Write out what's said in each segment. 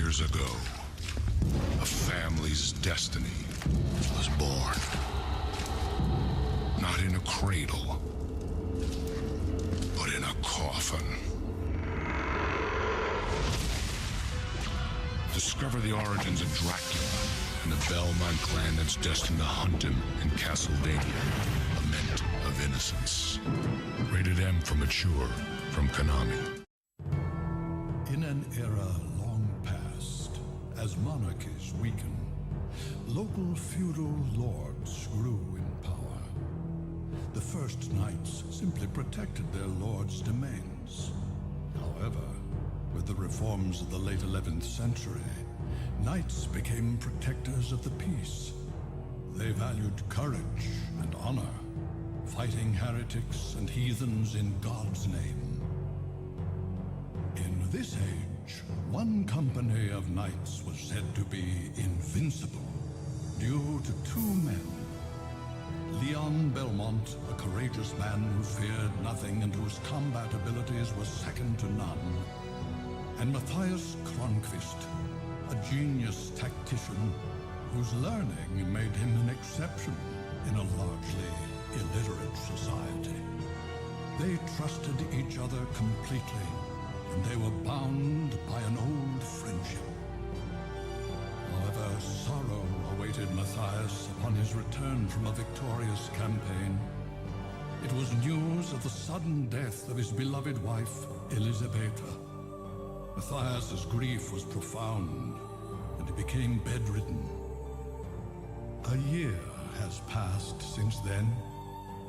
years ago, a family's destiny was born. Not in a cradle, but in a coffin. Discover the origins of Dracula and the Belmont clan that's destined to hunt him in Castlevania, Lament of Innocence. Rated M for mature from Konami. In an era long past, as monarchies weakened, local feudal lords grew in power. The first knights simply protected their lords' domains. However, with the reforms of the late 11th century, knights became protectors of the peace. They valued courage and honor, fighting heretics and heathens in God's name. In this age, one company of knights was said to be invincible due to two men. Leon Belmont, a courageous man who feared nothing and whose combat abilities were second to none, and Mathias, a genius tactician whose learning made him an exception in a largely illiterate society. They trusted each other completely, and they were bound by an old friendship. However, sorrow awaited Mathias upon his return from a victorious campaign. It was news of the sudden death of his beloved wife, Elisabetta. Mathias's grief was profound, and he became bedridden. A year has passed since then.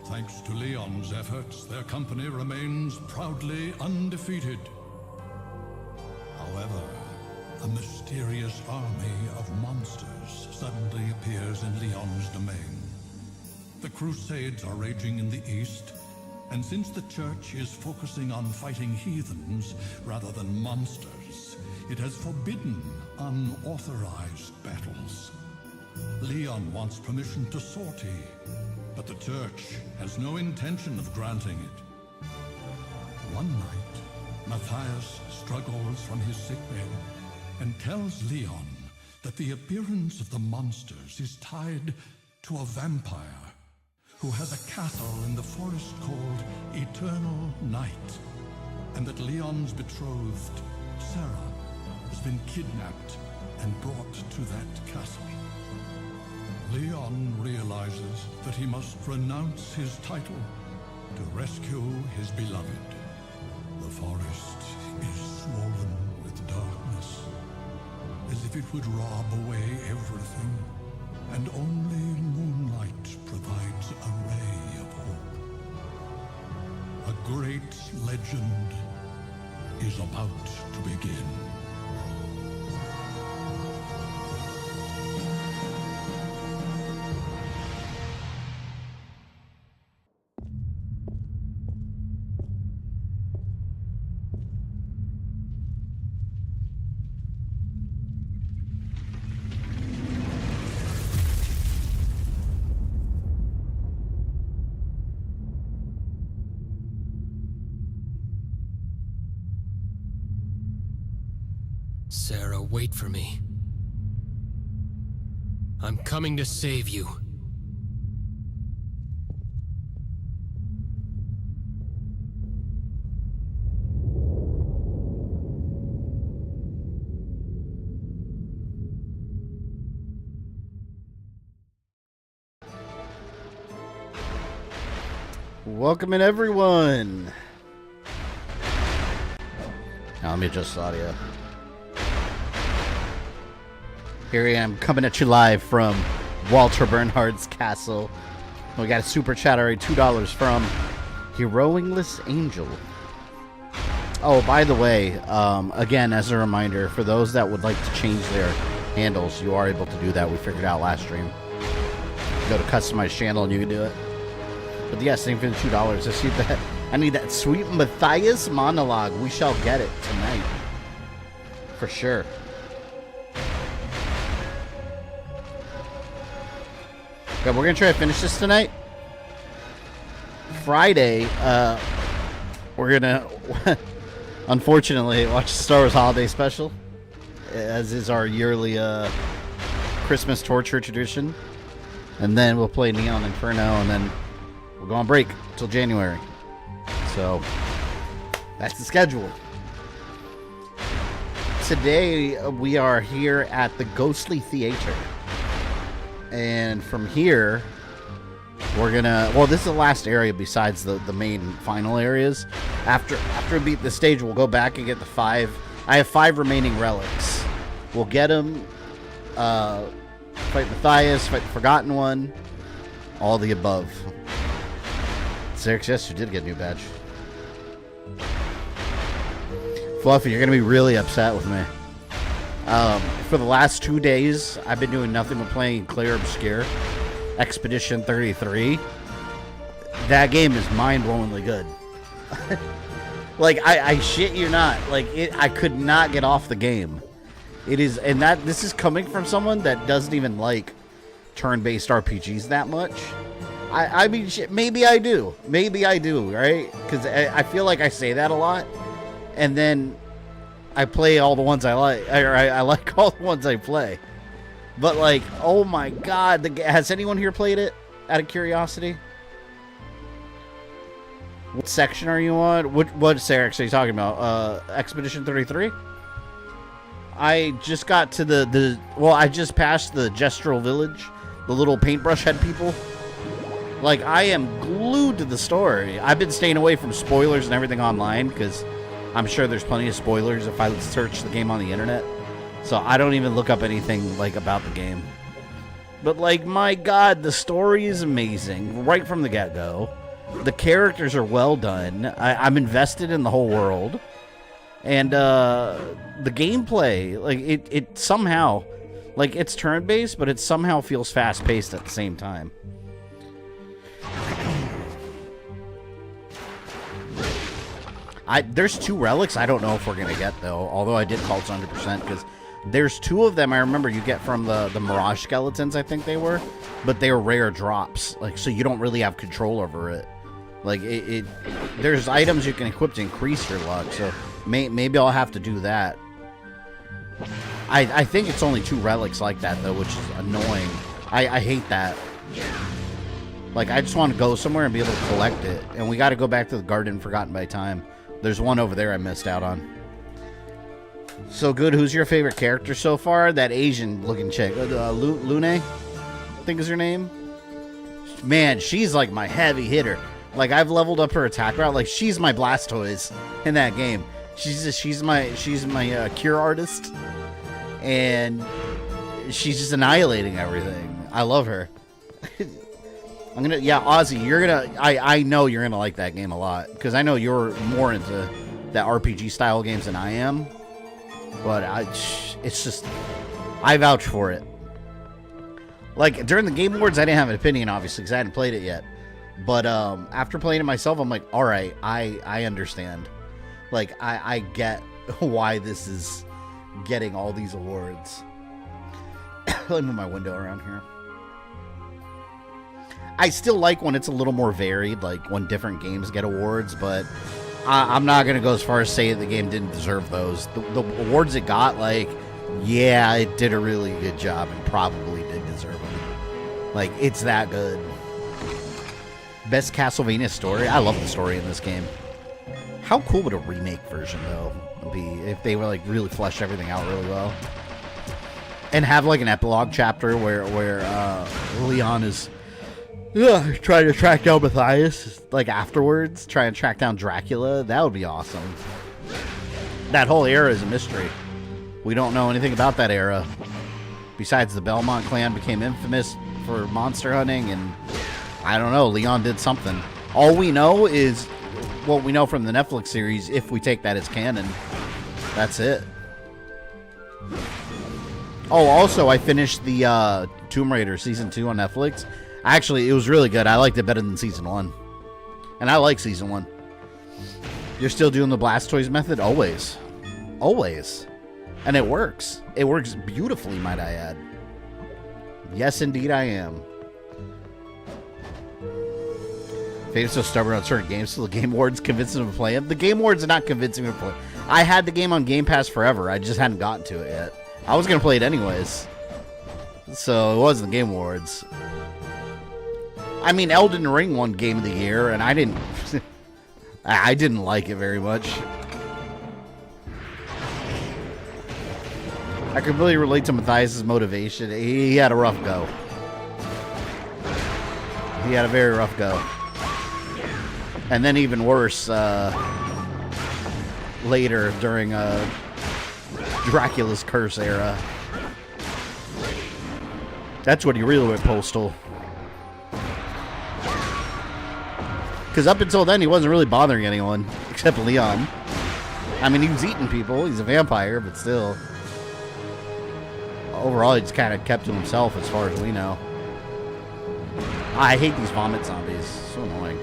Thanks to Leon's efforts, their company remains proudly undefeated. However, a mysterious army of monsters suddenly appears in Leon's domain. The Crusades are raging in the east, and since the Church is focusing on fighting heathens rather than monsters, it has forbidden unauthorized battles. Leon wants permission to sortie, but the Church has no intention of granting it. One night, Mathias struggles from his sickbed and tells Leon that the appearance of the monsters is tied to a vampire who has a castle in the forest called Eternal Night, and that Leon's betrothed, Sarah, has been kidnapped and brought to that castle. Leon realizes that he must renounce his title to rescue his beloved. The forest is swollen with darkness, as if it would rob away everything, and only moonlight provides a ray of hope. A great legend is about to begin. Sarah, wait for me. I'm coming to save you. Welcome in, everyone. Now let me adjust the audio. Here I am, coming at you live from Bernhard's Castle. We got a super chat already, $2 from Heroingless Angel. Oh, by the way, again, as a reminder, for those that would like to change their handles, you are able to do that. We figured out last stream. Go to customize channel and you can do it. But yes, thank you for the $2. I see that. I need that sweet Mathias monologue. We shall get it tonight, for sure. Okay, we're gonna try to finish this tonight. Friday, we're gonna unfortunately watch the Star Wars Holiday Special. as is our yearly Christmas torture tradition. And then we'll play Neon Inferno, and then we'll go on break till January. So that's the schedule. Today we are here at the Ghostly Theater. And from here, we're gonna... Well, this is the last area besides the main final areas. After we beat the stage, we'll go back and get the 5... I have 5 remaining relics. We'll get them. Fight Mathias, fight the Forgotten One. All the above. Zerix, yes, you did get a new badge. Fluffy, you're going to be really upset with me. For the last 2 days, I've been doing nothing but playing Clair Obscure. Expedition 33. That game is mind-blowingly good. Like, I shit you not. Like, I could not get off the game. It is, and this is coming from someone that doesn't even like turn-based RPGs that much. I mean, shit, maybe I do. Maybe I do, right? Because I feel like I say that a lot. And then I play all the ones I like. Or I like all the ones I play. But, like, oh my god. Has anyone here played it? Out of curiosity? What section are you on? What Sarix are you talking about? Expedition 33? I just got to well, I just passed the Gestural Village. The little paintbrush head people. Like, I am glued to the story. I've been staying away from spoilers and everything online, because I'm sure there's plenty of spoilers if I search the game on the internet. So I don't even look up anything, like, about the game. But, like, my god, the story is amazing. Right from the get-go. The characters are well done. I'm invested in the whole world. And the gameplay, like, it somehow, like, it's turn-based, but it somehow feels fast-paced at the same time. There's 2 relics I don't know if we're going to get, though, although I did call it 100%, because there's 2 of them I remember you get from the Mirage Skeletons, I think they were, but they were rare drops, like, so you don't really have control over it. Like, there's items you can equip to increase your luck, so maybe I'll have to do that. I think it's only 2 relics like that, though, which is annoying. I hate that. Like, I just want to go somewhere and be able to collect it. And we got to go back to the Garden Forgotten by Time. There's one over there I missed out on. So good. Who's your favorite character so far? That Asian-looking chick. Lune, I think is her name. Man, she's like my heavy hitter. Like, I've leveled up her attack route. Like, she's my Blastoise in that game. She's my cure artist, and she's just annihilating everything. I love her. Ozzy, I know you're gonna like that game a lot, because I know you're more into that RPG style games than I am. But it's just, I vouch for it. Like, during the Game Awards, I didn't have an opinion, obviously, because I hadn't played it yet. But after playing it myself, I'm like, all right, I understand. Like, I get why this is getting all these awards. Let me move my window around here. I still like when it's a little more varied, like when different games get awards, but I'm not going to go as far as say the game didn't deserve those. The awards it got, like, yeah, it did a really good job and probably did deserve them. Like, it's that good. Best Castlevania story? I love the story in this game. How cool would a remake version, though, be if they were, like, really flesh everything out really well? And have, like, an epilogue chapter where Leon is trying to track down Mathias, like, afterwards, trying to track down Dracula. That would be awesome. That whole era is a mystery. We don't know anything about that era. Besides, the Belmont clan became infamous for monster hunting, and I don't know, Leon did something. All we know is what we know from the Netflix series, if we take that as canon. That's it. Oh, also, I finished the Tomb Raider Season 2 on Netflix. Actually, it was really good. I liked it better than Season 1. And I like Season 1. You're still doing the Blastoise method? Always. Always. And it works. It works beautifully, might I add. Yes, indeed I am. Fade's so stubborn on certain games, so the Game Awards convincing him to play them. The Game Awards are not convincing me to play. I had the game on Game Pass forever. I just hadn't gotten to it yet. I was gonna play it anyways. So it wasn't the Game Awards. I mean, Elden Ring won Game of the Year, and I didn't... I didn't like it very much. I completely relate to Mathias' motivation. He had a rough go. He had a very rough go. And then even worse, later during Dracula's Curse era. That's when he really went postal. Because up until then, he wasn't really bothering anyone, except Leon. I mean, he was eating people. He's a vampire, but still. Overall, he just kind of kept to himself as far as we know. I hate these vomit zombies. So annoying.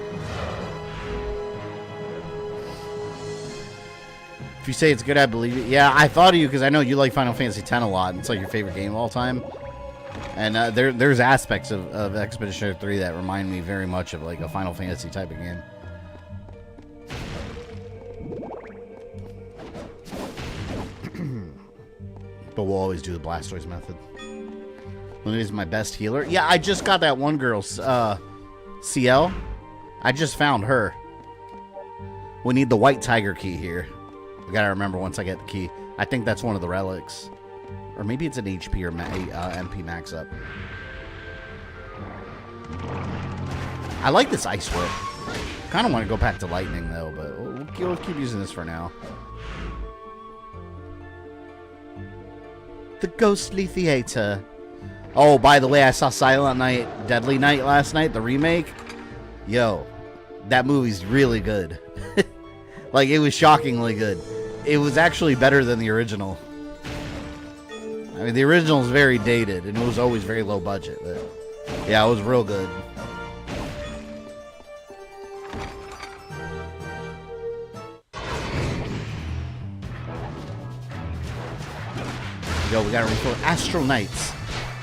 If you say it's good, I believe it. Yeah, I thought of you because I know you like Final Fantasy X a lot. It's like your favorite game of all time. And there's aspects of Expedition 3 that remind me very much of like a Final Fantasy type of game. But we'll always do the Blastoise method. Luna is my best healer. Yeah, I just got that one girl, CL. I just found her. We need the white tiger key here. I gotta remember once I get the key. I think that's one of the relics. Or maybe it's an HP or MP max up. I like this ice whip. Kind of want to go back to lightning though, but we'll keep using this for now. The Ghostly Theater. Oh, by the way, I saw Silent Night, Deadly Night last night, the remake. Yo, that movie's really good. Like, it was shockingly good. It was actually better than the original. I mean, the original is very dated, and it was always very low budget. But yeah, it was real good. Yo, we gotta refill Astral Knights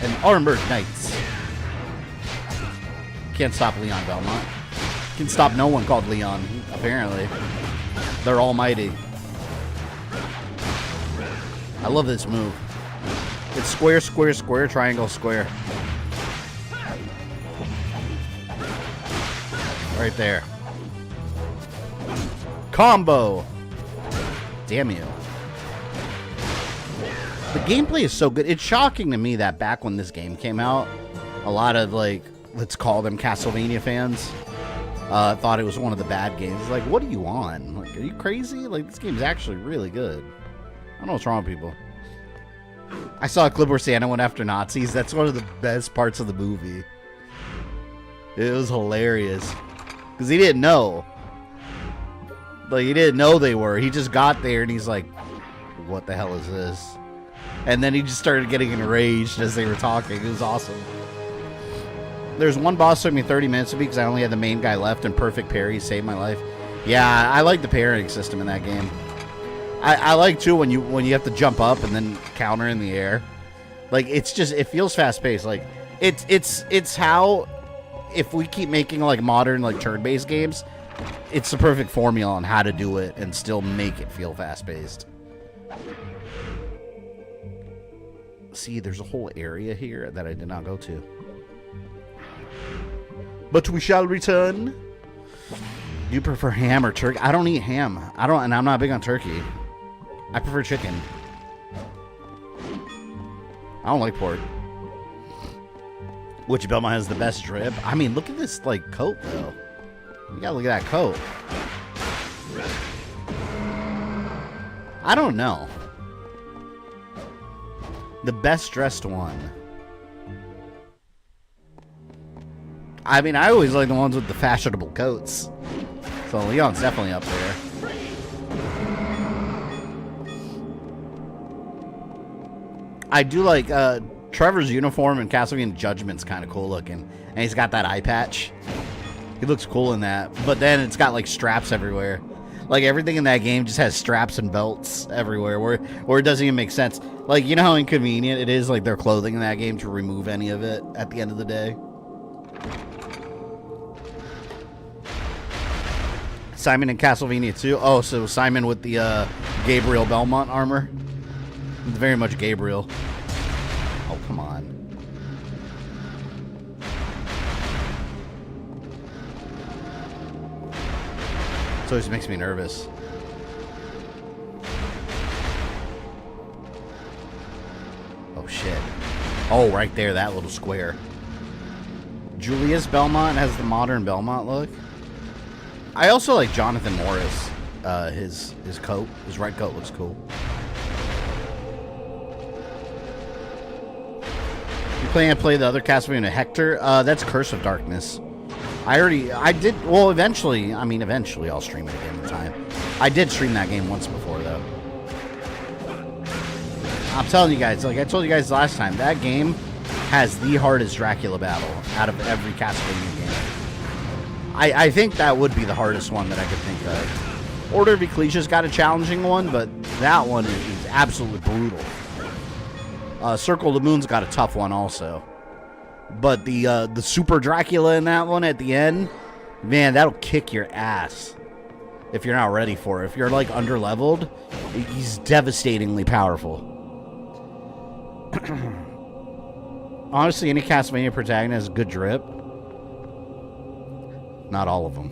and Armored Knights. Can't stop Leon Belmont. Can stop no one called Leon, apparently. They're almighty. I love this move. It's square, square, square, triangle, square. Right there. Combo. Damn you. The gameplay is so good. It's shocking to me that back when this game came out, a lot of, like, let's call them Castlevania fans, thought it was one of the bad games. Like, what are you on? Like, are you crazy? Like, this game's actually really good. I don't know what's wrong with people. I saw a clip where Santa went after Nazis. That's one of the best parts of the movie. It was hilarious. Because he didn't know. Like, he didn't know they were. He just got there and he's like, what the hell is this? And then he just started getting enraged as they were talking. It was awesome. There's one boss took me 30 minutes to beat because I only had the main guy left and perfect parry saved my life. Yeah, I like the parrying system in that game. I like too when you have to jump up and then counter in the air. Like, it's just, it feels fast paced. Like, it's how, if we keep making like modern like turn-based games, it's the perfect formula on how to do it and still make it feel fast paced. See, there's a whole area here that I did not go to. But we shall return. You prefer ham or turkey? I don't eat ham. And I'm not big on turkey. I prefer chicken. I don't like pork. Which Belmont has the best drip? I mean, look at this, like, coat, though. You gotta look at that coat. I don't know. The best dressed one. I mean, I always like the ones with the fashionable coats. So Leon's definitely up there. I do like Trevor's uniform in Castlevania Judgment's kind of cool looking. And he's got that eye patch. He looks cool in that. But then it's got like straps everywhere. Like everything in that game just has straps and belts everywhere where it doesn't even make sense. Like, you know how inconvenient it is, like their clothing in that game, to remove any of it at the end of the day? Simon in Castlevania 2. Oh, so Simon with the Gabriel Belmont armor. It's very much Gabriel. Oh, come on. It always makes me nervous. Oh, shit. Oh, right there, that little square. Julius Belmont has the modern Belmont look. I also like Jonathan Morris. His coat, his red coat looks cool. You planning to play the other Castlevania Hector? That's Curse of Darkness. Well, eventually I'll stream it again in time. I did stream that game once before, though. I'm telling you guys, like I told you guys last time, that game has the hardest Dracula battle out of every Castlevania game. I think that would be the hardest one that I could think of. Order of Ecclesia's got a challenging one, but that one is absolutely brutal. Circle of the Moon's got a tough one also. But the Super Dracula in that one at the end, man, that'll kick your ass if you're not ready for it. If you're like under-leveled, he's devastatingly powerful. Honestly, any Castlevania protagonist has good drip. Not all of them.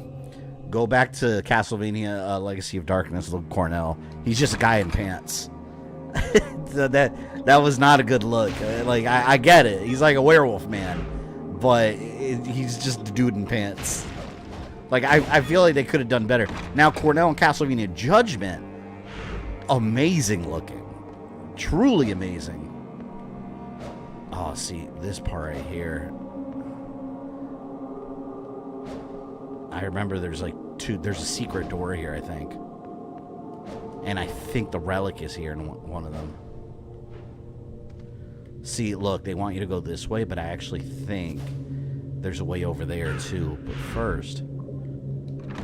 Go back to Castlevania Legacy of Darkness, Luke Cornell. He's just a guy in pants. That was not a good look. Like, I get it. He's like a werewolf man. But he's just a dude in pants. Like, I feel like they could have done better. Now, Cornell and Castlevania Judgment. Amazing looking. Truly amazing. Oh, see, this part right here. I remember there's a secret door here, I think. And I think the relic is here in one of them. See, look, they want you to go this way, but I actually think there's a way over there, too. But first...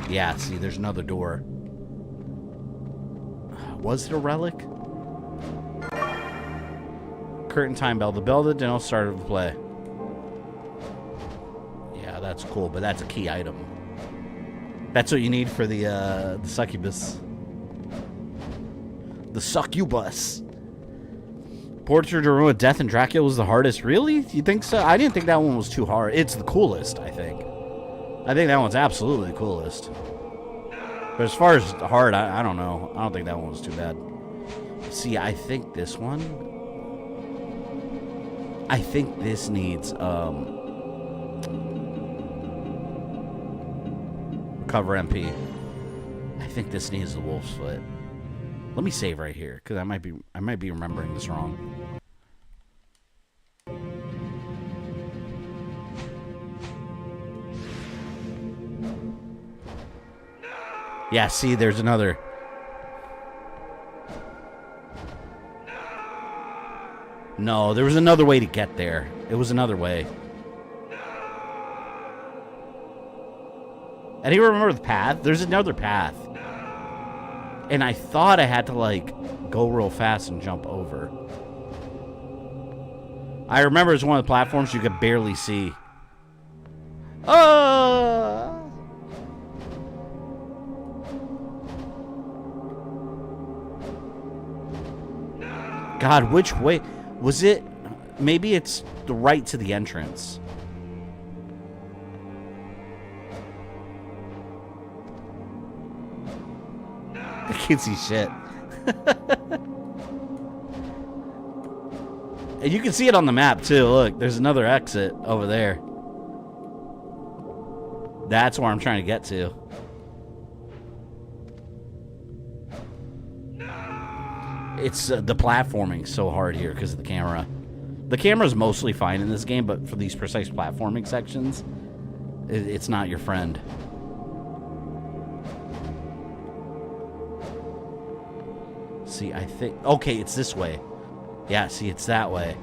Yeah, see, there's another door. Was it a relic? Curtain time bell. The bell that didn't start to play. Yeah, that's cool, but that's a key item. That's what you need for the succubus. The succubus. Portrait of Ruin, Death and Dracula was the hardest. Really? You think so? I didn't think that one was too hard. It's the coolest, I think. I think that one's absolutely the coolest. But as far as hard, I don't know. I don't think that one was too bad. See, I think this one... I think this needs, cover MP. I think this needs the wolf's foot. Let me save right here, because I might be remembering this wrong. Yeah, see, there's another. No, there was another way to get there. It was another way. I didn't remember the path. There's another path. And I thought I had to, like, go real fast and jump over. I remember it's one of the platforms you could barely see. God, which way? Was it... Maybe it's the right to the entrance. I can't see shit. And you can see it on the map, too. Look, there's another exit over there. That's where I'm trying to get to. It's the platforming so hard here because of the camera. The camera's mostly fine in this game, but for these precise platforming sections, it's not your friend. See, I think... Okay, it's this way. Yeah, see, it's that way.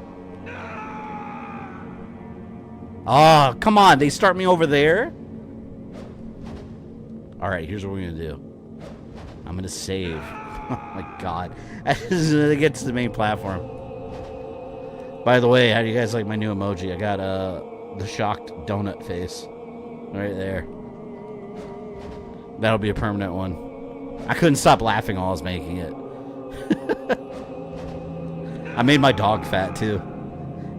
Oh, come on. They start me over there? Alright, here's what we're going to do. I'm going to save. Oh, my God. As soon as I get to the main platform. By the way, how do you guys like my new emoji? I got the shocked donut face. Right there. That'll be a permanent one. I couldn't stop laughing while I was making it. I made my dog fat, too.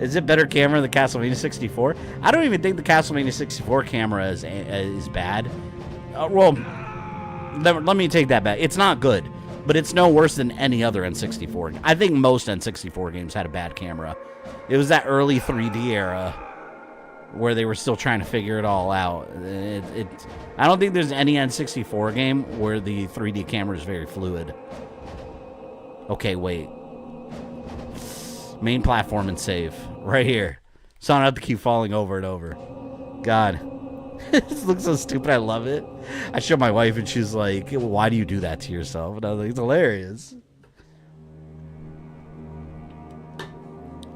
Is it better camera than Castlevania 64? I don't even think the Castlevania 64 camera is bad. Well, let me take that back. It's not good, but it's no worse than any other N64. I think most N64 games had a bad camera. It was that early 3D era where they were still trying to figure it all out. I don't think there's any N64 game where the 3D camera is very fluid. Okay, wait. Main platform and save. Right here. So I don't have to keep falling over and over. God. This looks so stupid. I love it. I showed my wife and she's like, why do you do that to yourself? And I was like, it's hilarious.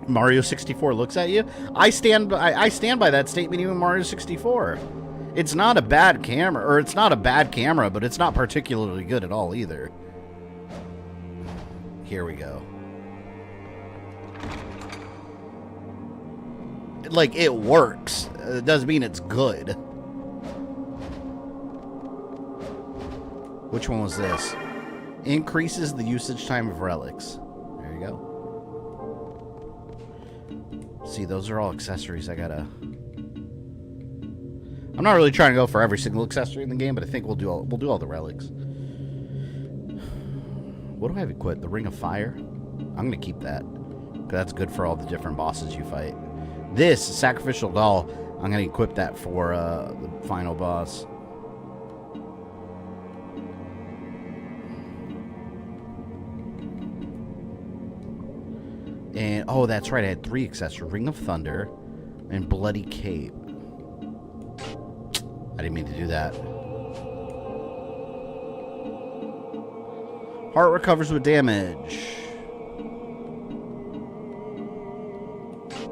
Mario 64 looks at you. I stand by that statement even Mario 64. It's not a bad camera, or it's not a bad camera, but it's not particularly good at all either. Here we go. Like, it works. It doesn't mean it's good. Which one was this? Increases the usage time of relics. There you go. See, those are all accessories I gotta... I'm not really trying to go for every single accessory in the game, but I think we'll do all the relics. What do I have equipped? The Ring of Fire? I'm gonna keep that. Because that's good for all the different bosses you fight. This Sacrificial Doll, I'm gonna equip that for the final boss. And, oh, that's right, I had 3 accessories. Ring of Thunder and Bloody Cape. I didn't mean to do that. Heart recovers with damage.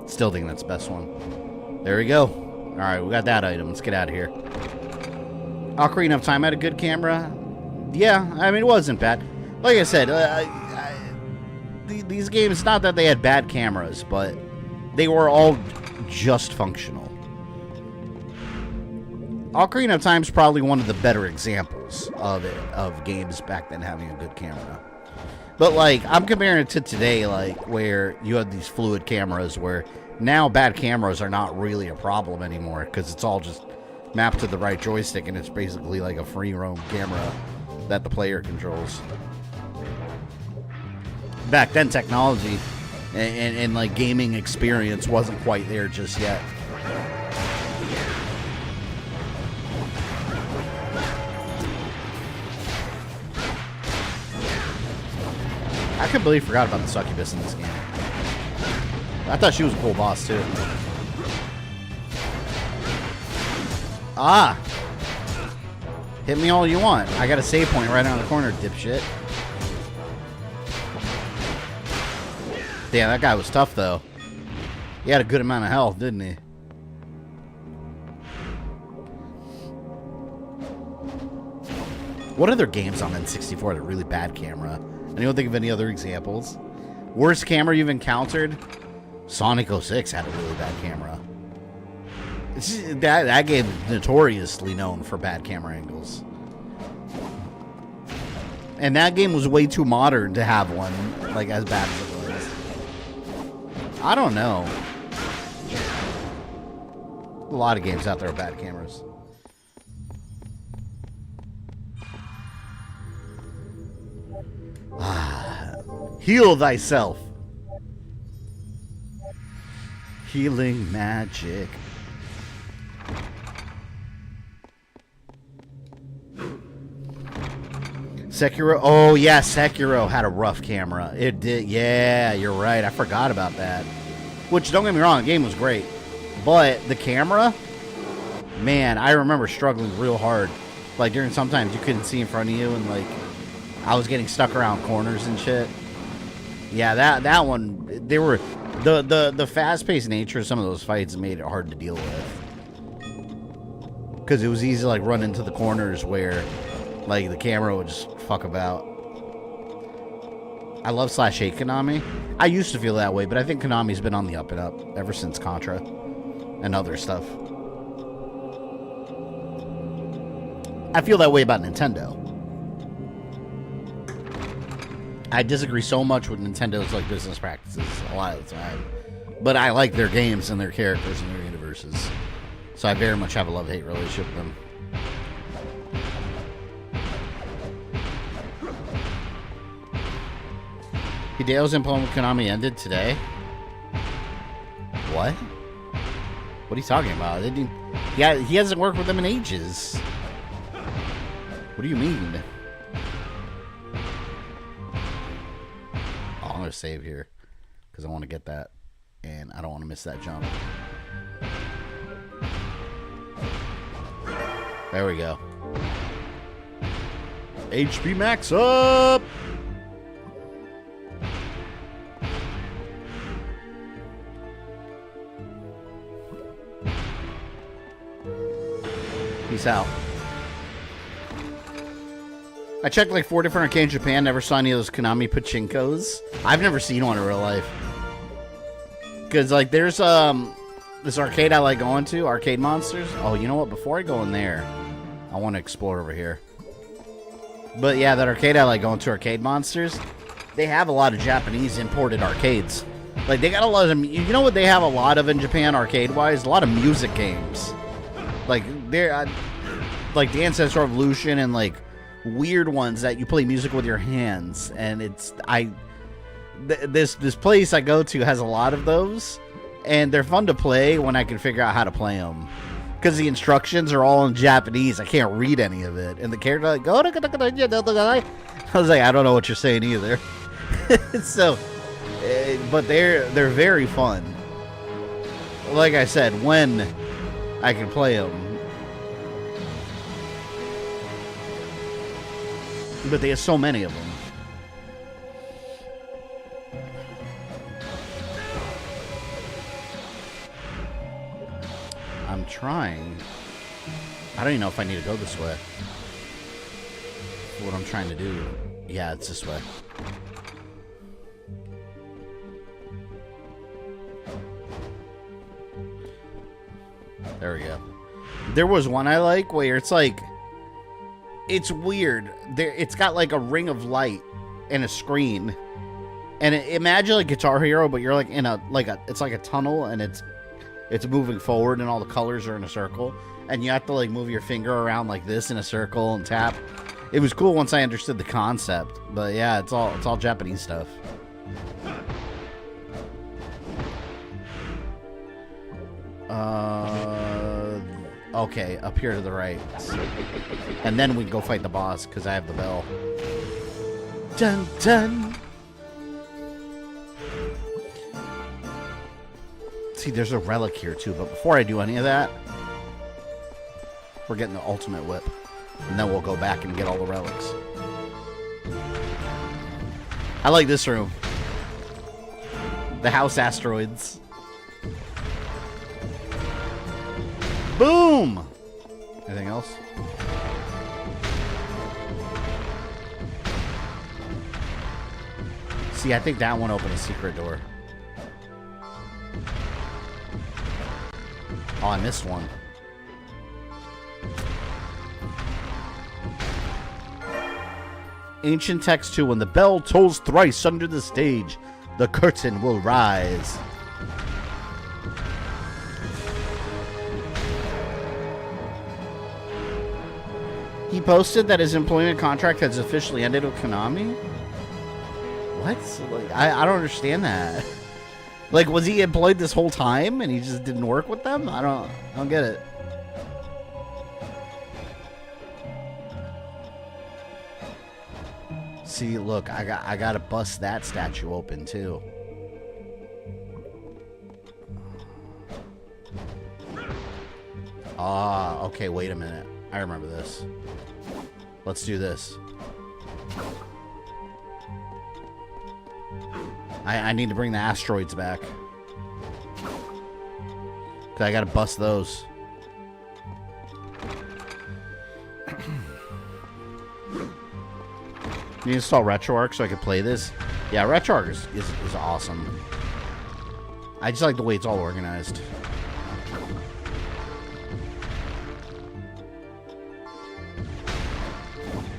Still think that's the best one. There we go. Alright, we got that item. Let's get out of here. Ocarina of Time had a good camera. Yeah, I mean, it wasn't bad. Like I said, these games, not that they had bad cameras, but they were all just functional. Ocarina of Time is probably one of the better examples of games back then having a good camera. But, like, I'm comparing it to today, like, where you have these fluid cameras where now bad cameras are not really a problem anymore because it's all just mapped to the right joystick and it's basically like a free roam camera that the player controls. Back then, technology and like gaming experience wasn't quite there just yet. I completely forgot about the Succubus in this game. I thought she was a cool boss too. Ah! Hit me all you want. I got a save point right on the corner, dipshit. Damn, that guy was tough, though. He had a good amount of health, didn't he? What other games on N64 had a really bad camera? Anyone think of any other examples? Worst camera you've encountered? Sonic 06 had a really bad camera. That game is notoriously known for bad camera angles. And that game was way too modern to have one, like, as bad as it was. I don't know. A lot of games out there with bad cameras. Heal thyself. Healing magic. Sekiro. Oh, yeah, Sekiro had a rough camera. It did. Yeah, you're right. I forgot about that. Which, don't get me wrong, the game was great. But the camera, man, I remember struggling real hard. Like, during sometimes you couldn't see in front of you, and, like, I was getting stuck around corners and shit. Yeah, that one, they were... The fast-paced nature of some of those fights made it hard to deal with. Because it was easy to, like, run into the corners where, like, the camera would just fuck about. I love /8 Konami. I used to feel that way, but I think Konami's been on the up and up ever since Contra and other stuff. I feel that way about Nintendo. I disagree so much with Nintendo's like business practices a lot of the time. But I like their games and their characters and their universes. So I very much have a love-hate relationship with them. Hideo's employment with Konami ended today? What? What are you talking about? Yeah, he hasn't worked with them in ages. What do you mean? Oh, I'm going to save here because I want to get that. And I don't want to miss that jump. There we go. HP max up! Peace out. I checked like 4 different arcades in Japan, never saw any of those Konami pachinkos. I've never seen one in real life. Because, like, there's this arcade I like going to, Arcade Monsters. Oh, you know what? Before I go in there, I want to explore over here. But, yeah, that arcade I like going to, Arcade Monsters, they have a lot of Japanese imported arcades. Like, they got a lot of... You know what they have a lot of in Japan, arcade-wise? A lot of music games. Like, they're... like, Dance Dance Revolution and, like, weird ones that you play music with your hands. And it's... This place I go to has a lot of those, and they're fun to play when I can figure out how to play them. Because the instructions are all in Japanese, I can't read any of it, and the character like, I was like, I don't know what you're saying either. So, but they're very fun. Like I said, when I can play them. But they have so many of them. I'm trying. I don't even know if I need to go this way. What I'm trying to do. Yeah, it's this way. There we go. There was one I like where it's like... It's weird. It's got like a ring of light and a screen. And imagine like Guitar Hero, but you're like in it's like a tunnel, and it's moving forward, and all the colors are in a circle, and you have to like move your finger around like this in a circle and tap. It was cool once I understood the concept, but yeah, it's all Japanese stuff. Okay, up here to the right, and then we can go fight the boss because I have the bell. Dun dun. See, there's a relic here too, but before I do any of that, we're getting the ultimate whip, and then we'll go back and get all the relics. I like this room. The house asteroids. Boom! Anything else? See, I think that one opened a secret door. Oh, I missed one. Ancient text 2. When the bell tolls thrice under the stage, the curtain will rise. He posted that his employment contract has officially ended with Konami? What? Like, I don't understand that. Like, was he employed this whole time and he just didn't work with them? I don't get it. See, look, I gotta bust that statue open too. Ah, okay, wait a minute. I remember this. Let's do this. I need to bring the asteroids back. 'Cause I gotta bust those. You install RetroArch so I can play this? Yeah, RetroArch is awesome. I just like the way it's all organized.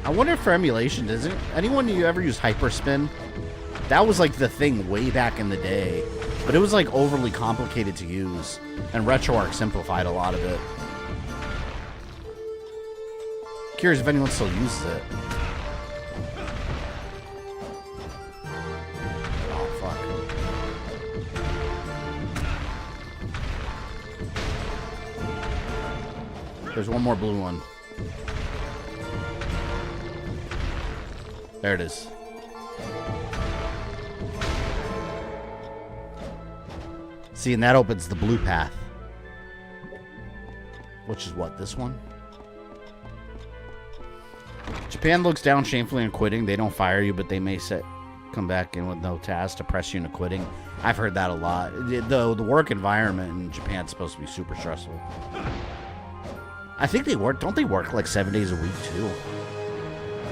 I wonder if for emulation, doesn't anyone you ever use Hyperspin? That was like the thing way back in the day, but it was like overly complicated to use, and RetroArch simplified a lot of it. Curious if anyone still uses it. Oh fuck. There's one more blue one. There it is. See, and that opens the blue path. Which is what, this one? Japan looks down shamefully on quitting. They don't fire you, but they may come back in with no task to press you into quitting. I've heard that a lot. The work environment in Japan is supposed to be super stressful. I think they work, don't they work like 7 days a week too?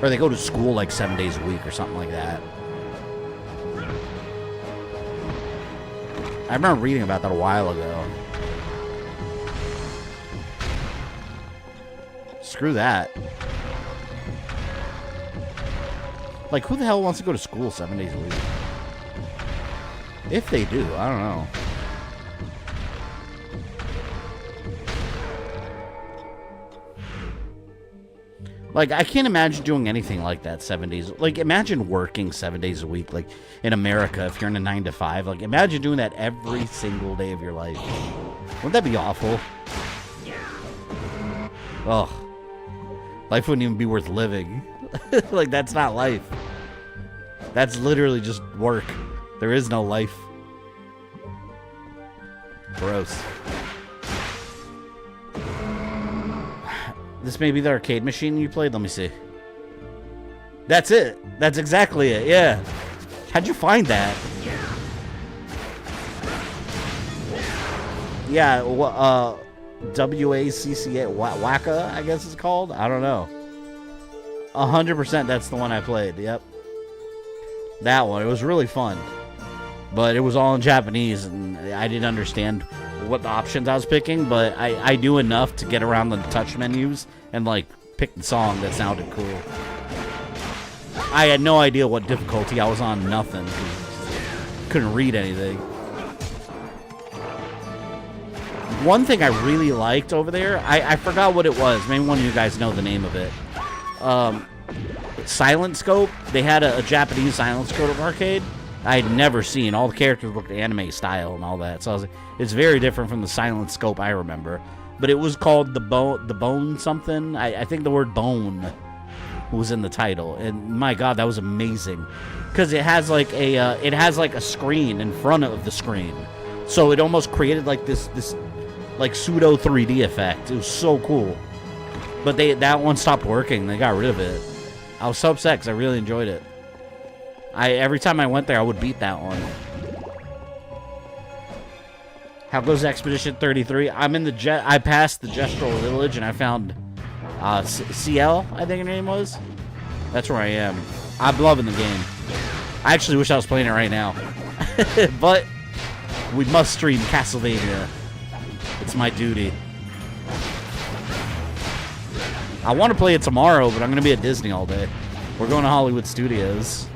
Or they go to school like 7 days a week or something like that. I remember reading about that a while ago. Screw that. Like, who the hell wants to go to school 7 days a week? If they do, I don't know. Like, I can't imagine doing anything like that 7 days. Like, imagine working 7 days a week, like, in America, if you're in a 9 to 5. Like, imagine doing that every single day of your life. Wouldn't that be awful? Ugh. Life wouldn't even be worth living. Like, that's not life. That's literally just work. There is no life. Gross. This may be the arcade machine you played. Let me see. That's it. That's exactly it. Yeah. How'd you find that? Yeah. WACCA. Wacka, I guess it's called. I don't know. 100% that's the one I played. Yep. That one. It was really fun. But it was all in Japanese, and I didn't understand what the options I was picking, but I knew enough to get around the touch menus and, like, pick the song that sounded cool. I had no idea what difficulty I was on. Nothing. Couldn't read anything. One thing I really liked over there, I forgot what it was. Maybe one of you guys know the name of it. Silent Scope. They had a Japanese Silent Scope arcade I had never seen. All the characters looked anime style and all that. So I was like, it's very different from the Silent Scope I remember. But it was called the Bone something. I think the word bone was in the title. And my God, that was amazing. Because it has like a screen in front of the screen. So it almost created like this like pseudo 3D effect. It was so cool. But that one stopped working. They got rid of it. I was so upset because I really enjoyed it. Every time I went there, I would beat that one. How goes Expedition 33? I'm in the jet. I passed the Gestural Village and I found CL, I think her name was. That's where I am. I'm loving the game. I actually wish I was playing it right now. But we must stream Castlevania. It's my duty. I want to play it tomorrow, but I'm going to be at Disney all day. We're going to Hollywood Studios.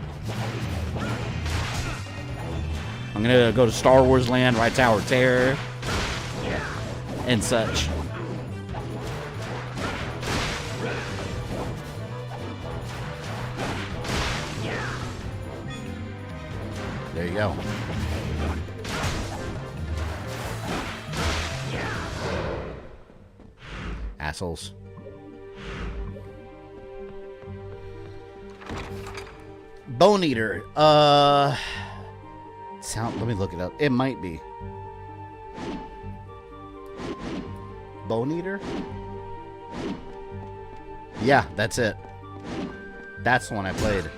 I'm going to go to Star Wars Land, ride Tower of Terror, and such. There you go. Assholes. Bone Eater. Let me look it up. It might be. Bone Eater? Yeah, that's it. That's the one I played.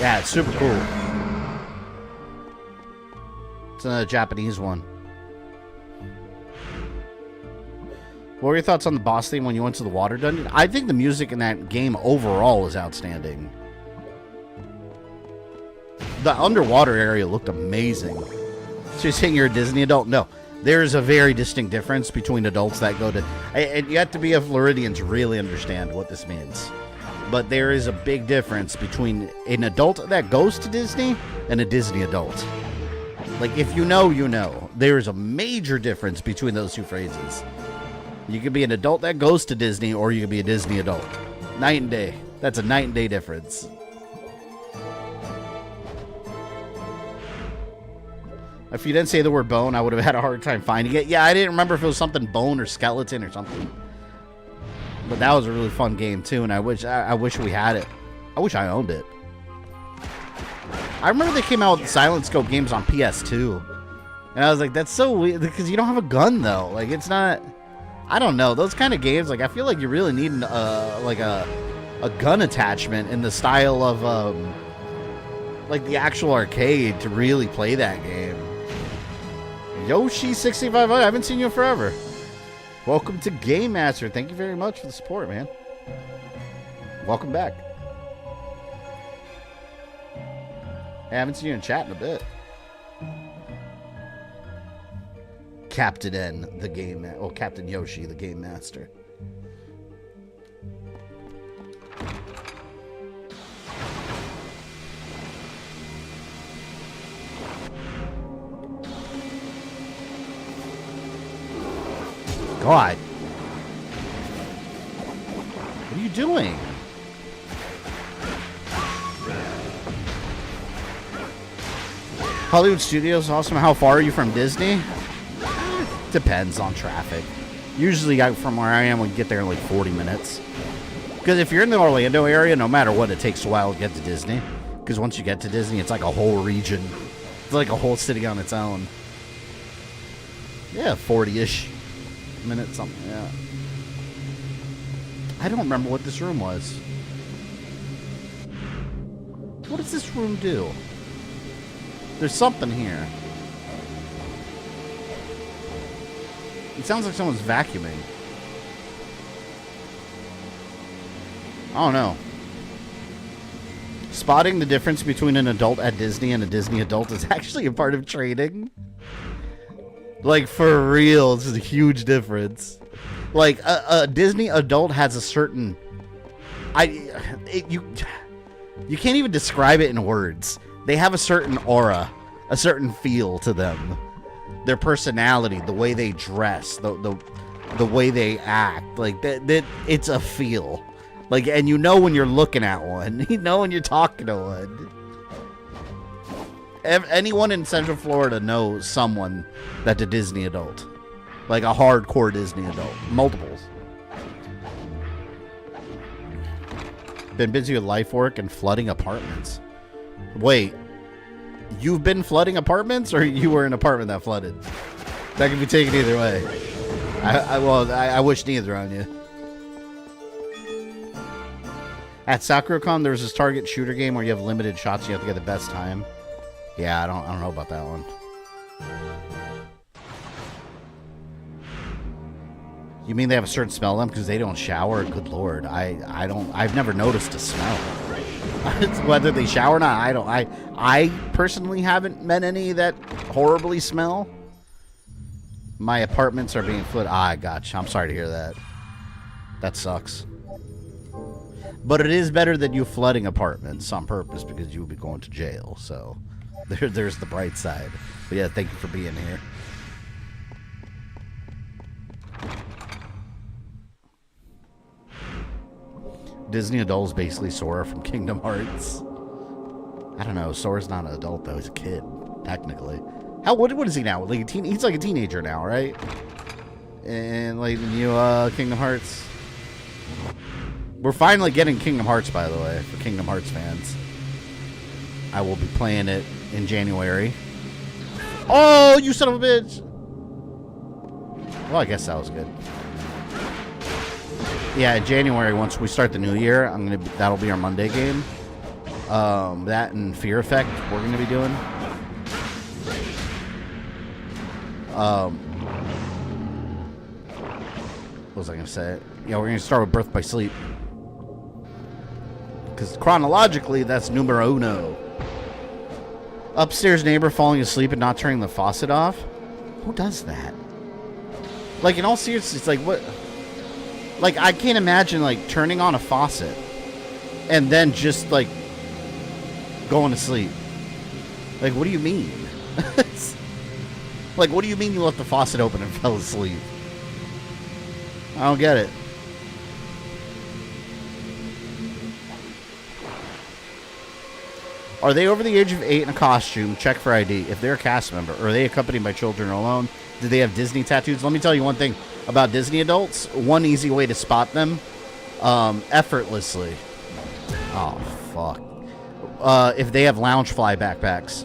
Yeah, it's super cool. It's a Japanese one. What were your thoughts on the boss theme when you went to the water dungeon? I think the music in that game overall is outstanding. The underwater area looked amazing. So you're saying you're a Disney adult? No. There's a very distinct difference between adults that go to... And you have to be a Floridian to really understand what this means. But there is a big difference between an adult that goes to Disney and a Disney adult. Like, if you know, you know. There is a major difference between those two phrases. You could be an adult that goes to Disney, or you could be a Disney adult. Night and day. That's a night and day difference. If you didn't say the word bone, I would have had a hard time finding it. Yeah, I didn't remember if it was something bone or skeleton or something. But that was a really fun game, too, and I wish we had it. I wish I owned it. I remember they came out with Silent Scope games on PS2. And I was like, that's so weird, because you don't have a gun, though. Like, it's not... I don't know. Those kind of games, like, I feel like you really need, like, a gun attachment in the style of, like, the actual arcade to really play that game. Yoshi65, I haven't seen you in forever. Welcome to Game Master. Thank you very much for the support, man. Welcome back. I haven't seen you in chat in a bit. Captain N, the game master. Oh, Captain Yoshi, the game master. God. What are you doing? Hollywood Studios, awesome. How far are you from Disney? Depends on traffic. Usually, from where I am, we get there in like 40 minutes. Because if you're in the Orlando area, no matter what, it takes a while to get to Disney. Because once you get to Disney, it's like a whole region. It's like a whole city on its own. Yeah, 40-ish minutes, something, yeah. I don't remember what this room was. What does this room do? There's something here. It sounds like someone's vacuuming. I don't know. Spotting the difference between an adult at Disney and a Disney adult is actually a part of training. Like, for real, this is a huge difference. Like, a Disney adult has a certain... You can't even describe it in words. They have a certain aura, a certain feel to them. Their personality, the way they dress, the way they act. Like, that it's a feel. Like, and you know when you're looking at one. You know when you're talking to one. Anyone in Central Florida knows someone that's a Disney adult. Like a hardcore Disney adult. Multiples. Been busy with life work and flooding apartments. Wait. You've been flooding apartments, or you were in an apartment that flooded? That can be taken either way. I wish neither on you. At SakuraCon, there's this target shooter game where you have limited shots. You have to get the best time. Yeah, I don't know about that one. You mean they have a certain smell to them because they don't shower? Good lord, I've never noticed a smell. Whether they shower or not, I personally haven't met any that horribly smell. My apartments are being flooded. I gotcha. I'm sorry to hear that. That sucks. But it is better than you flooding apartments on purpose, because you would be going to jail. So there's the bright side. But yeah, thank you for being here. Disney adult is basically Sora from Kingdom Hearts. I don't know. Sora's not an adult though. He's a kid, technically. What is he now? Like he's like a teenager now, right? And like the new Kingdom Hearts. We're finally getting Kingdom Hearts, by the way, for Kingdom Hearts fans. I will be playing it in January. Oh, you son of a bitch! Well, I guess that was good. Yeah, January, once we start the new year, that'll be our Monday game. That and Fear Effect we're gonna be doing. What was I gonna say? Yeah, we're gonna start with Birth by Sleep. Because chronologically, that's numero uno. Upstairs neighbor falling asleep and not turning the faucet off. Who does that? Like, in all seriousness, it's like, what? Like, I can't imagine, like, turning on a faucet and then just, like, going to sleep. Like, what do you mean? Like, what do you mean you left the faucet open and fell asleep? I don't get it. Are they over the age of 8 in a costume? Check for ID. If they're a cast member, or are they accompanied by children or alone? Do they have Disney tattoos? Let me tell you one thing about Disney adults. One easy way to spot them, effortlessly. Oh, fuck. If they have Loungefly backpacks.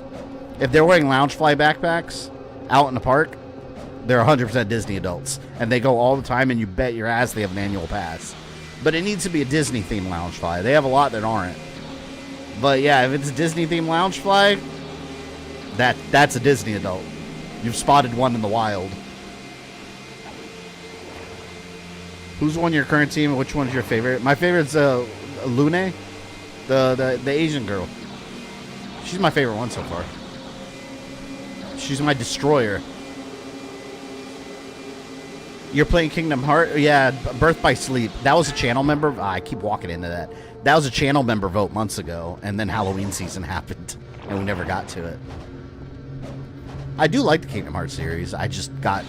If they're wearing Loungefly backpacks out in the park, they're 100% Disney adults. And they go all the time, and you bet your ass they have an annual pass. But it needs to be a Disney-themed Loungefly. They have a lot that aren't. But yeah, if it's a Disney-themed Loungefly, that's a Disney adult. You've spotted one in the wild. Who's on your current team? Which one's your favorite? My favorite's Lune, the Asian girl. She's my favorite one so far. She's my destroyer. You're playing Kingdom Hearts? Yeah, Birth by Sleep. That was a channel member. I keep walking into that. That was a channel member vote months ago, and then Halloween season happened, and we never got to it. I do like the Kingdom Hearts series. I just got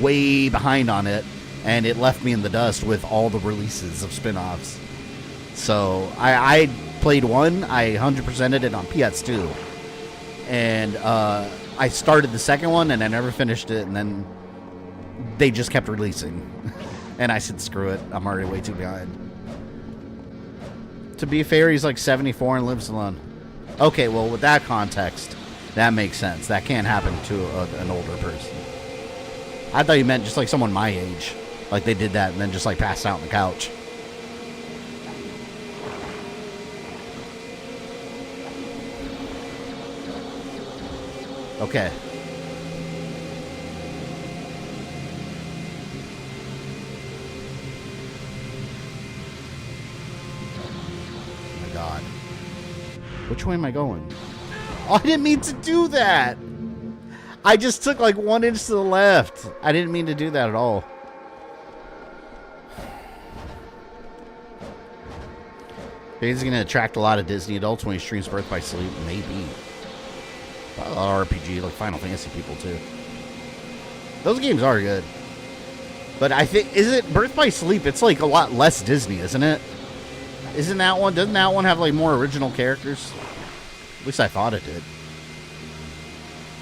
way behind on it, and it left me in the dust with all the releases of spin-offs. So I played one. I 100%ed it on PS2. And I started the second one, and I never finished it, and then they just kept releasing. And I said, screw it. I'm already way too behind. To be fair, he's like 74 and lives alone. Okay, well, with that context, that makes sense. That can't happen to an older person. I thought you meant just like someone my age. Like they did that and then just like passed out on the couch. Okay. God. Which way am I going? Oh, I didn't mean to do that. I just took like 1 inch to the left. I didn't mean to do that at all. He's going to attract a lot of Disney adults when he streams Birth by Sleep. Maybe. A lot of RPG, like Final Fantasy people too. Those games are good. But I think, is it Birth by Sleep? It's like a lot less Disney, isn't it? Isn't that one? Doesn't that one have like more original characters? At least I thought it did.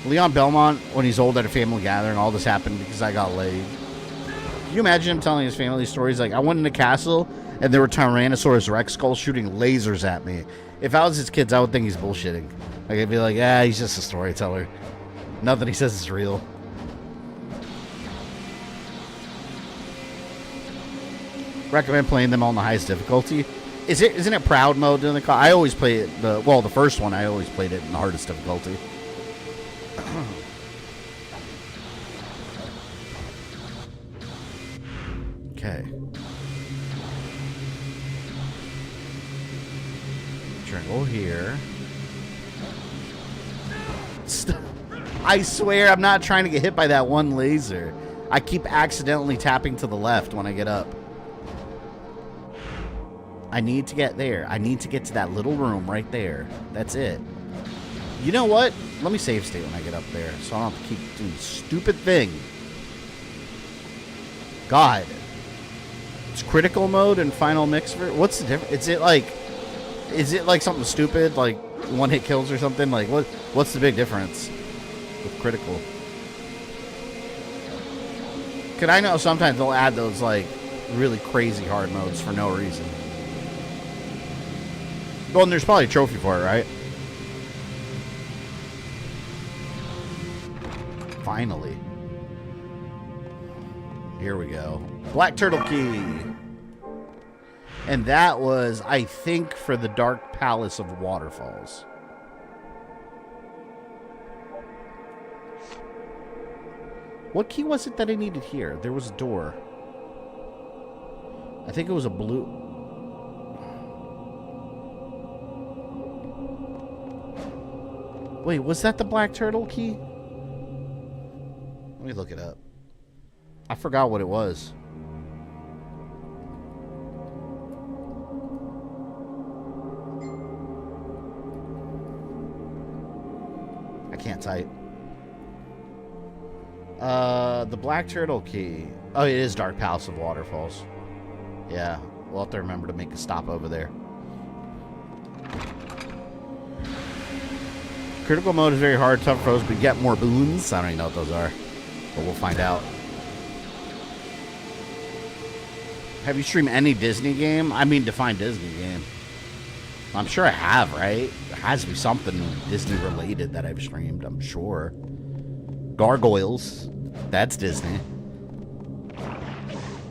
Leon Belmont, when he's old at a family gathering, all this happened because I got laid. Can you imagine him telling his family stories like, I went in a castle and there were Tyrannosaurus Rex skulls shooting lasers at me. If I was his kids, I would think he's bullshitting. Like, I'd be like, yeah, he's just a storyteller. Nothing he says is real. Recommend playing them on the highest difficulty. Isn't it proud mode in the car? I always play it the first one. I always played it in the hardest difficulty. Okay. Triangle here. I swear I'm not trying to get hit by that one laser. I keep accidentally tapping to the left when I get up. I need to get there. I need to get to that little room right there. That's it. You know what? Let me save state when I get up there, so I don't have to keep doing stupid thing. God. It's critical mode and final mix. What's the difference? Is it like something stupid, like one hit kills or something? Like what's the big difference with critical? Cause I know sometimes they'll add those like really crazy hard modes for no reason. Well, and there's probably a trophy for it, right? Finally. Here we go. Black Turtle Key. And that was, I think, for the Dark Palace of Waterfalls. What key was it that I needed here? There was a door. I think it was a blue... Wait, was that the Black Turtle Key? Let me look it up. I forgot what it was. I can't type. The Black Turtle Key. Oh, it is Dark Palace of Waterfalls. Yeah, we'll have to remember to make a stop over there. Critical mode is very hard, tough foes, but you get more boons. I don't even know what those are, but we'll find out. Have you streamed any Disney game? I mean, define Disney game. I'm sure I have, right? There has to be something Disney related that I've streamed, I'm sure. Gargoyles. That's Disney.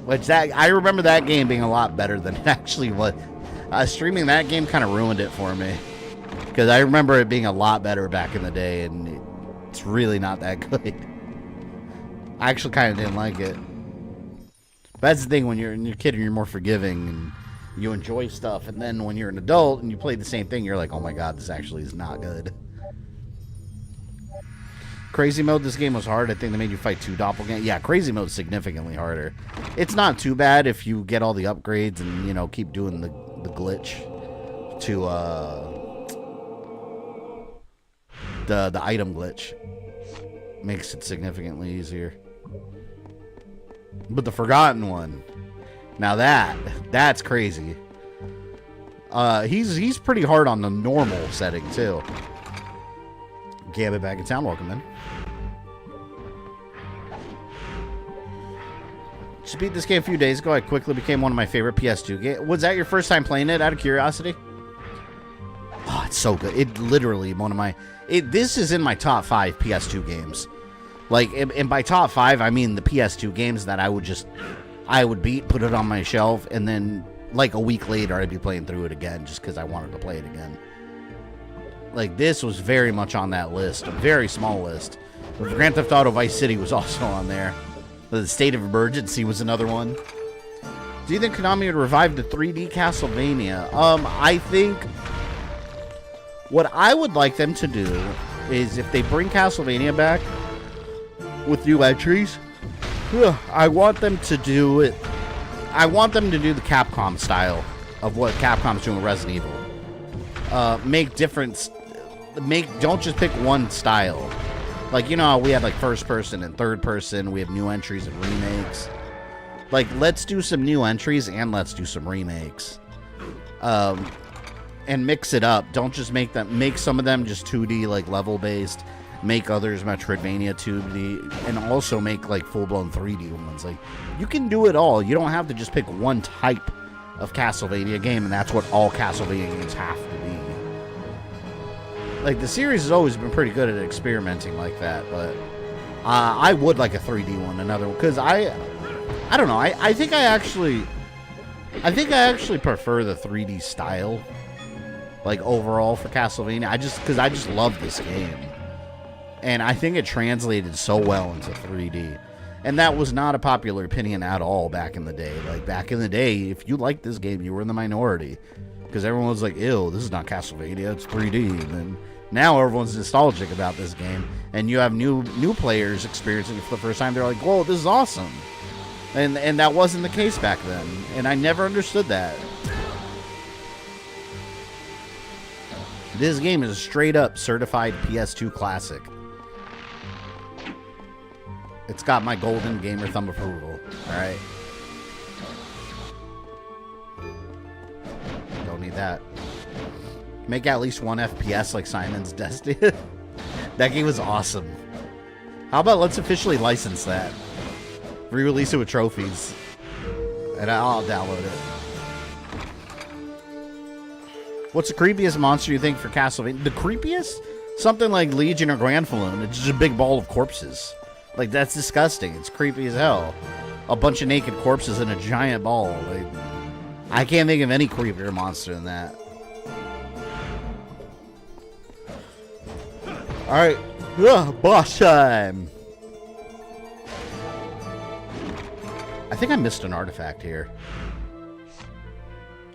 Which I remember that game being a lot better than it actually was. Streaming that game kind of ruined it for me. Because I remember it being a lot better back in the day, and it's really not that good. I actually kind of didn't like it. But that's the thing, when you're a kid and you're more forgiving, and you enjoy stuff, and then when you're an adult and you play the same thing, you're like, oh my god, this actually is not good. Crazy mode, this game was hard. I think they made you fight 2 doppelgangers. Yeah, crazy mode is significantly harder. It's not too bad if you get all the upgrades and, you know, keep doing the glitch to, the item glitch. Makes it significantly easier. But the Forgotten One, now that's crazy. He's pretty hard on the normal setting too. Gambit back in town, welcome in. Just beat this game a few days ago. I quickly became one of my favorite PS2 games. Was that your first time playing it, out of curiosity? Oh, it's so good. It literally one of my... this is in my top 5 PS2 games. Like, and by top 5, I mean the PS2 games that I would beat, put it on my shelf, and then, like, a week later, I'd be playing through it again just because I wanted to play it again. Like, this was very much on that list. A very small list. But Grand Theft Auto Vice City was also on there. The State of Emergency was another one. Do you think Konami would revive the 3D Castlevania? I think... what I would like them to do is, if they bring Castlevania back with new entries, I want them to do it. I want them to do the Capcom style of what Capcom's doing with Resident Evil. Make different. Don't just pick one style. Like, you know, we had like first person and third person. We have new entries and remakes. Like, let's do some new entries and let's do some remakes. And mix it up. Don't just make some of them just 2D, like level based. Make others Metroidvania 2D, and also make like full-blown 3D ones. Like, you can do it all. You don't have to just pick one type of Castlevania game, and that's what all Castlevania games have to be. Like, the series has always been pretty good at experimenting like that, but I would like a 3D one, another one, because I don't know. I think I actually prefer the 3D style, like, overall for Castlevania. Because I just love this game. And I think it translated so well into 3D. And that was not a popular opinion at all back in the day. Like, back in the day, if you liked this game, you were in the minority. Because everyone was like, ew, this is not Castlevania, it's 3D. And then now everyone's nostalgic about this game. And you have new players experiencing it for the first time. They're like, whoa, this is awesome. And that wasn't the case back then. And I never understood that. This game is a straight up certified PS2 classic. It's got my golden gamer thumb approval. Alright. Don't need that. Make at least 1 FPS like Simon's Destiny. That game was awesome. How about let's officially license that? Re-release it with trophies. And I'll download it. What's the creepiest monster you think for Castlevania? The creepiest? Something like Legion or Granfalloon. It's just a big ball of corpses. Like, that's disgusting. It's creepy as hell. A bunch of naked corpses in a giant ball. Like, I can't think of any creepier monster than that. Alright. Boss time. I think I missed an artifact here.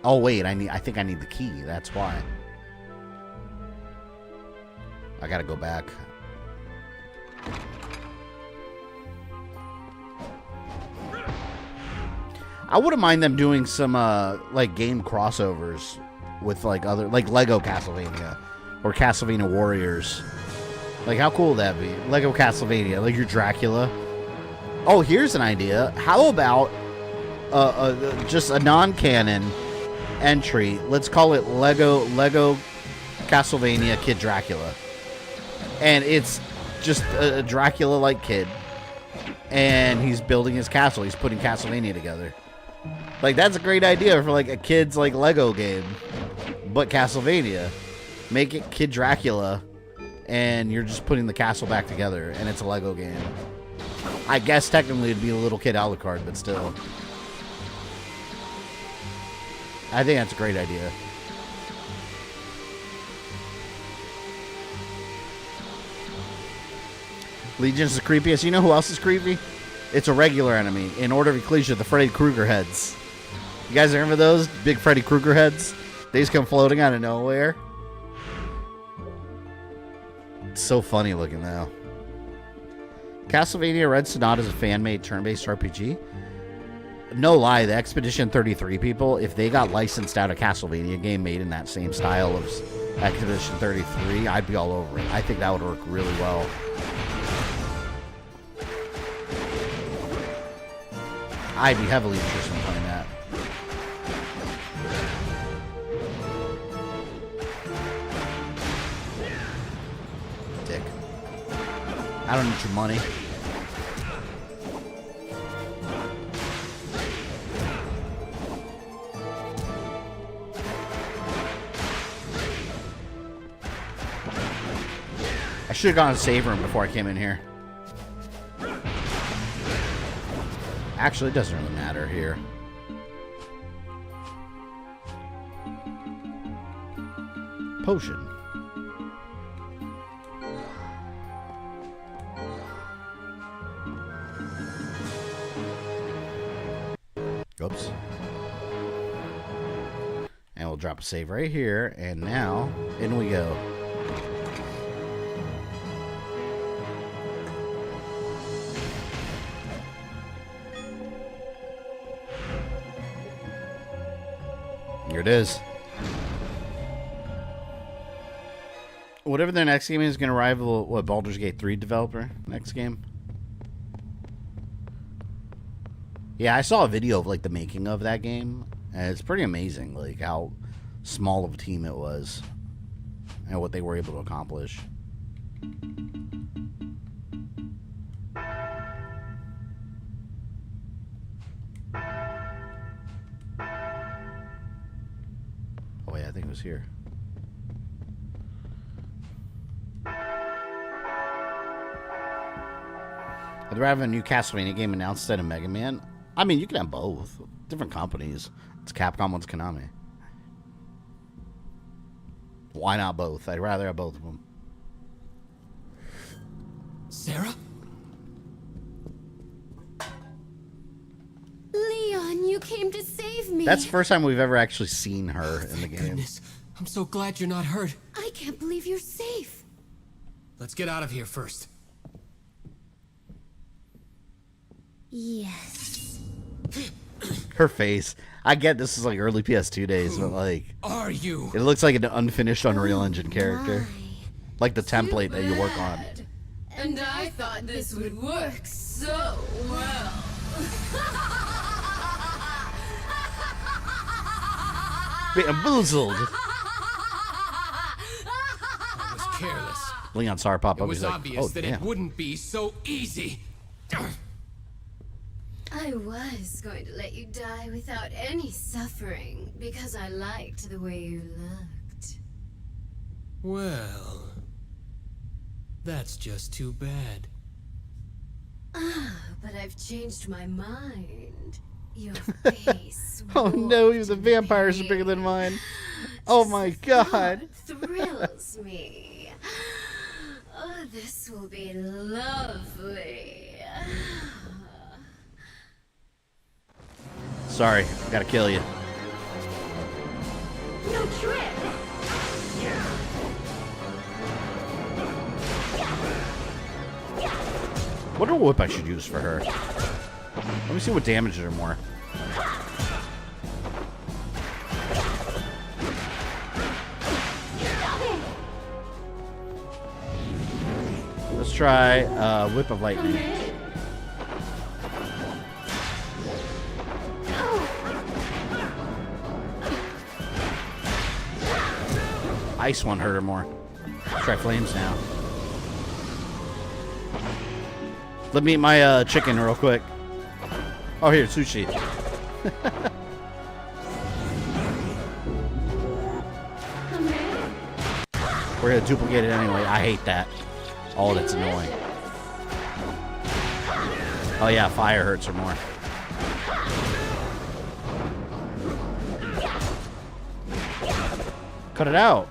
Oh, wait. I think I need the key. That's why. I gotta go back. I wouldn't mind them doing some like game crossovers with like other like Lego Castlevania or Castlevania Warriors. Like how cool would that be? Lego Castlevania, like your Dracula. Oh, here's an idea. How about just a non-canon entry? Let's call it Lego Castlevania Kid Dracula. And it's just a Dracula-like kid. And he's building his castle. He's putting Castlevania together. Like, that's a great idea for, like, a kid's, like, Lego game. But Castlevania. Make it Kid Dracula. And you're just putting the castle back together. And it's a Lego game. I guess technically it'd be a little kid Alucard, but still. I think that's a great idea. Legion's the creepiest. You know who else is creepy? It's a regular enemy. In Order of Ecclesia, the Freddy Krueger heads. You guys remember those? Big Freddy Krueger heads? They just come floating out of nowhere. It's so funny looking now. Castlevania Red Sonata is a fan-made turn-based RPG. No lie, the Expedition 33 people, if they got licensed out a Castlevania game made in that same style of Expedition 33, I'd be all over it. I think that would work really well. I'd be heavily interested in playing that. Dick. I don't need your money. I should have gone to save room before I came in here. Actually, it doesn't really matter here. Potion. Oops. And we'll drop a save right here. And now, in we go. Here it is. Whatever their next game is going to rival what Baldur's Gate 3 developer next game. Yeah, I saw a video of like the making of that game, and it's pretty amazing, like how small of a team it was and what they were able to accomplish. Oh yeah, I think it was here. I'd rather have a new Castlevania game announced instead of Mega Man. I mean, you can have both. Different companies. It's Capcom, one's Konami. Why not both? I'd rather have both of them. Sarah? Leon, you came to save me. That's the first time we've ever actually seen her in the Thank game. goodness. I'm so glad you're not hurt. I can't believe you're safe. Let's get out of here first. Yes. Her face. I get this is like early PS2 days, but like... Are you? It looks like an unfinished Unreal Engine character. My. Like the template that you work on. Bad. And I thought this would work so well. Bamboozled. I was careless. Leon saw her pop It up. was He's like, obvious oh, that damn. it wouldn't be so easy. I was going to let you die without any suffering because I liked the way you looked. Well, that's just too bad. But I've changed my mind. Your face. Oh no, the vampires are bigger than mine. Oh my god. Thrills me. Oh, this will be lovely. Sorry, gotta kill you. No trip. What whip I should use for her? Let me see what damages her more. try Whip of Lightning. Ice one hurt her more. Let's try Flames now. Let me eat my chicken real quick. Oh, here, sushi. We're gonna duplicate it anyway. I hate that. Oh, that's annoying. Oh yeah, fire hurts her more. Cut it out.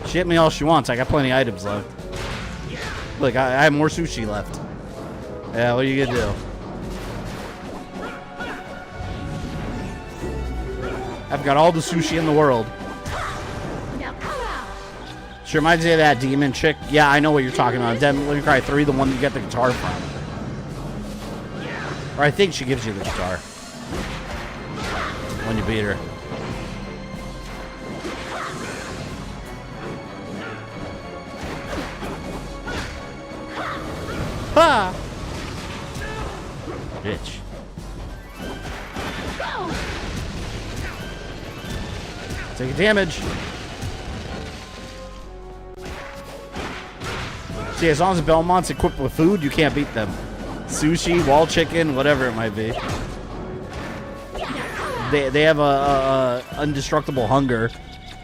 She hit me all she wants. I got plenty of items left. Look, I have more sushi left. Yeah, what are you gonna do? I've got all the sushi in the world. She reminds me of that demon chick. Yeah, I know what you're talking about. Devil May Cry 3, the one you get the guitar from. Or I think she gives you the guitar when you beat her. Ha! Bitch. Take damage. See, as long as Belmont's equipped with food, you can't beat them. Sushi, wall chicken, whatever it might be. They have a indestructible hunger.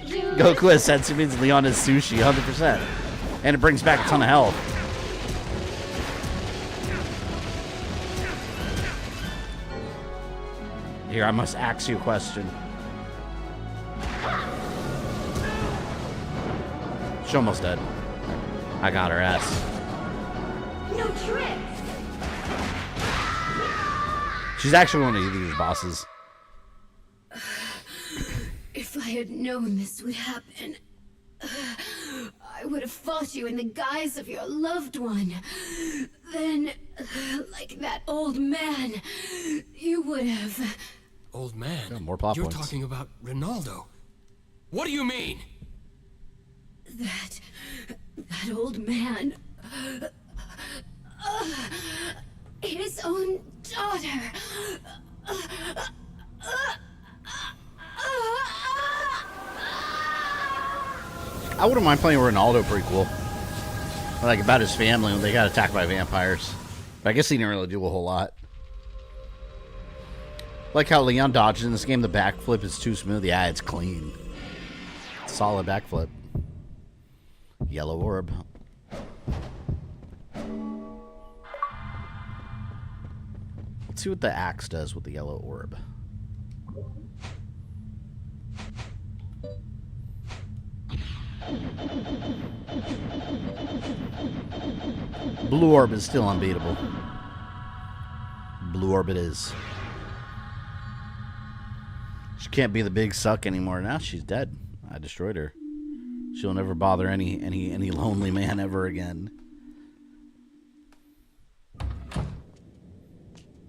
Goku has sensu means Leon is sushi, 100%. And it brings back a ton of health. Here, I must ask you a question. She's almost dead. I got her ass. No tricks. She's actually one of these bosses. If I had known this would happen, I would have fought you in the guise of your loved one. Then, like that old man, you would have... Old man? Yeah, more plot You're points. talking about Ronaldo. What do you mean? That old man... his own daughter... I wouldn't mind playing a Ronaldo prequel. Like, about his family when they got attacked by vampires. But I guess he didn't really do a whole lot. Like how Leon dodges in this game, the backflip is too smooth. Yeah, it's clean. Solid backflip. Yellow orb. Let's see what the axe does with the yellow orb. Blue orb is still unbeatable. Blue orb it is. She can't be the big suck anymore. Now she's dead. I destroyed her. She'll never bother any lonely man ever again.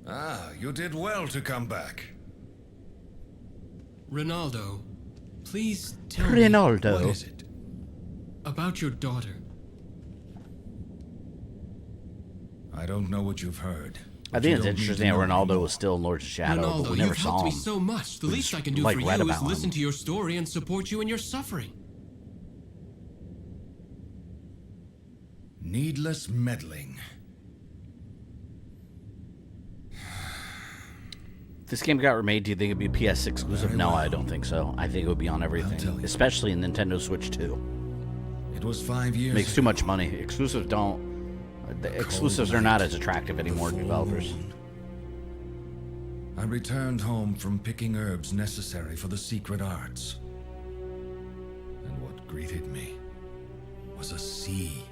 Ah, you did well to come back. Ronaldo, please tell Ronaldo. What is it? about your daughter. I don't know what you've heard. I think it's interesting that Ronaldo was still in Lords of Shadow, Ronaldo, but we never you've saw helped me him. so much. The We least just, I can do like, for read you is about listen him. to your story and support you in your suffering. Needless meddling. If this game got remade, do you think it'd be PS exclusive? Very No, well. I don't think so. I think it would be on tell everything, you. especially in Nintendo Switch 2. It was 5 years Makes too ago. much money. Exclusives don't. The exclusives are not as attractive anymore to Full developers. moon. I returned home from picking herbs necessary for the secret arts. And what greeted me was a sea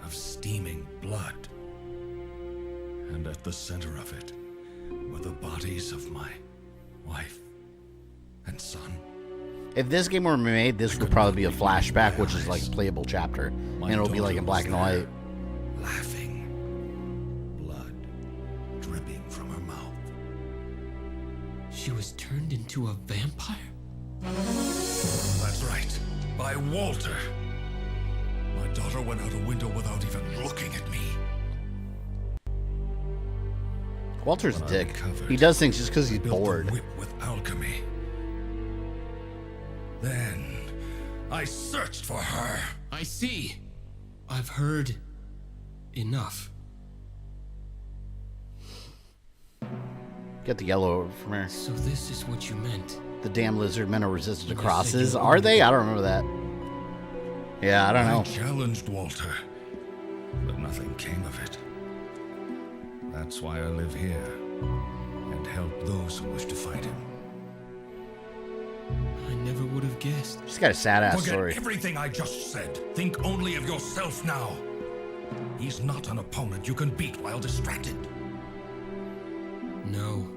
of steaming blood. And at the center of it were the bodies of my wife and son. If this game were made, this would probably be a flashback, which is like a playable chapter, and it'll be like in black and white. Laughing, blood dripping from her mouth. She was turned into a vampire? That's right, by Walter. went out a window without even looking at me. Walter's a When I dick. recovered, He does things just because he's built bored. the whip with alchemy. Then I searched for her. I see. I've heard enough. Get the yellow from her. So this is what you meant. The damn lizard men are resistant to You said crosses. you Are were- they? I don't remember that. Yeah, I don't know. I challenged Walter, but nothing came of it. That's why I live here and help those who wish to fight him. I never would have guessed. She's got a sad ass Forget story. everything I just said. Think only of yourself now. He's not an opponent you can beat while distracted. No.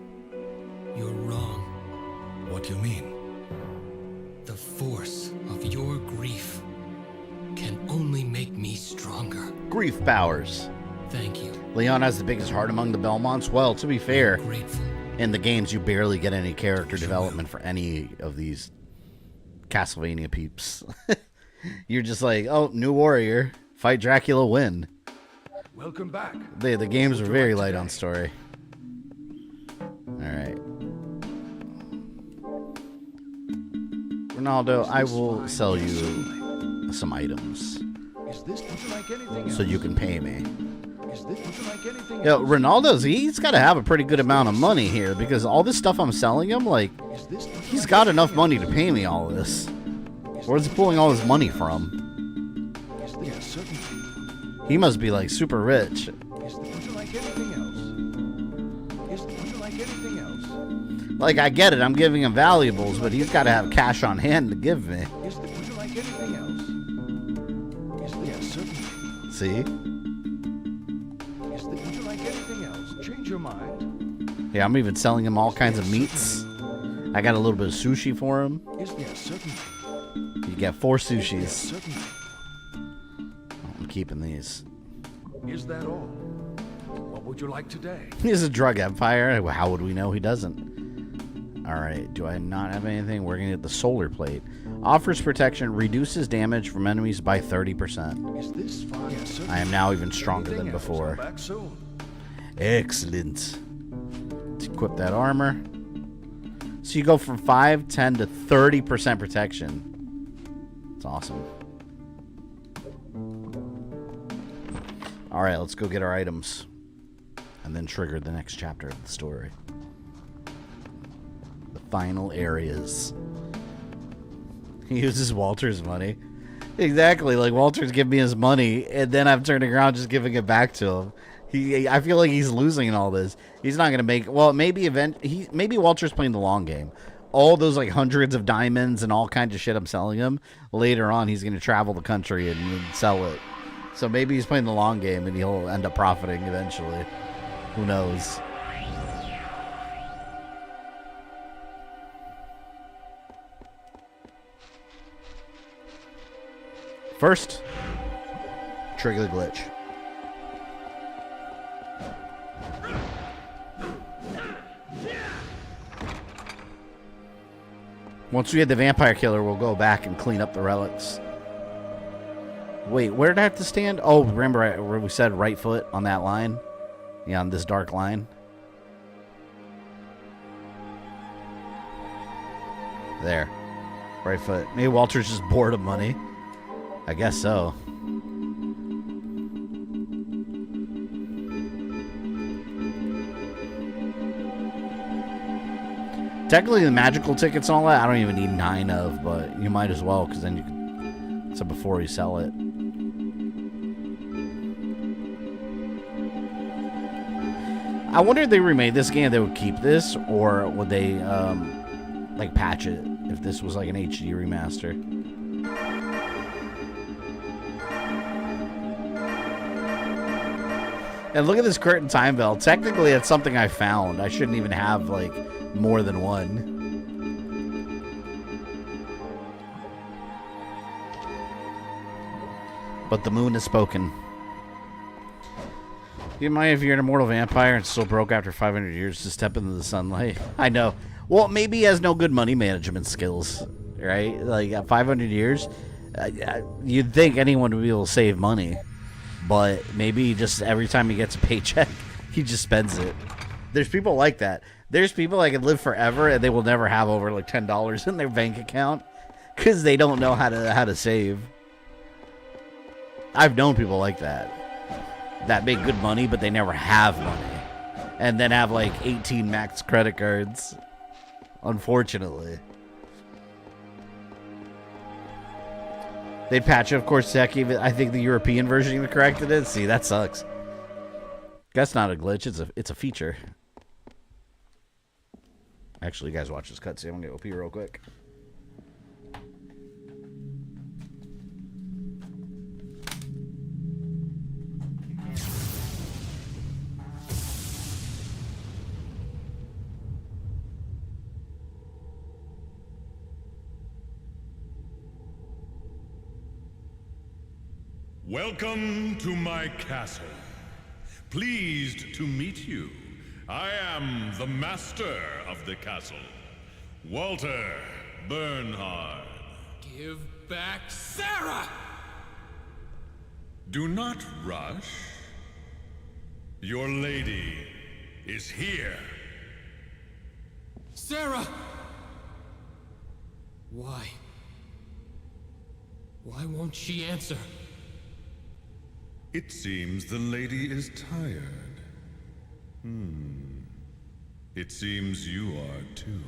You're wrong. What do you mean? The force of your grief can only make me stronger. Grief powers. Thank you. Leon has the biggest heart among the Belmonts. Well, to be fair, I'm grateful. in the games you barely get any character development for any of these Castlevania peeps. You're just like, oh, new warrior, fight Dracula, win. Welcome back. The games are very light on story. Alright. Ronaldo, I will sell you some items Is this like anything so you can pay me. Is this like anything Yo, Ronaldo's, he's got to have a pretty good amount of money here because all this stuff I'm selling him, like, he's got enough money to pay me all of this. Where's he pulling all his money from? He must be, like, super rich. Like, I get it, I'm giving him valuables, but he's got to have cash on hand to give me. See? Yeah, I'm even selling him all kinds of meats. I got a little bit of sushi for him. You get 4 sushis. I'm keeping these. Is that all? What would you like today? He's a drug empire. How would we know he doesn't? Alright, do I not have anything? We're gonna get the solar plate. Offers protection, reduces damage from enemies by 30%. Is this fine? I am now even stronger than before. Back soon. Excellent. Let's equip that armor. So you go from 5, 10 to 30% protection. It's awesome. Alright, let's go get our items. And then trigger the next chapter of the story. The final areas. He uses Walter's money. Exactly, like Walter's giving me his money, and then I'm turning around just giving it back to him. I feel like he's losing in all this. He's not gonna make. Well, maybe maybe Walter's playing the long game. All those like hundreds of diamonds and all kinds of shit I'm selling him. Later on, he's gonna travel the country and sell it. So maybe he's playing the long game and he'll end up profiting eventually. Who knows? First, trigger the glitch. Once we get the vampire killer, we'll go back and clean up the relics. Wait, where did I have to stand? Oh, remember where we said right foot on that line? Yeah, on this dark line. There. Right foot. Maybe Walter's just bored of money. I guess so. Technically, the magical tickets and all that, I don't even need 9 of, but you might as well, because then you can... So before you sell it. I wonder if they remade this game, they would keep this, or would they, like, patch it, if this was, like, an HD remaster. And look at this curtain time bell. Technically, it's something I found. I shouldn't even have, like, more than one. But the moon has spoken. You mind if you're an immortal vampire and still broke after 500 years to step into the sunlight? I know. Well, maybe he has no good money management skills, right? Like, at 500 years, You'd think anyone would be able to save money, but maybe just every time he gets a paycheck, he just spends it. There's people like that. There's people that can live forever and they will never have over like $10 in their bank account because they don't know how to save. I've known people like that make good money, but they never have money, and then have like 18 max credit cards. Unfortunately, they patch it, of course. Tech, even I think the European version even corrected it. See, that sucks. That's not a glitch. It's a feature. Actually, you guys watch this cutscene. I'm gonna go pee real quick. Welcome to my castle. Pleased to meet you. I am the master of the castle, Walter Bernhard. Give back Sarah! Do not rush. Your lady is here. Sarah! Why? Why won't she answer? It seems the lady is tired. It seems you are too.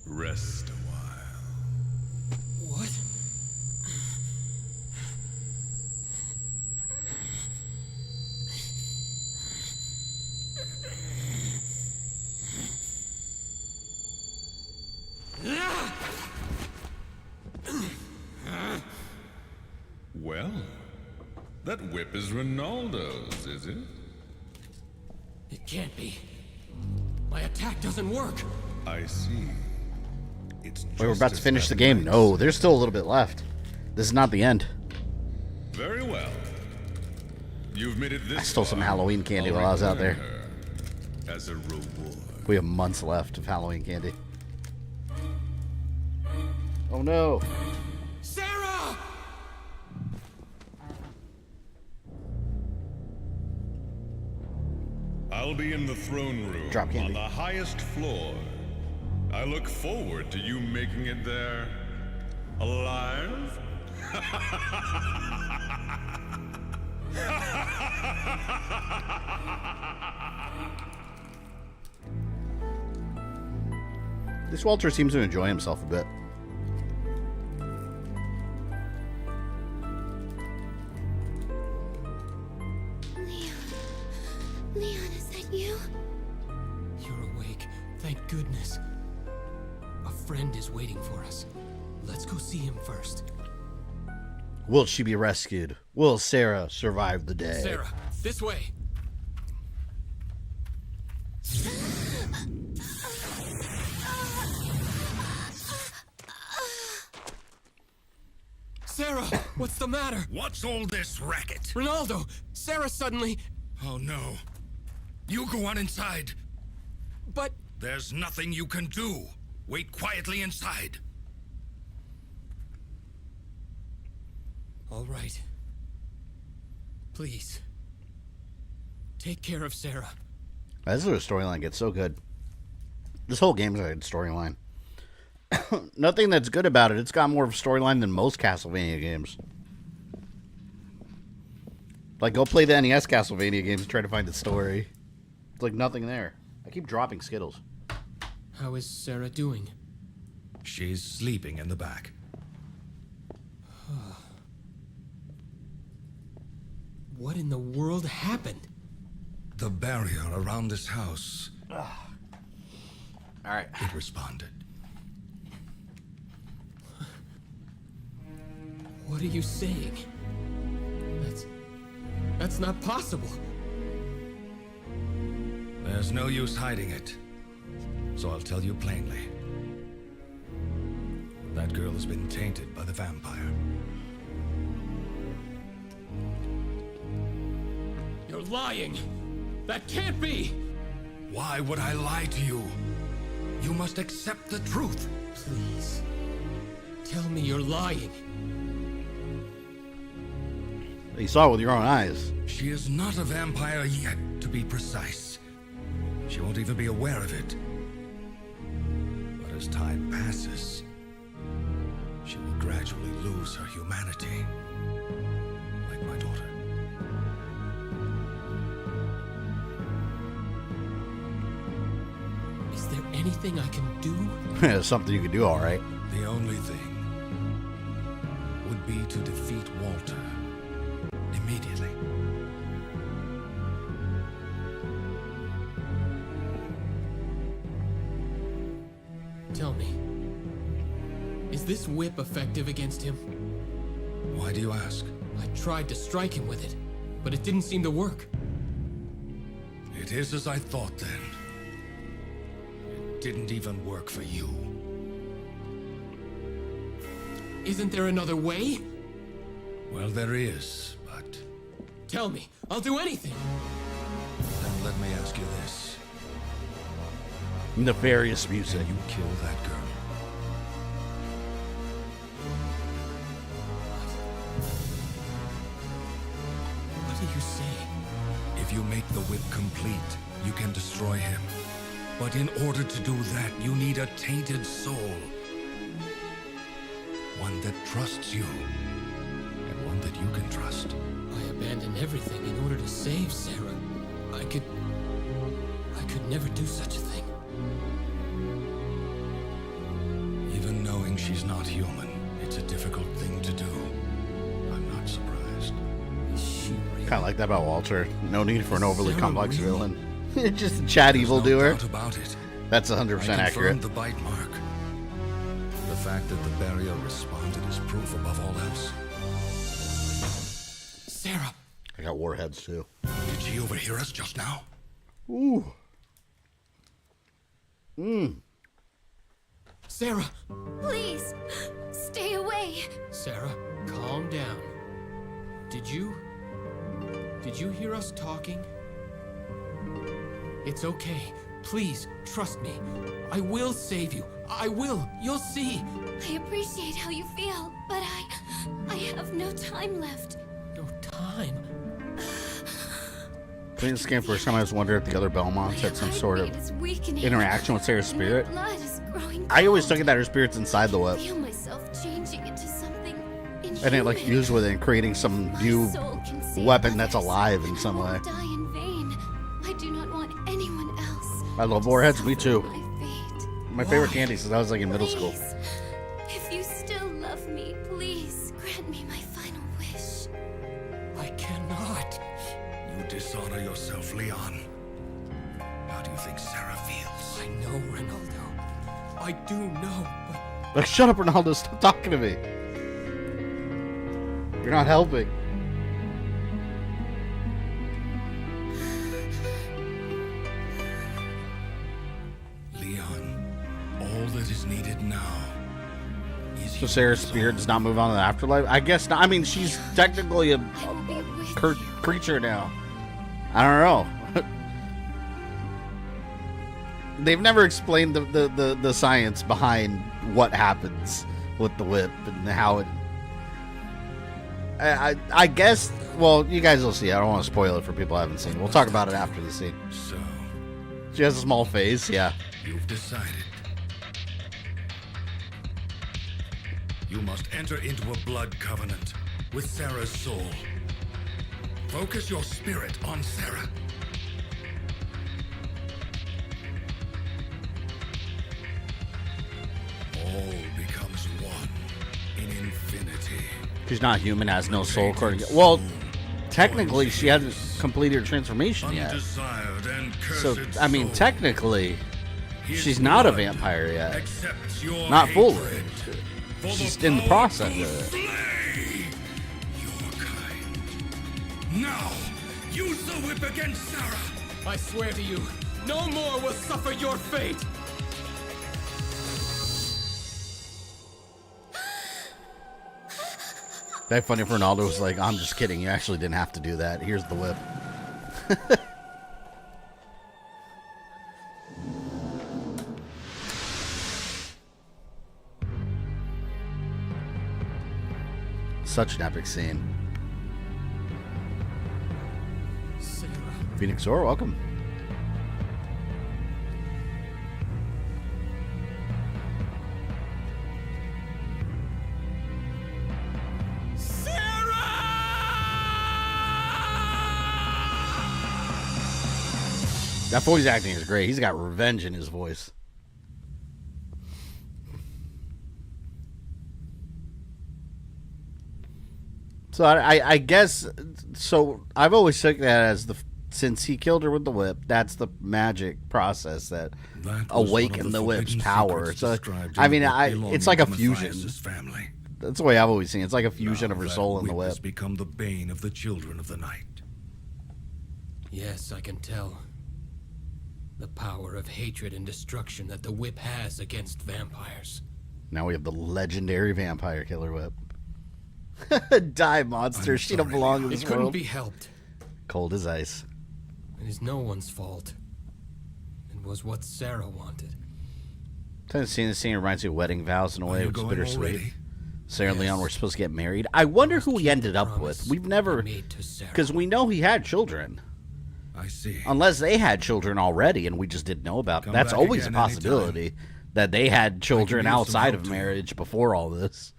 Rest a while. What? Well, that whip is Ronaldo's, is it? It can't be. My attack doesn't work. I see. It's We're about to just finish as the game. nice. No, there's still a little bit left. This is not the end. Very well. You've made it this I stole some far. Halloween candy I'll while I was out there. return her as a reward. We have months left of Halloween candy. Oh no. Sarah! I'll be in the throne room Drop candy. on the highest floor. I look forward to you making it there alive. This Walter seems to enjoy himself a bit. Leon, is that you? You're awake. Thank goodness. A friend is waiting for us. Let's go see him first. Will she be rescued? Will Sarah survive the day? Sarah, this way. Sarah, what's the matter? What's all this racket? Ronaldo, Sarah suddenly... Oh no. You go on inside. But... There's nothing you can do. Wait quietly inside. All right. Please. Take care of Sarah. This is where the storyline gets so good. This whole game's a good storyline. Nothing that's good about it. It's got more of a storyline than most Castlevania games. Like, go play the NES Castlevania games and try to find the story. It's like nothing there. I keep dropping Skittles. How is Sarah doing? She's sleeping in the back. What in the world happened? The barrier around this house. Alright. It responded. What are you saying? That's not possible. There's no use hiding it. So I'll tell you plainly. That girl has been tainted by the vampire. You're lying! That can't be! Why would I lie to you? You must accept the truth. Please. Tell me you're lying. You saw it with your own eyes. She is not a vampire yet, to be precise. She won't even be aware of it. But as time passes, she will gradually lose her humanity. Like my daughter. Is there anything I can do? There's something you can do, all right. The only thing would be to defeat Walter immediately. Tell me, is this whip effective against him? Why do you ask? I tried to strike him with it, but it didn't seem to work. It is as I thought then. It didn't even work for you. Isn't there another way? Well, there is, but... Tell me, I'll do anything. Then let me ask you this. Nefarious music. Can you kill that girl? What are you saying? If you make the whip complete, you can destroy him. But in order to do that, you need a tainted soul. One that trusts you. And one that you can trust. I abandoned everything in order to save Sarah. I could never do such a thing. Even knowing she's not human, it's a difficult thing to do. I'm not surprised. Is she real? Kind of like that about Walter. No need for an overly Sarah complex really? villain. Just a chat There's evildoer. no doubt about it. That's 100% I accurate. confirmed the bite mark. The fact that the barrier responded is proof above all else. Sarah! I got warheads too. Did she overhear us just now? Ooh. Sarah! Please, stay away. Sarah, calm down. Did you hear us talking? It's okay. Please, trust me. I will save you. I will. You'll see. I appreciate how you feel, but I have no time left. No time. Playing this game first time, I was wondering if the other Belmonts had some sort of interaction with Sarah's spirit. Blood is growing I always cold. took it that her spirit's inside the I whip, feel myself changing into something inhuman. and it like fused with it and creating some new My soul can save weapon that's others. alive in some I way. won't die in vain. I do not want anyone else. I love warheads, me too. My fate. My favorite candy since I was like in middle school. Please, if you still love me, please grant me my final wish. I cannot. You dishonor yourself, Leon. How do you think Sarah feels? I know, Ronaldo. I do know, but Like, shut up, Ronaldo. Stop talking to me. You're not helping. Leon, all that is needed now is So your Sarah's resolve. spirit does not move on to the afterlife? I guess not. I mean, she's technically a I will be with cur- you. creature now. I don't know. They've never explained the science behind what happens with the whip and how it... I guess... Well, you guys will see. I don't want to spoil it for people who haven't seen it. We'll talk about it after the scene. So, She has a small face, yeah. you've decided. You must enter into a blood covenant with Sarah's soul. Focus your spirit on Sarah. All becomes one in infinity. She's not human, has no soul. According to... Well, technically, she hasn't completed her transformation yet. Undesired and So, cursed I mean, soul. technically, His she's not a blood vampire yet. accepts your Not fully. hatred. For She's the in the power process to of it. slay your kind. Now, use the whip against Sarah. I swear to you, no more will suffer your fate. That funny if Ronaldo was like, I'm just kidding. You actually didn't have to do that. Here's the whip. Such an epic scene. Phoenix Or, welcome. That voice acting is great. He's got revenge in his voice. So I guess, so I've always took that as since he killed her with the whip, that's the magic process that awakened the whip's power. So, I mean, it's like a fusion. Family. That's the way I've always seen it. It's like a fusion of her soul and the whip whip. Has become the bane of the children of the night. Yes, I can tell. The power of hatred and destruction that the whip has against vampires. Now we have the legendary vampire killer whip. Die, monster. She don't belong in this world. It couldn't world. be helped. Cold as ice. It is no one's fault. It was what Sarah wanted. Kind of seeing the scene reminds me of wedding vows in a way. It's bittersweet. Sarah and Leon were supposed to get married. I wonder who he ended up with. We've never, because we know he had children. I see. Unless they had children already and we just didn't know about it. That's always a possibility that they had children outside of marriage before all this.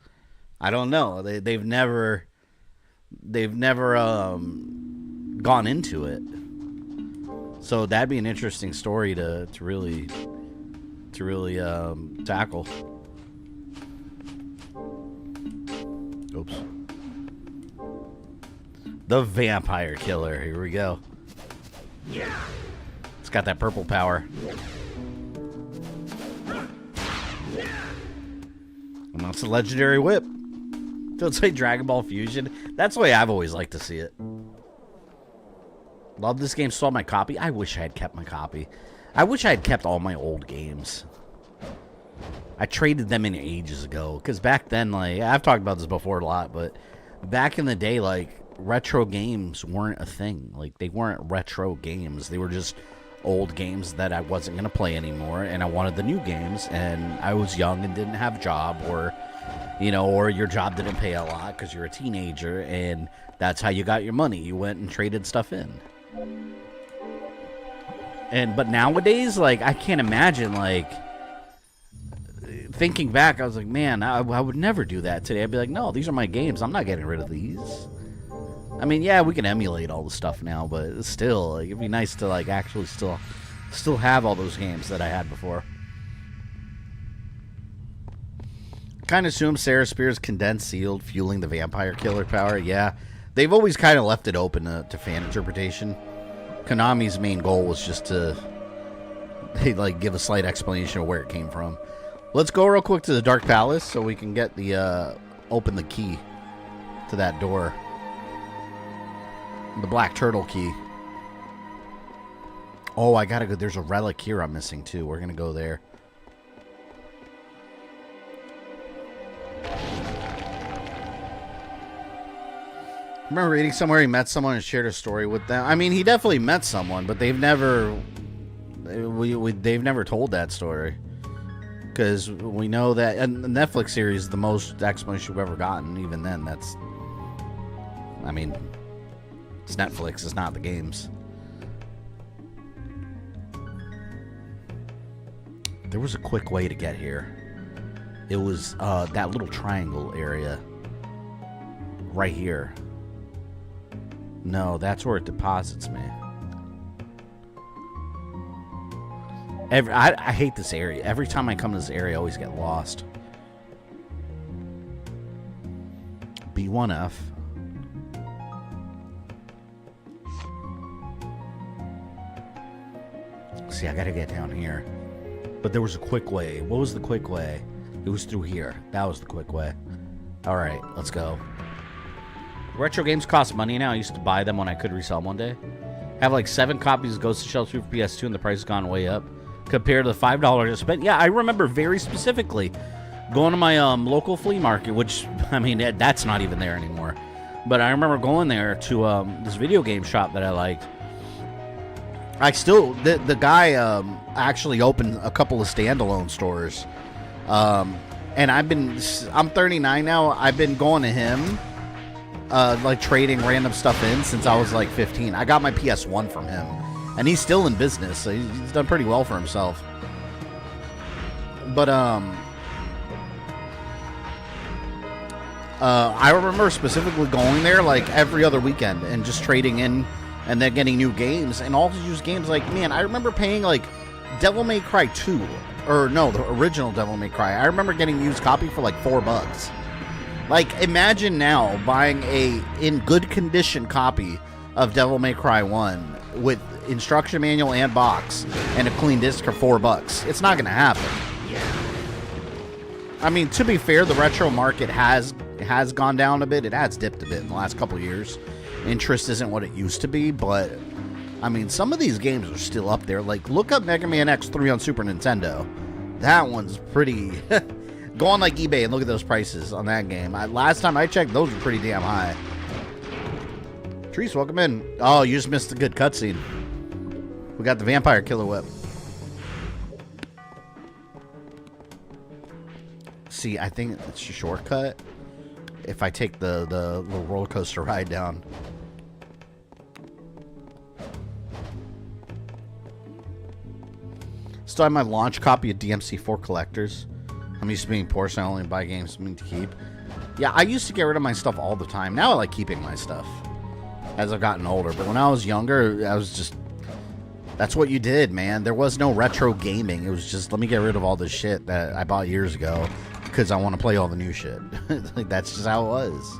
I don't know. They've never gone into it. So that'd be an interesting story to really tackle. Oops. The vampire killer. Here we go. It's got that purple power. And that's a legendary whip. Don't say Dragon Ball Fusion. That's the way I've always liked to see it. Love this game. Saw my copy. I wish I had kept my copy. I wish I had kept all my old games. I traded them in ages ago. Because back then, like, I've talked about this before a lot, but back in the day, like, retro games weren't a thing. Like, they weren't retro games. They were just old games that I wasn't going to play anymore, and I wanted the new games, and I was young and didn't have a job, or, you know, or your job didn't pay a lot because you're a teenager, and that's how you got your money. You went and traded stuff in. But nowadays, like, I can't imagine, like, thinking back, I was like, man, I would never do that today. I'd be like, no, these are my games. I'm not getting rid of these. I mean, yeah, we can emulate all the stuff now, but still, like, it'd be nice to, like, actually still have all those games that I had before. Kind of assume Sarah Spears' condensed sealed, fueling the vampire killer power. Yeah, they've always kind of left it open to fan interpretation. Konami's main goal was just to, like, give a slight explanation of where it came from. Let's go real quick to the Dark Palace so we can get the, open the key to that door. The black turtle key. Oh, I gotta go. There's a relic here I'm missing too. We're gonna go there. I remember reading somewhere he met someone and shared a story with them. I mean, he definitely met someone, but they've never told that story. Because we know that and the Netflix series is the most explanation we've ever gotten. Even then, that's, I mean, it's Netflix, it's not the games. There was a quick way to get here. It was that little triangle area right here. No, that's where it deposits me. I hate this area. Every time I come to this area, I always get lost. B1F. See, I gotta get down here. But there was a quick way. What was the quick way? It was through here. That was the quick way. Alright, let's go. Retro games cost money now. I used to buy them when I could resell them one day. Have like 7 copies of Ghost of Shell 2 for PS2 and the price has gone way up. Compared to the $5 I spent. Yeah, I remember very specifically going to my local flea market, which, I mean, that's not even there anymore. But I remember going there to this video game shop that I liked. I still, the guy actually opened a couple of standalone stores. And I'm 39 now. I've been going to him like trading random stuff in since I was like 15. I got my PS1 from him, and he's still in business, so he's done pretty well for himself. But I remember specifically going there like every other weekend and just trading in and then getting new games, and all used games. Like, man, I remember paying like Devil May Cry 2, or no, the original Devil May Cry. I remember getting a used copy for like $4. Like, imagine now buying a in good condition copy of Devil May Cry 1 with instruction manual and box and a clean disc for $4. It's not gonna happen. I mean, to be fair, the retro market has gone down a bit. It has dipped a bit in the last couple of years. Interest isn't what it used to be, but I mean, some of these games are still up there. Like, look up Mega Man X3 on Super Nintendo. That one's pretty... Go on, like, eBay and look at those prices on that game. Last time I checked, those were pretty damn high. Treese, welcome in. Oh, you just missed a good cutscene. We got the Vampire Killer Whip. See, I think it's a shortcut if I take the little roller coaster ride down. Still have my launch copy of DMC4 Collectors. I'm used to being poor, so I only buy games I mean to keep. Yeah, I used to get rid of my stuff all the time. Now I like keeping my stuff as I've gotten older. But when I was younger, I was just... That's what you did, man. There was no retro gaming. It was just, let me get rid of all this shit that I bought years ago because I want to play all the new shit. Like, that's just how it was.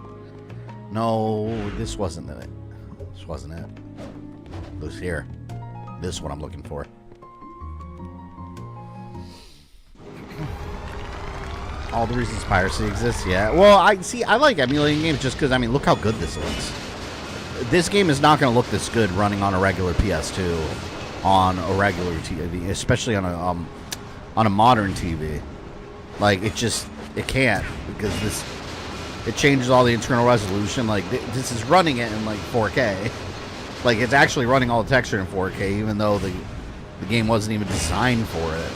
No, this wasn't it. This wasn't it. It was here. This is what I'm looking for. All the reasons piracy exists, yeah. Well, I like emulating games just because, I mean, look how good this looks. This game is not going to look this good running on a regular PS2, on a regular TV, especially on a modern TV. Like, it can't, because it changes all the internal resolution. Like, this is running it in, like, 4K. Like, it's actually running all the texture in 4K, even though the game wasn't even designed for it.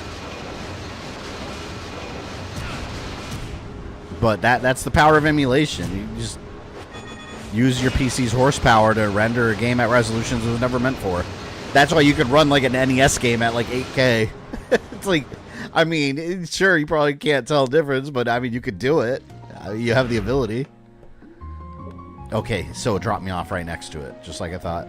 But that's the power of emulation. You just use your PC's horsepower to render a game at resolutions it was never meant for. That's why you could run like an NES game at like 8K. It's like, I mean, sure, you probably can't tell the difference, but I mean, you could do it. You have the ability. Okay, so it dropped me off right next to it, just like I thought.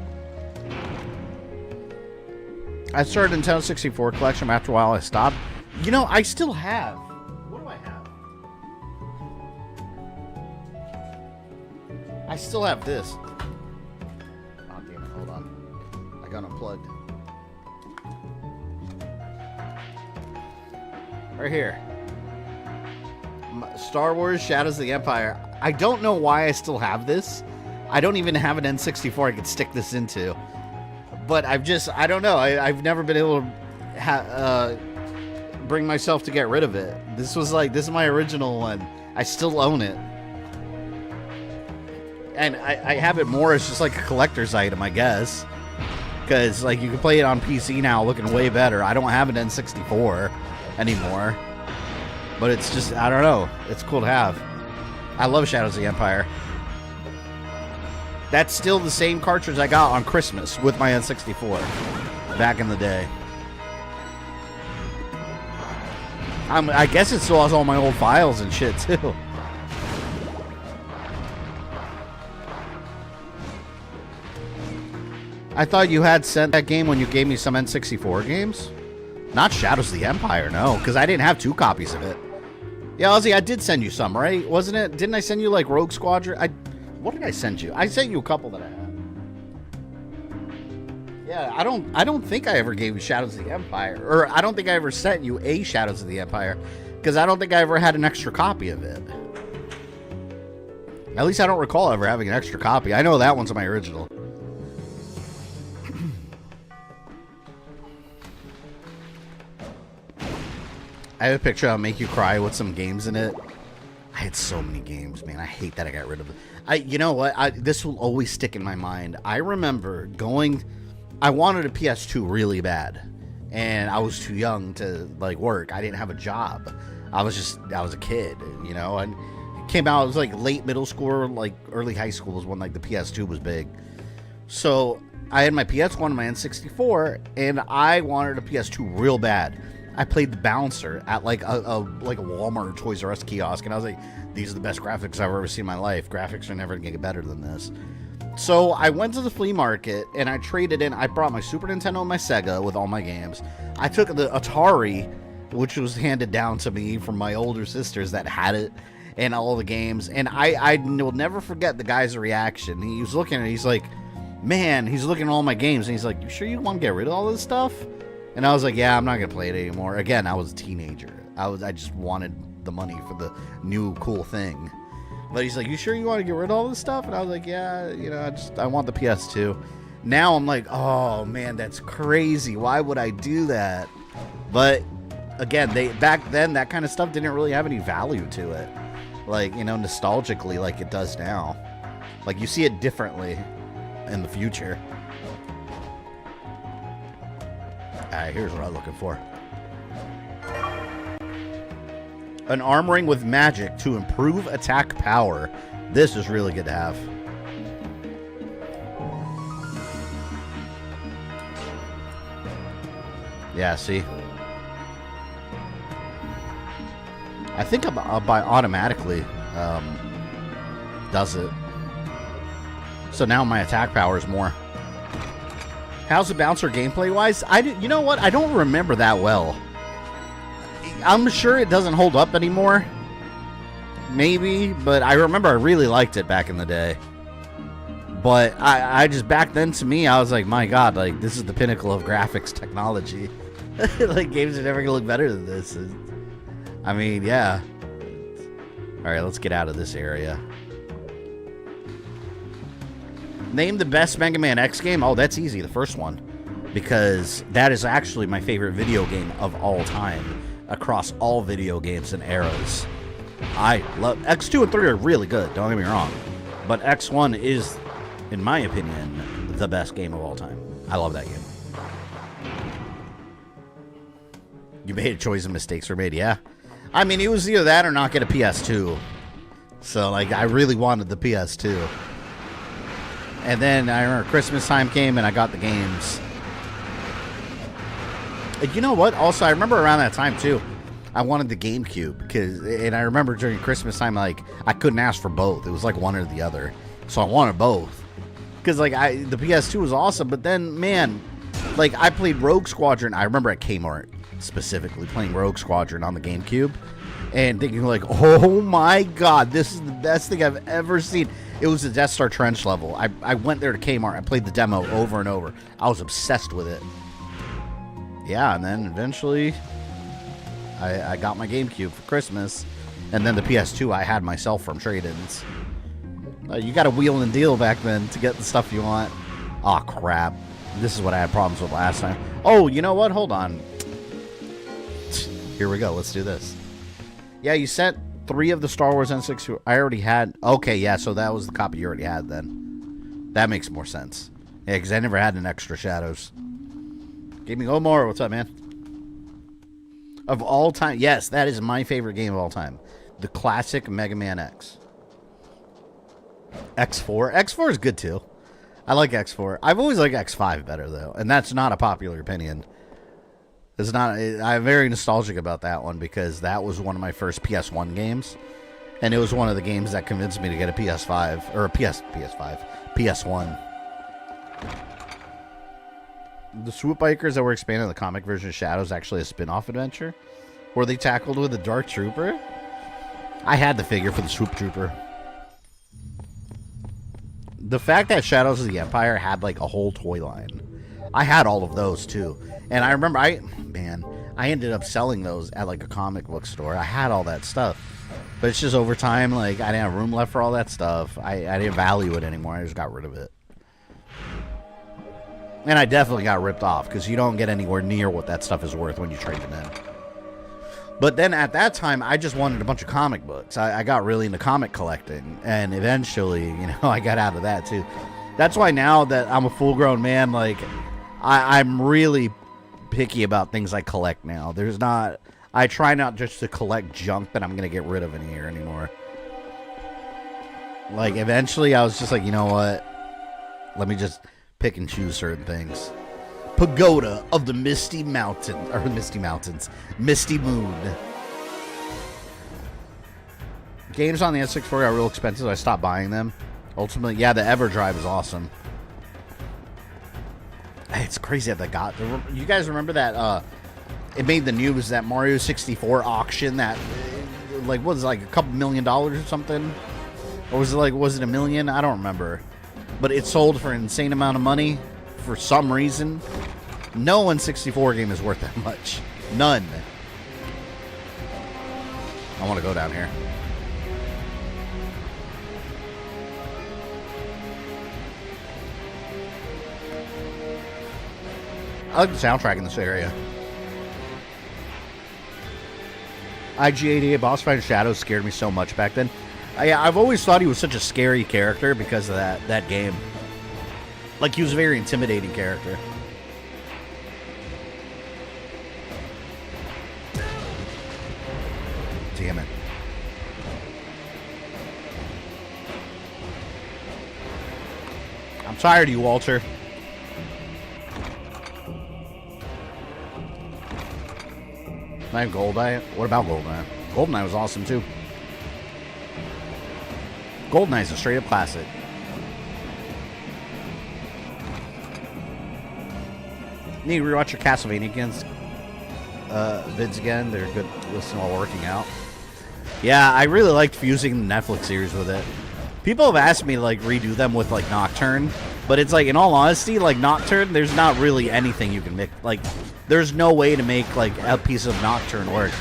I started Nintendo 64 collection, but after a while I stopped. You know, I still have. What do I have? I still have this. Oh, damn it. Hold on. I got unplugged. Right here. Star Wars Shadows of the Empire. I don't know why I still have this. I don't even have an N64 I could stick this into. But I don't know. I've never been able to bring myself to get rid of it. This is my original one. I still own it. And I have it more as just like a collector's item, I guess. Because, like, you can play it on PC now looking way better. I don't have an N64 anymore. But it's just, I don't know. It's cool to have. I love Shadows of the Empire. That's still the same cartridge I got on Christmas with my N64 back in the day. I guess it still has all my old files and shit, too. I thought you had sent that game when you gave me some N64 games. Not Shadows of the Empire, no, because I didn't have 2 copies of it. Yeah, Ozzy, I did send you some, right? Wasn't it? Didn't I send you, like, Rogue Squadron? What did I send you? I sent you a couple that I had. Yeah, I don't think I ever gave you Shadows of the Empire. Or I don't think I ever sent you a Shadows of the Empire. Because I don't think I ever had an extra copy of it. At least I don't recall ever having an extra copy. I know that one's my original. I have a picture that'll make you cry with some games in it. I had so many games, man. I hate that I got rid of it. You know what? This will always stick in my mind. I remember I wanted a PS2 really bad. And I was too young to, like, work. I didn't have a job. I was a kid, you know? And came out. It was like late middle school, or like early high school was when like the PS2 was big. So I had my PS1 and my N64, and I wanted a PS2 real bad. I played the bouncer at like a Walmart or Toys R Us kiosk, and I was like, these are the best graphics I've ever seen in my life. Graphics are never gonna get better than this. So I went to the flea market and I traded in. I brought my Super Nintendo and my Sega with all my games. I took the Atari, which was handed down to me from my older sisters that had it, and all the games. And I will never forget the guy's reaction. He was looking at it, he's like, man, he's looking at all my games, and he's like, you sure you want to get rid of all this stuff? And I was like, yeah, I'm not gonna play it anymore. Again, I was a teenager. I just wanted the money for the new cool thing. But he's like, you sure you want to get rid of all this stuff? And I was like, yeah, you know, I want the PS2. Now I'm like, oh man, that's crazy. Why would I do that? But again, back then that kind of stuff didn't really have any value to it. Like, you know, nostalgically, like it does now. Like you see it differently in the future. Alright, here's what I'm looking for. An arm ring with magic to improve attack power. This is really good to have. Yeah, see? I think I'll buy automatically does it. So now my attack power is more. How's the bouncer gameplay wise? You know what? I don't remember that well. I'm sure it doesn't hold up anymore. Maybe, but I remember I really liked it back in the day. But I just, back then to me, I was like, my God, like this is the pinnacle of graphics technology. Like games are never gonna look better than this. I mean, yeah. Alright, let's get out of this area. Name the best Mega Man X game? Oh, that's easy, the first one. Because that is actually my favorite video game of all time. Across all video games and eras. I love X2 and 3 are really good, don't get me wrong. But X1 is, in my opinion, the best game of all time. I love that game. You made a choice and mistakes were made, yeah. I mean, it was either that or not get a PS2. So, like, I really wanted the PS2. And then I remember Christmas time came and I got the games. You know what? Also, I remember around that time, too, I wanted the GameCube. And I remember during Christmas time, like, I couldn't ask for both. It was like one or the other. So I wanted both. Because, like, the PS2 was awesome. But then, man, like, I played Rogue Squadron. I remember at Kmart, specifically, playing Rogue Squadron on the GameCube. And thinking, like, oh my God, this is the best thing I've ever seen. It was the Death Star Trench level. I went there to Kmart. I played the demo over and over. I was obsessed with it. Yeah, and then eventually I got my GameCube for Christmas, and then the PS2 I had myself from trade-ins. You got to wheel and deal back then to get the stuff you want. Aw, crap. This is what I had problems with last time. Oh, you know what? Hold on. Here we go. Let's do this. Yeah, you sent 3 of the Star Wars N6. I already had... Okay, yeah, so that was the copy you already had then. That makes more sense. Yeah, because I never had an extra Shadows. Gaming Omar, what's up, man? Of all time, yes, that is my favorite game of all time. The classic Mega Man X. X4. X4 is good, too. I like X4. I've always liked X5 better, though. And that's not a popular opinion. It's not. I'm very nostalgic about that one because that was one of my first PS1 games. And it was one of the games that convinced me to get a PS5. Or a PS1. The Swoop Bikers that were expanded in the comic version of Shadows actually a spin-off adventure where they tackled with a Dark Trooper. I had the figure for the Swoop Trooper. The fact that Shadows of the Empire had like a whole toy line. I had all of those too. And I remember I ended up selling those at like a comic book store. I had all that stuff. But it's just over time, like I didn't have room left for all that stuff. I didn't value it anymore. I just got rid of it. And I definitely got ripped off because you don't get anywhere near what that stuff is worth when you trade it in. But then at that time, I just wanted a bunch of comic books. I got really into comic collecting. And eventually, you know, I got out of that too. That's why now that I'm a full-grown man, like, I'm really picky about things I collect now. I try not just to collect junk that I'm going to get rid of in here anymore. Like, eventually I was just like, you know what? Let me just pick and choose certain things. Pagoda of the Misty Mountain, or Misty Mountains, Misty Moon. Games on the N64 got real expensive, so I stopped buying them. Ultimately, yeah, the EverDrive is awesome. It's crazy that got. You guys remember that? It made the news that Mario 64 auction that, like, what was it, like a couple $1 million or something? Or was it like, was it $1 million? I don't remember. But it sold for an insane amount of money for some reason. No N64 game is worth that much. None. I want to go down here. I like the soundtrack in this area. IG-88 boss fight in Shadows scared me so much back then. I've always thought he was such a scary character because of that game. Like, he was a very intimidating character. Damn it. I'm tired of you, Walter. Not even Goldeneye? What about Goldeneye? Goldeneye was awesome too. Goldeneye is a straight up classic. Need to rewatch your Castlevania vids again. They're good to listen while working out. Yeah, I really liked fusing the Netflix series with it. People have asked me to like redo them with like Nocturne, but it's like, in all honesty, like Nocturne, there's not really anything you can make. Like, there's no way to make like a piece of Nocturne work.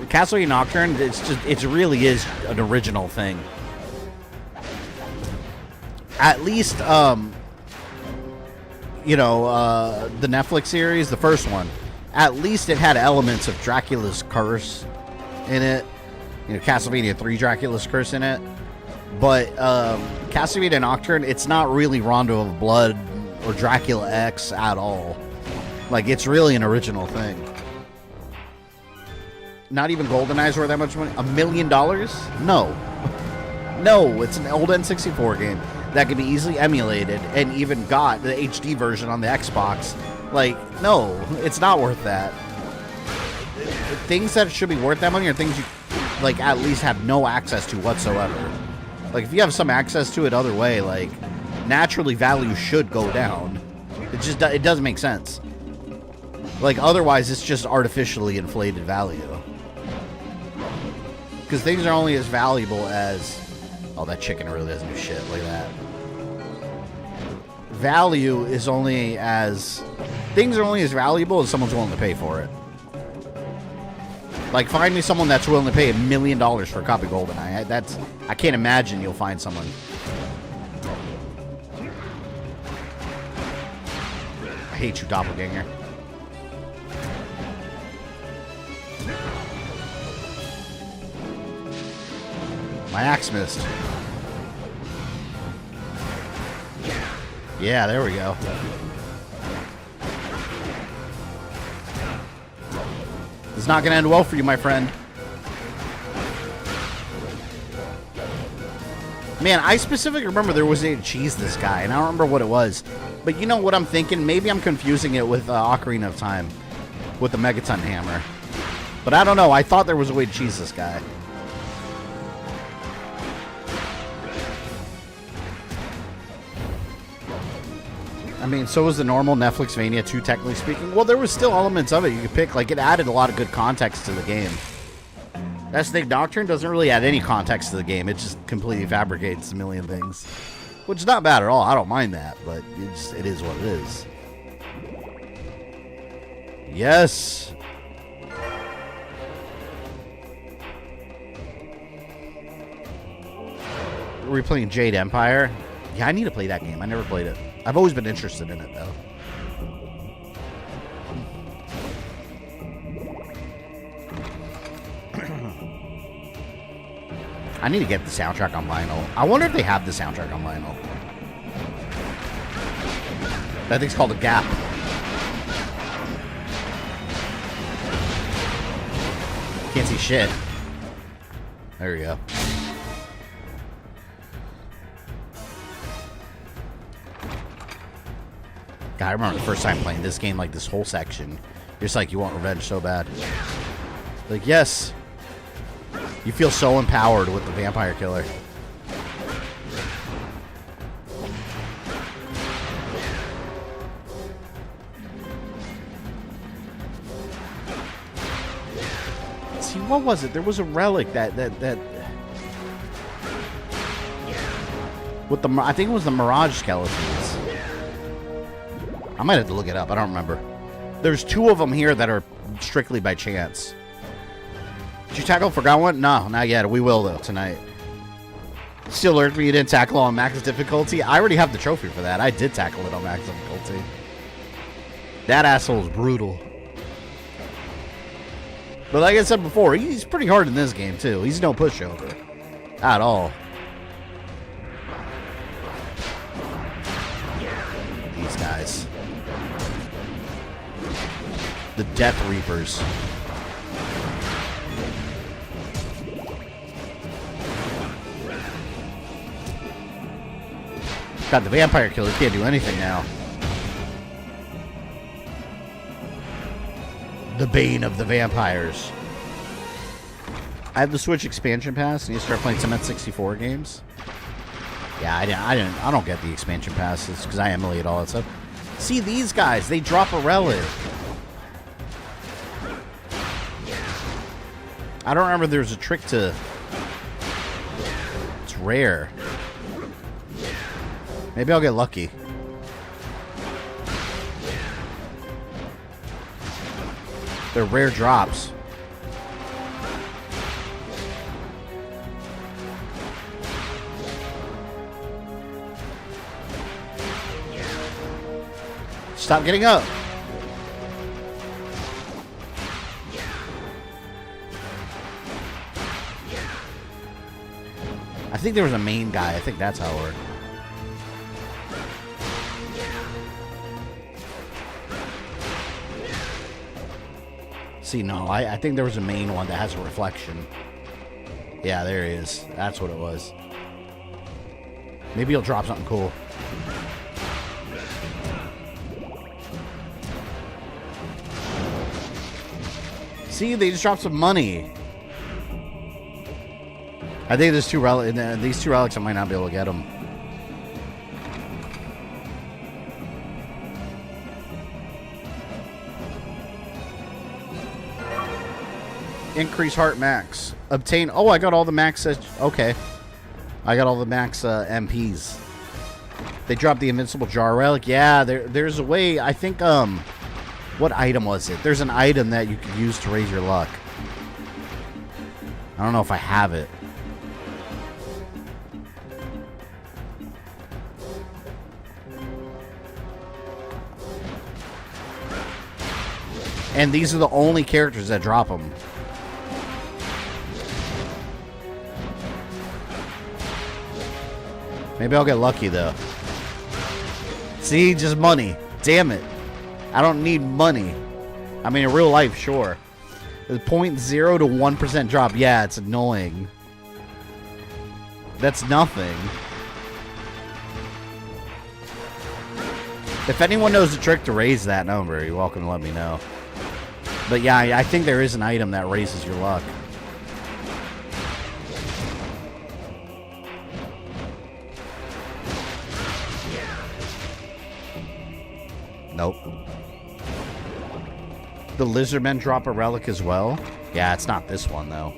Castlevania Nocturne, it really is an original thing. At least, you know, the Netflix series, the first one, at least it had elements of Dracula's curse in it. You know, Castlevania 3 Dracula's curse in it. But Castlevania Nocturne, it's not really Rondo of Blood or Dracula X at all. Like, it's really an original thing. Not even GoldenEye's worth that much money. $1 million? No. No, it's an old N64 game that can be easily emulated and even got the HD version on the Xbox. Like, no, it's not worth that. Things that should be worth that money are things you, like, at least have no access to whatsoever. Like, if you have some access to it other way, like, naturally value should go down. It doesn't make sense. Like, otherwise, it's just artificially inflated value. Because things are only as valuable as... Oh, that chicken really doesn't do shit. Look at that. Value is only as... Things are only as valuable as someone's willing to pay for it. Like, find me someone that's willing to pay $1 million for a copy of GoldenEye. I can't imagine you'll find someone. I hate you, Doppelganger. My axe missed. Yeah, there we go. It's not going to end well for you, my friend. Man, I specifically remember there was a cheese this guy, and I don't remember what it was. But you know what I'm thinking? Maybe I'm confusing it with Ocarina of Time, with the Megaton Hammer. But I don't know. I thought there was a way to cheese this guy. I mean, so was the normal Netflixvania 2, technically speaking. Well, there was still elements of it you could pick. Like, it added a lot of good context to the game. That's the thing. Nocturne doesn't really add any context to the game. It just completely fabricates a million things. Which is not bad at all. I don't mind that. But it is what it is. Yes. Were we playing Jade Empire? Yeah, I need to play that game. I never played it. I've always been interested in it, though. I need to get the soundtrack on vinyl. I wonder if they have the soundtrack on vinyl. That thing's called a gap. Can't see shit. There we go. God, I remember the first time playing this game, like this whole section. You're just like, you want revenge so bad. Like, yes. You feel so empowered with the vampire killer. See, what was it? There was a relic that with the, I think it was the Mirage skeletons. I might have to look it up. I don't remember. There's 2 of them here that are strictly by chance. Did you tackle Forgotten One? No, not yet. We will, though, tonight. Still alert me you didn't tackle on max difficulty. I already have the trophy for that. I did tackle it on max difficulty. That asshole is brutal. But like I said before, he's pretty hard in this game, too. He's no pushover. At all. These guys. The Death Reapers. God, the vampire killer can't do anything now. The bane of the vampires. I have the Switch expansion pass, and you start playing some N64 games. Yeah, I don't get the expansion passes because I emulate all that stuff. See these guys? They drop a relic. I don't remember there's a trick to. It's rare. Maybe I'll get lucky. They're rare drops. Stop getting up. I think there was a main guy. I think that's how it worked. See, no, I think there was a main one that has a reflection. Yeah, there he is. That's what it was. Maybe he'll drop something cool. See, they just dropped some money. I think there's 2 relics. These 2 relics, I might not be able to get them. Increase heart max. Obtain. Oh, I got all the max. Okay. I got all the max MPs. They dropped the invincible jar relic. Yeah, there's a way. I think, what item was it? There's an item that you could use to raise your luck. I don't know if I have it. And these are the only characters that drop them. Maybe I'll get lucky, though. See? Just money. Damn it. I don't need money. I mean, in real life, sure. The 0.0 to 1% drop. Yeah, it's annoying. That's nothing. If anyone knows the trick to raise that number, you're welcome to let me know. But yeah, I think there is an item that raises your luck. Nope. The lizardmen drop a relic as well. Yeah, it's not this one, though.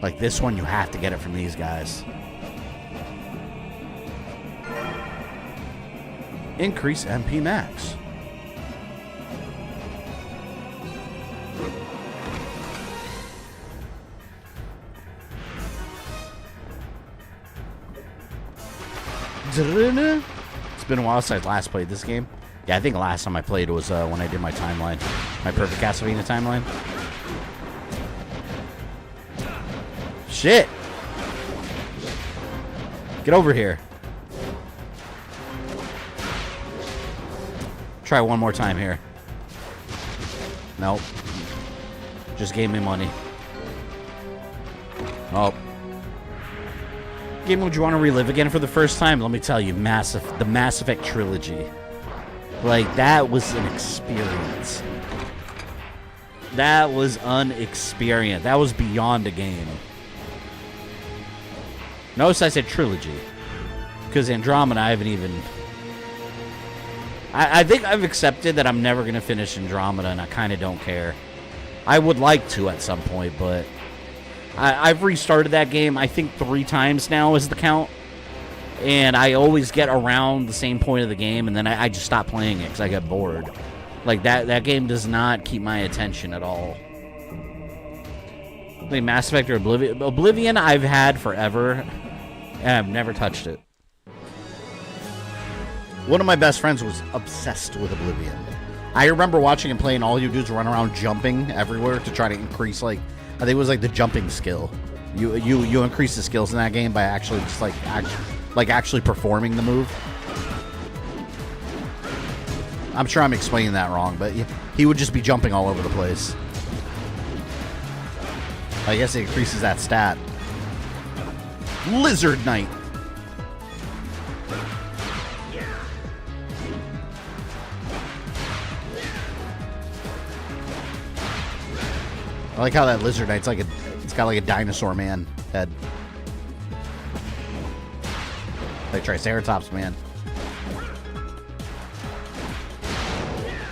Like, this one, you have to get it from these guys. Increase MP max. It's been a while since I last played this game. Yeah, I think the last time I played was when I did my timeline. My perfect Castlevania timeline. Shit! Get over here. Try one more time here. Nope. Just gave me money. Oh. Game would you want to relive again for the first time? Let me tell you, the Mass Effect trilogy. Like, that was an experience. That was an experience. That was beyond a game. Notice I said trilogy. Because Andromeda, I haven't even... I think I've accepted that I'm never going to finish Andromeda, and I kind of don't care. I would like to at some point, but... I've restarted that game, I think 3 times now is the count. And I always get around the same point of the game, and then I just stop playing it because I get bored. Like, that game does not keep my attention at all. Like Mass Effect or Oblivion. Oblivion I've had forever, and I've never touched it. One of my best friends was obsessed with Oblivion. I remember watching him play, and all you do is run around jumping everywhere to try to increase, like, I think it was like the jumping skill. You increase the skills in that game by actually just actually performing the move. I'm sure I'm explaining that wrong, but he would just be jumping all over the place. I guess it increases that stat. Lizard Knight. I like how that Lizard Knight's like it's got like a dinosaur man head. Like Triceratops man.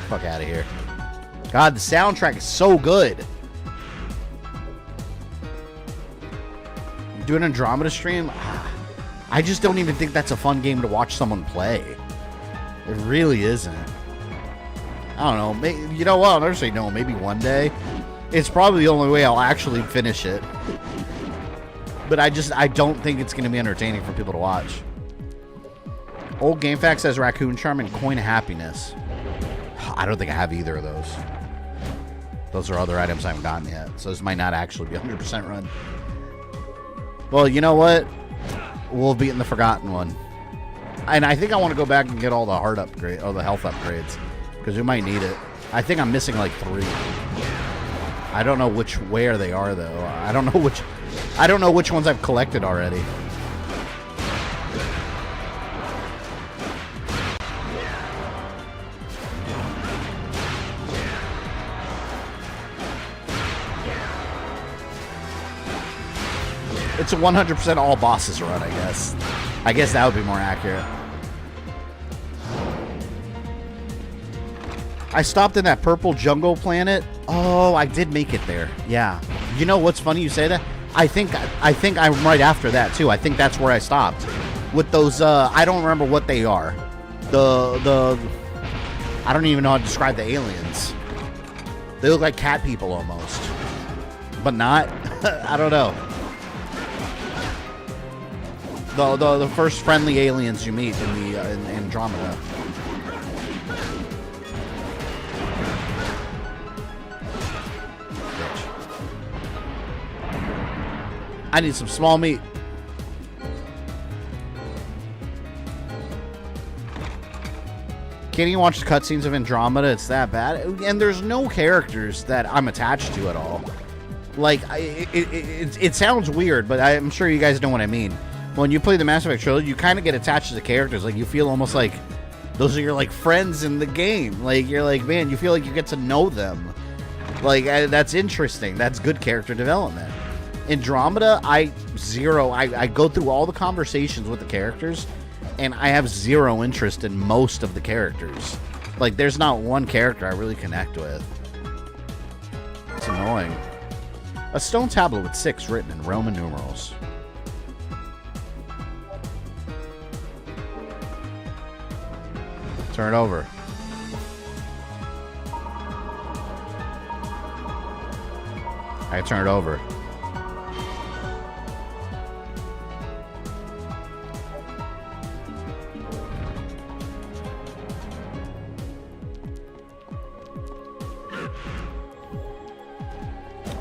Fuck out of here. God, the soundtrack is so good. Do an Andromeda stream? I just don't even think that's a fun game to watch someone play. It really isn't. I don't know. Maybe, you know what? I'll never say no. Maybe one day. It's probably the only way I'll actually finish it. But I don't think it's going to be entertaining for people to watch. Old GameFAQ says Raccoon Charm and Coin of Happiness. I don't think I have either of those. Those are other items I haven't gotten yet. So this might not actually be 100% run. Well, you know what? We'll be in the forgotten one. And I think I want to go back and get all the heart upgrade, or the health upgrades. Because we might need it. I think I'm missing like 3. I don't know where they are though. I don't know which ones I've collected already. It's a 100% all bosses run, I guess. I guess that would be more accurate. I stopped in that purple jungle planet. Oh, I did make it there. Yeah. You know what's funny you say that? I think I'm right after that too. I think that's where I stopped. With those I don't remember what they are. The I don't even know how to describe the aliens. They look like cat people almost. But not. I don't know. The first friendly aliens you meet in the in Andromeda. I need some small meat. Can't even watch the cutscenes of Andromeda. It's that bad. And there's no characters that I'm attached to at all. Like, it sounds weird, but I'm sure you guys know what I mean. When you play the Mass Effect trilogy, you kind of get attached to the characters. Like, you feel almost like those are your, like, friends in the game. Like, you're like, man, you feel like you get to know them. Like, that's interesting. That's good character development. Andromeda, I go through all the conversations with the characters, and I have zero interest in most of the characters. Like, there's not one character I really connect with. It's annoying. A stone tablet with 6 written in Roman numerals. Turn it over. I turn it over.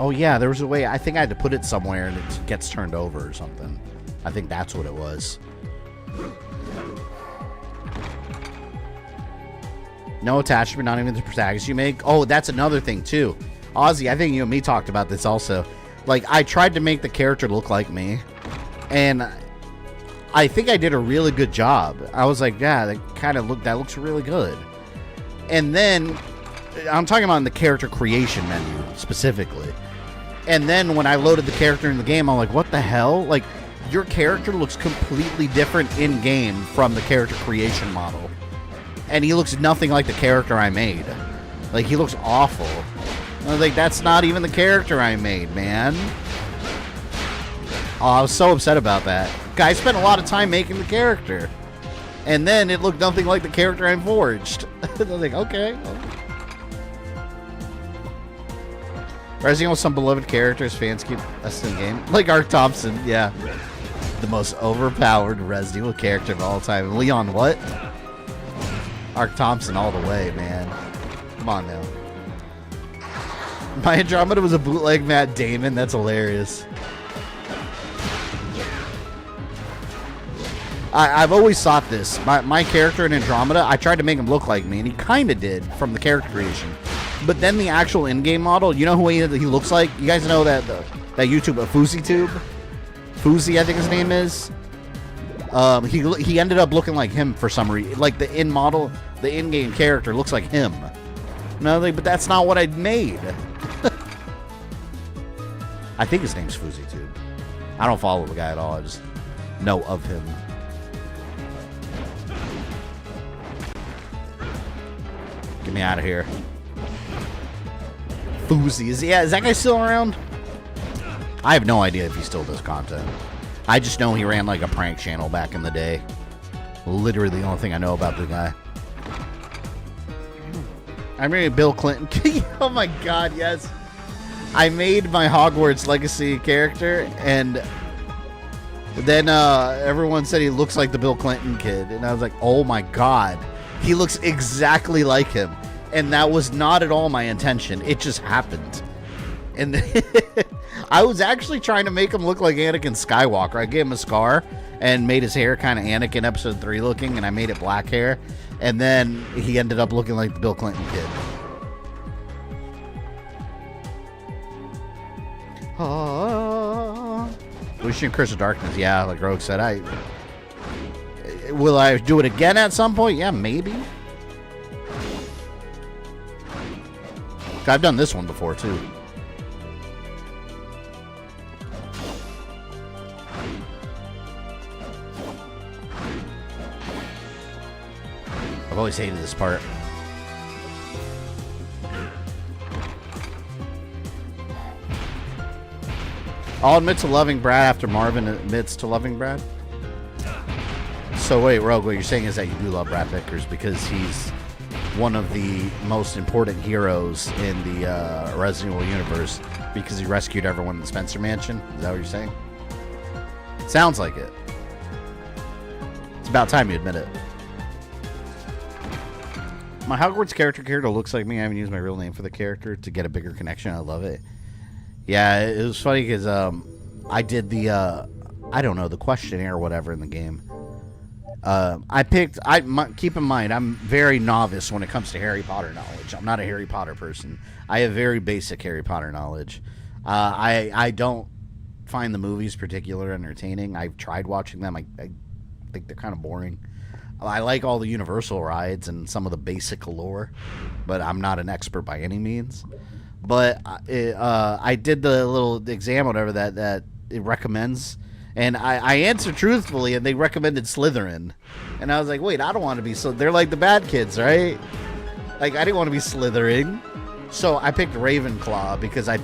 Oh yeah, there was a way. I think I had to put it somewhere and it gets turned over or something. I think that's what it was. No attachment, not even the protagonists you make. Oh, that's another thing too. Ozzy, I think you and me talked about this also. Like, I tried to make the character look like me, and I think I did a really good job. I was like, yeah, that looks really good. And then, I'm talking about in the character creation menu, specifically. And then when I loaded the character in the game, I'm like, what the hell? Like, your character looks completely different in-game from the character creation model. And he looks nothing like the character I made. Like, he looks awful. I was like, that's not even the character I made, man. Oh, I was so upset about that. I spent a lot of time making the character. And then it looked nothing like the character I forged. I was like, okay. Resident Evil, some beloved characters fans keep us in the game. Like Ark Thompson, yeah. The most overpowered Resident Evil character of all time. Leon, what? Ark Thompson all the way, man. Come on now. My Andromeda was a bootleg Matt Damon. That's hilarious. I've always thought this. My character in Andromeda, I tried to make him look like me, and he kind of did from the character creation. But then the actual in-game model, you know who he looks like? You guys know that YouTube, FouseyTube? Fousey, I think his name is. He ended up looking like him for some reason. Like the in-model, the in-game character looks like him. And I was like, but that's not what I made. I think his name's FouseyTube. I don't follow the guy at all. I just know of him. Get me out of here. Fousey. Is that guy still around? I have no idea if he still does content. I just know he ran like a prank channel back in the day. Literally the only thing I know about the guy. I made Bill Clinton. Oh my god, yes. I made my Hogwarts Legacy character, and then everyone said he looks like the Bill Clinton kid. And I was like, oh my god. He looks exactly like him. And that was not at all my intention. It just happened. And I was actually trying to make him look like Anakin Skywalker. I gave him a scar and made his hair kind of Anakin Episode 3 looking, and I made it black hair. And then he ended up looking like the Bill Clinton kid. Lucian Curse of Darkness. Yeah, like Rogue said. Will I do it again at some point? Yeah, maybe. I've done this one before, too. I've always hated this part. I'll admit to loving Brad after Marvin admits to loving Brad. So wait, Rogue, what you're saying is that you do love Brad Vickers because he's one of the most important heroes in the Resident Evil universe because he rescued everyone in the Spencer Mansion? Is that what you're saying? Sounds like it. It's about time you admit it. My Hogwarts character looks like me. I haven't used my real name for the character to get a bigger connection. I love it. Yeah, it was funny because I did the, I don't know, the questionnaire or whatever in the game. Keep in mind, I'm very novice when it comes to Harry Potter knowledge. I'm not a Harry Potter person. I have very basic Harry Potter knowledge. I don't find the movies particularly entertaining. I've tried watching them. I think they're kind of boring. I like all the Universal rides and some of the basic lore, but I'm not an expert by any means. But I did the little exam, whatever, that it recommends. And I answered truthfully, and they recommended Slytherin. And I was like, wait, I don't want to be so. They're like the bad kids, right? Like, I didn't want to be Slytherin. So I picked Ravenclaw because I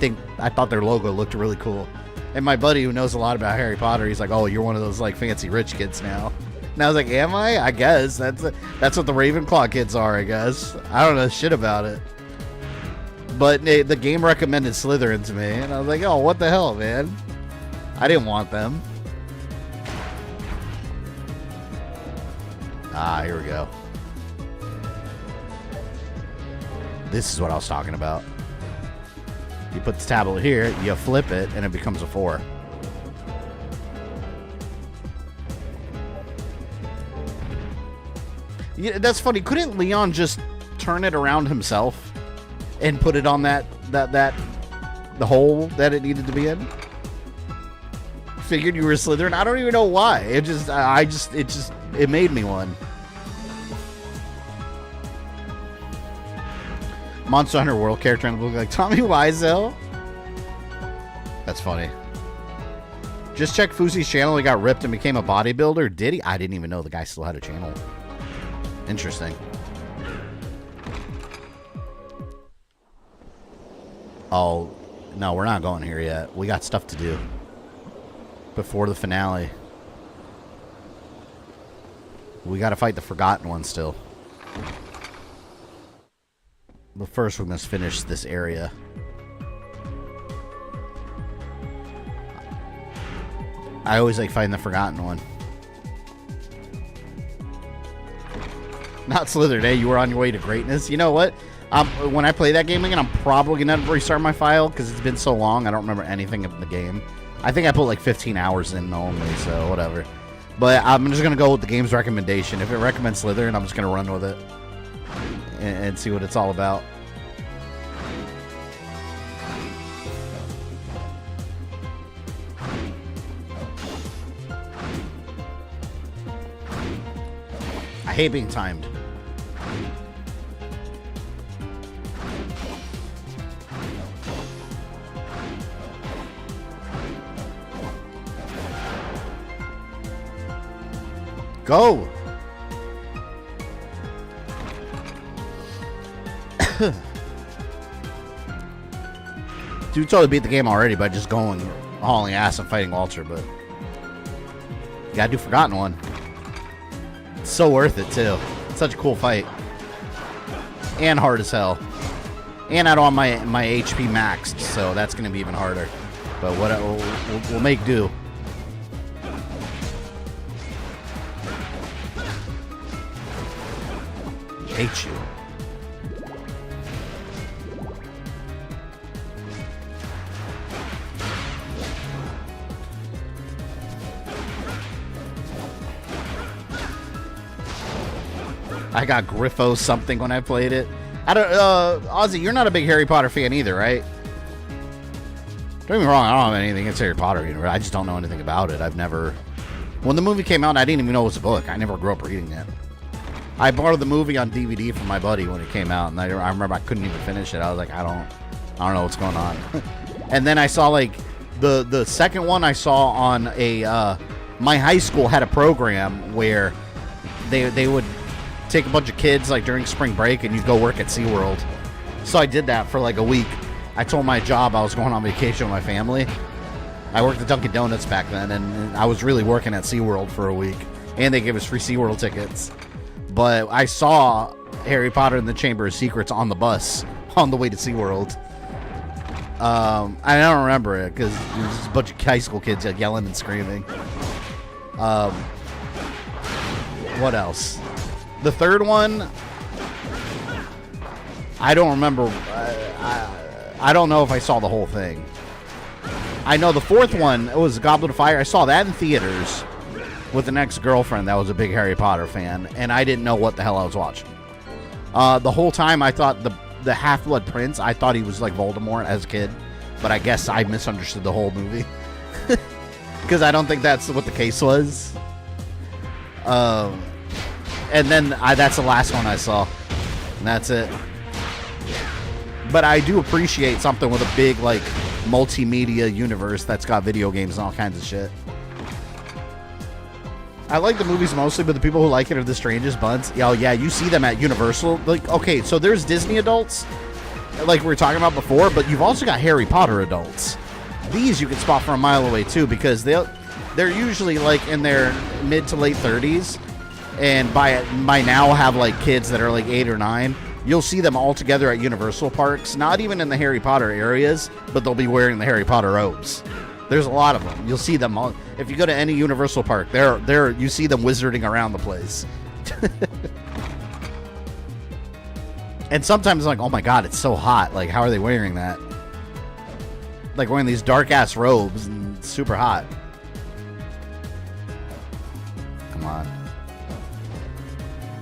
thought their logo looked really cool. And my buddy who knows a lot about Harry Potter, he's like, oh, you're one of those like fancy rich kids now. And I was like, am I? I guess. That's what the Ravenclaw kids are, I guess. I don't know shit about it. But the game recommended Slytherin to me. And I was like, oh, what the hell, man? I didn't want them. Ah, here we go. This is what I was talking about. You put the tablet here, you flip it, and it becomes a 4. Yeah, that's funny. Couldn't Leon just turn it around himself and put it on the hole that it needed to be in? Figured you were Slytherin. I don't even know why. It made me one. Monster Hunter World character and look like Tommy Wiseau. That's funny. Just checked Fuzi's channel. He got ripped and became a bodybuilder. Did he? I didn't even know the guy still had a channel. Interesting. Oh, no, we're not going here yet. We got stuff to do before the finale. We got to fight the Forgotten One still. But first, we must finish this area. I always like fighting the Forgotten One. Not Slithered, eh? You were on your way to greatness. You know what? When I play that game again, I'm probably going to restart my file because it's been so long. I don't remember anything of the game. I think I put like 15 hours in only, so whatever. But I'm just going to go with the game's recommendation. If it recommends Slytherin, I'm just going to run with it and see what it's all about. I hate being timed. Go! Dude totally beat the game already by just going hauling ass and fighting Walter, but you gotta do Forgotten One. It's so worth it too. It's such a cool fight. And hard as hell. And I don't have my HP maxed, so that's gonna be even harder. But what we'll make do. Hate you. I got Griffo something when I played it. I don't. Ozzy, you're not a big Harry Potter fan either, right? Don't get me wrong. I don't have anything against Harry Potter. I just don't know anything about it. I've never. When the movie came out, I didn't even know it was a book. I never grew up reading it. I borrowed the movie on DVD from my buddy when it came out, and I remember I couldn't even finish it. I was like, I don't know what's going on. And then I saw like the second one I saw on a my high school had a program where they would take a bunch of kids like during spring break and you'd go work at SeaWorld. So I did that for like a week. I told my job I was going on vacation with my family. I worked at Dunkin' Donuts back then, and I was really working at SeaWorld for a week, and they gave us free SeaWorld tickets. But I saw Harry Potter and the Chamber of Secrets on the bus on the way to SeaWorld. I don't remember it because there was just a bunch of high school kids like, yelling and screaming. What else? The third one, I don't remember. I don't know if I saw the whole thing. I know the fourth one, it was Goblet of Fire. I saw that in theaters with an ex-girlfriend that was a big Harry Potter fan, and I didn't know what the hell I was watching. The whole time I thought the Half-Blood Prince, I thought he was like Voldemort as a kid, but I guess I misunderstood the whole movie. Because I don't think that's what the case was. And then that's the last one I saw. And that's it. But I do appreciate something with a big, like, multimedia universe that's got video games and all kinds of shit. I like the movies mostly, but the people who like it are the strangest bunch. Oh, yeah, you see them at Universal. Like, okay, so there's Disney adults, like we were talking about before, but you've also got Harry Potter adults. These you can spot from a mile away, too, because they're usually, like, in their mid to late 30s, and by now have, like, kids that are, like, 8 or 9. You'll see them all together at Universal parks, not even in the Harry Potter areas, but they'll be wearing the Harry Potter robes. There's a lot of them. You'll see them all. If you go to any Universal park, you see them wizarding around the place. And sometimes like, oh my god, it's so hot. Like, how are they wearing that? Like wearing these dark ass robes and it's super hot. Come on.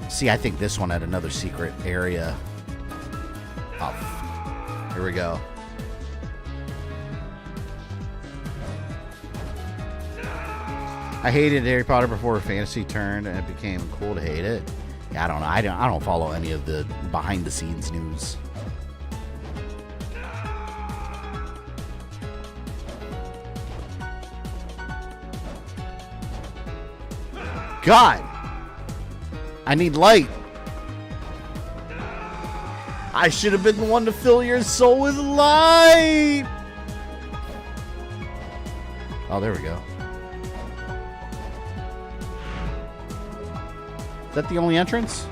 See, I think this one had another secret area. Oh, here we go. I hated Harry Potter before fantasy turned, and it became cool to hate it. Yeah, I don't know. I don't follow any of the behind-the-scenes news. God. I need light. I should have been the one to fill your soul with light. Oh, there we go. Is that the only entrance?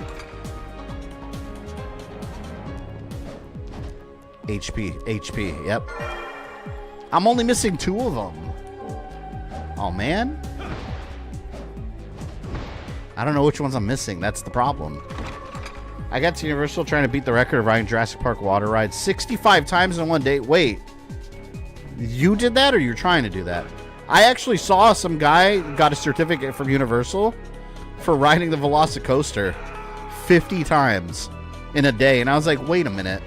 HP, yep. I'm only missing 2 of them. Oh, man. I don't know which ones I'm missing. That's the problem. I got to Universal trying to beat the record of riding Jurassic Park water rides 65 times in one day. Wait. You did that or you're trying to do that? I actually saw some guy got a certificate from Universal for riding the Velocicoaster 50 times in a day. And I was like, wait a minute.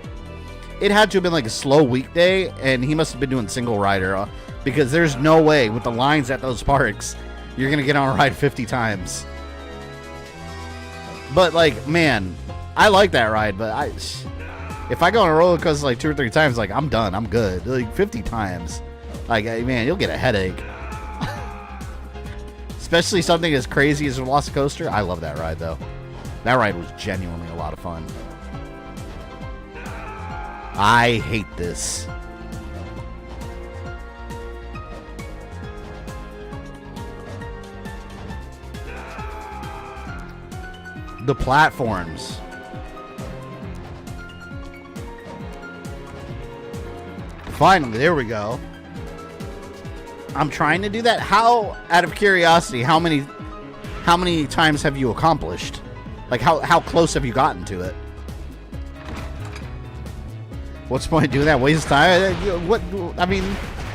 It had to have been like a slow weekday, and he must have been doing single rider because there's no way with the lines at those parks you're going to get on a ride 50 times. But, like, man, I like that ride, but if I go on a roller coaster like 2 or 3 times, like, I'm done. I'm good. Like, 50 times. Like, man, you'll get a headache. Especially something as crazy as a Velocicoaster. I love that ride, though. That ride was genuinely a lot of fun. I hate this. The platforms. Finally, there we go. I'm trying to do that. How, out of curiosity, how many times have you accomplished? Like, how close have you gotten to it? What's the point of doing that? Waste time? What? I mean,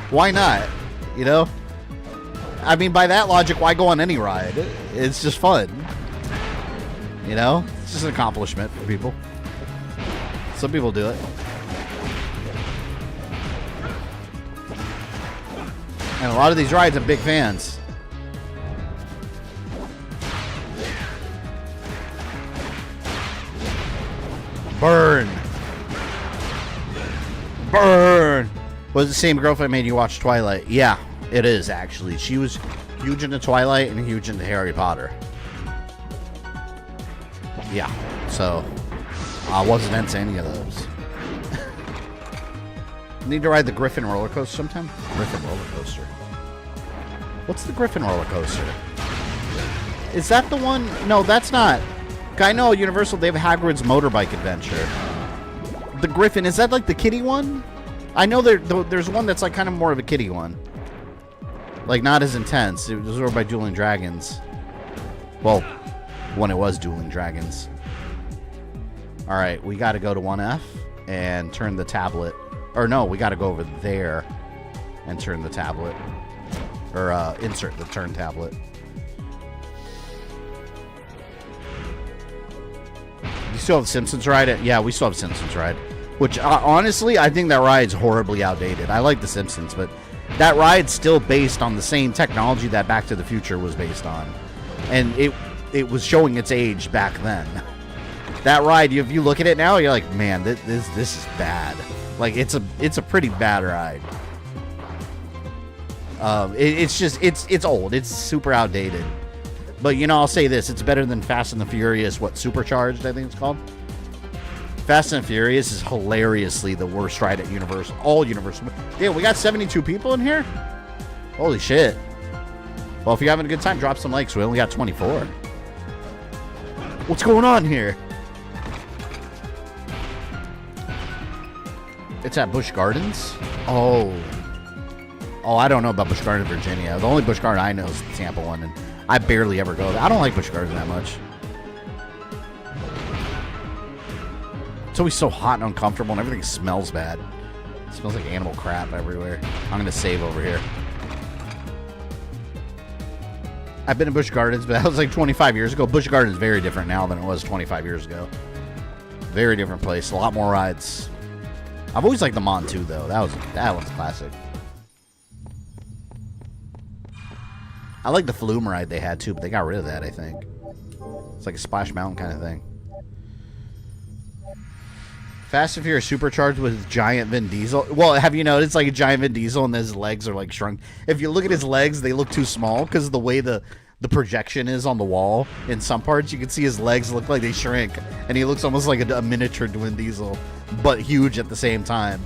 why not? You know? I mean, by that logic, why go on any ride? It's just fun. You know? It's just an accomplishment for people. Some people do it. And a lot of these rides I'm big fans. Burn. Burn. Was the same girlfriend made you watch Twilight? Yeah, it is actually. She was huge into Twilight and huge into Harry Potter. Yeah, so I wasn't into any of those. Need to ride the Griffin roller coaster sometime? Griffin roller coaster. What's the Griffin roller coaster? Is that the one? No, that's not. I know Universal, they have Hagrid's motorbike adventure. The Griffin, is that like the kiddie one? I know there's one that's like kind of more of a kiddie one. Like not as intense. It was over by Dueling Dragons. Well, when it was Dueling Dragons. Alright, we gotta go to 1F and turn the tablet. Or no, we gotta go over there and turn the tablet. Or insert the turn tablet. You still have Simpsons ride? Yeah, we still have Simpsons ride. Which, honestly, I think that ride's horribly outdated. I like The Simpsons, but that ride's still based on the same technology that Back to the Future was based on. And it was showing its age back then. That ride, if you look at it now, you're like, man, this is bad. Like, it's a pretty bad ride. It's old. It's super outdated. But, you know, I'll say this. It's better than Fast and the Furious, Supercharged, I think it's called. Fast and Furious is hilariously the worst ride at Universal. All Universal. Yeah, we got 72 people in here? Holy shit. Well, if you're having a good time, drop some likes. We only got 24. What's going on here? It's at Busch Gardens? Oh, I don't know about Busch Gardens, Virginia. The only Busch Garden I know is the Tampa one, and I barely ever go there. I don't like Busch Gardens that much. It's always so hot and uncomfortable, and everything smells bad. It smells like animal crap everywhere. I'm going to save over here. I've been in Busch Gardens, but that was like 25 years ago. Busch Gardens is very different now than it was 25 years ago. Very different place. A lot more rides. I've always liked the Mon too, though. That one's classic. I like the Flume ride they had too, but they got rid of that, I think. It's like a Splash Mountain kind of thing. Fast and Furious Supercharged with giant Vin Diesel. Well, have you noticed like a giant Vin Diesel and his legs are like shrunk? If you look at his legs, they look too small because of the way the the projection is on the wall. In some parts, you can see his legs look like they shrink, and he looks almost like a miniature Vin Diesel, but huge at the same time.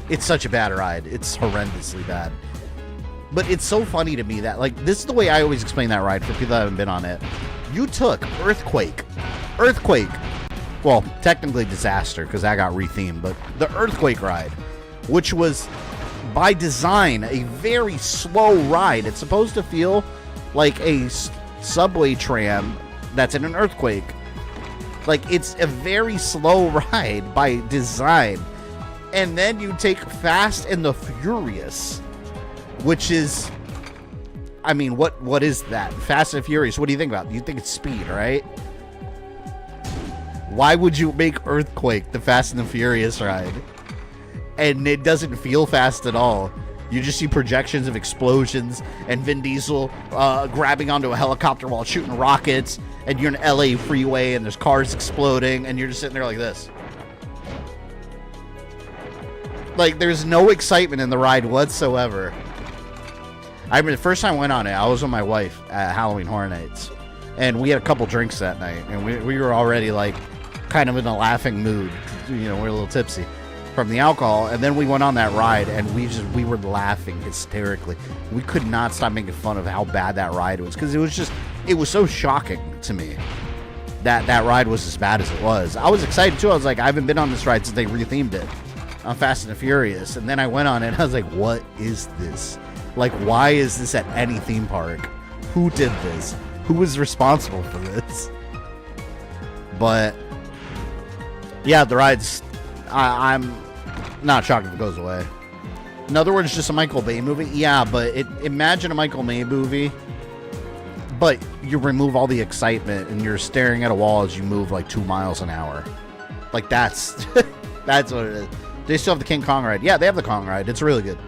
It's such a bad ride. It's horrendously bad. But it's so funny to me that, like, this is the way I always explain that ride for people that haven't been on it. You took Earthquake, well, technically Disaster, because that got rethemed, but the Earthquake ride, which was, by design, a very slow ride. It's supposed to feel like a subway tram that's in an earthquake. Like, it's a very slow ride by design. And then you take Fast and the Furious, which is, I mean, what is that? Fast and Furious, what do you think about? You think it's speed, right? Why would you make Earthquake the Fast and the Furious ride? And it doesn't feel fast at all. You just see projections of explosions and Vin Diesel grabbing onto a helicopter while shooting rockets, and you're in LA freeway and there's cars exploding, and you're just sitting there like this. Like, there's no excitement in the ride whatsoever. I mean, the first time I went on it, I was with my wife at Halloween Horror Nights, and we had a couple drinks that night, and we were already, like, kind of in a laughing mood. You know, we were a little tipsy from the alcohol, and then we went on that ride, and we were laughing hysterically. We could not stop making fun of how bad that ride was, because it was so shocking to me that ride was as bad as it was. I was excited too. I was like, I haven't been on this ride since they rethemed it on Fast and the Furious, and then I went on it, and I was like, what is this? Like, why is this at any theme park? Who did this? Who was responsible for this? But yeah, the ride's, I'm not shocked if it goes away. In other words, just a Michael Bay movie? Yeah, but imagine a Michael Bay movie, but you remove all the excitement and you're staring at a wall as you move like 2 miles an hour. Like, that's that's what it is. They still have the King Kong ride. Yeah, they have the Kong ride. It's really good.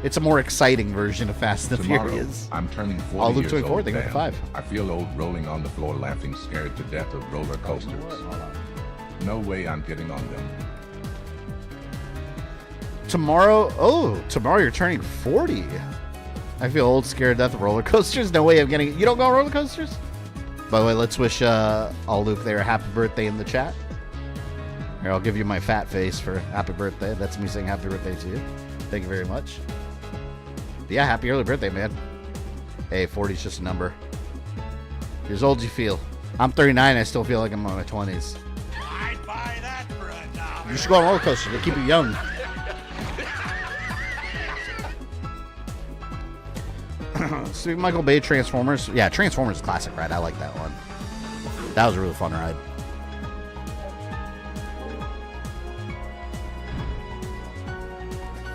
It's a more exciting version of Fast and Furious. I'm turning 40 I'll look years 24. old. They go to 5. I feel old rolling on the floor laughing, scared to death of roller coasters. No way I'm getting on them. Tomorrow you're turning 40. I feel old, scared to death of roller coasters. No way I'm getting... You don't go on roller coasters? By the way, let's wish all Luke there a happy birthday in the chat. Here, I'll give you my fat face for happy birthday. That's me saying happy birthday to you. Thank you very much. Yeah, happy early birthday, man. Hey, 40's just a number. You're as old as you feel. I'm 39, I still feel like I'm in my 20s. I'd buy that for $1. You should go on roller coasters. They keep you young. Sweet Michael Bay Transformers. Yeah, Transformers is a classic ride. I like that one. That was a really fun ride.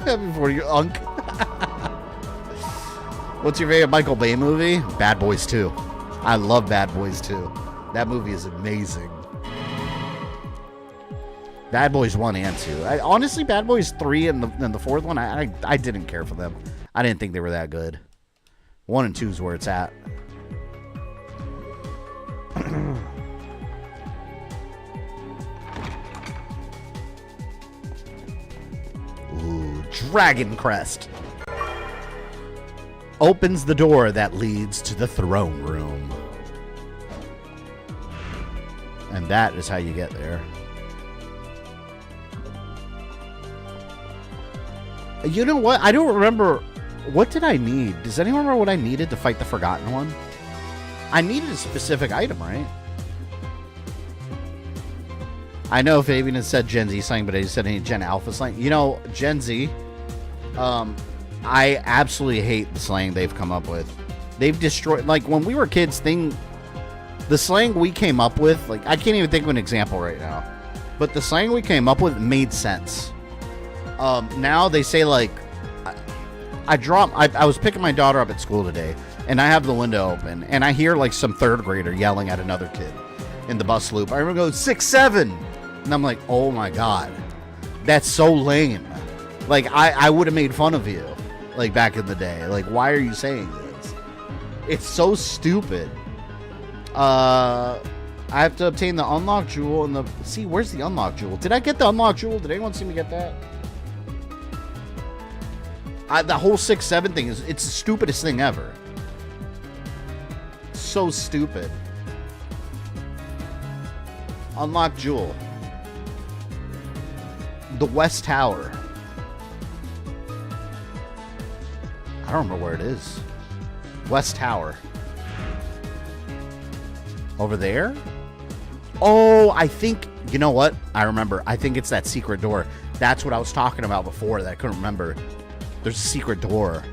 Before you unk. What's your favorite Michael Bay movie? Bad Boys 2. I love Bad Boys 2. That movie is amazing. Bad Boys 1 and 2. Honestly, Bad Boys 3 and the fourth one, I didn't care for them. I didn't think they were that good. 1 and 2 is where it's at. Ooh, Dragon Crest. Opens the door that leads to the throne room. And that is how you get there. You know what? I don't remember. What did I need? Does anyone remember what I needed to fight the Forgotten One? I needed a specific item, right? I know Fabian has said Gen Z slang, but I said any Gen Alpha slang. You know, Gen Z, I absolutely hate the slang they've come up with. They've destroyed, like, when we were kids, the slang we came up with, like, I can't even think of an example right now, but the slang we came up with made sense. Now they say, like, I was picking my daughter up at school today, and I have the window open, and I hear, like, some third grader yelling at another kid in the bus loop. I remember going, 6'7", and I'm like, oh my god, that's so lame. Like, I would have made fun of you, like, back in the day. Like, why are you saying this? It's so stupid. I have to obtain the unlock jewel and see, where's the unlock jewel? Did I get the unlock jewel? Did anyone see me get that? The whole 6'7" thing it's the stupidest thing ever. so stupid. Unlock jewel. The West Tower. I don't remember where it is. West Tower. Over there? Oh, I think... You know what? I remember. I think it's that secret door. That's what I was talking about before that I couldn't remember. There's a secret door.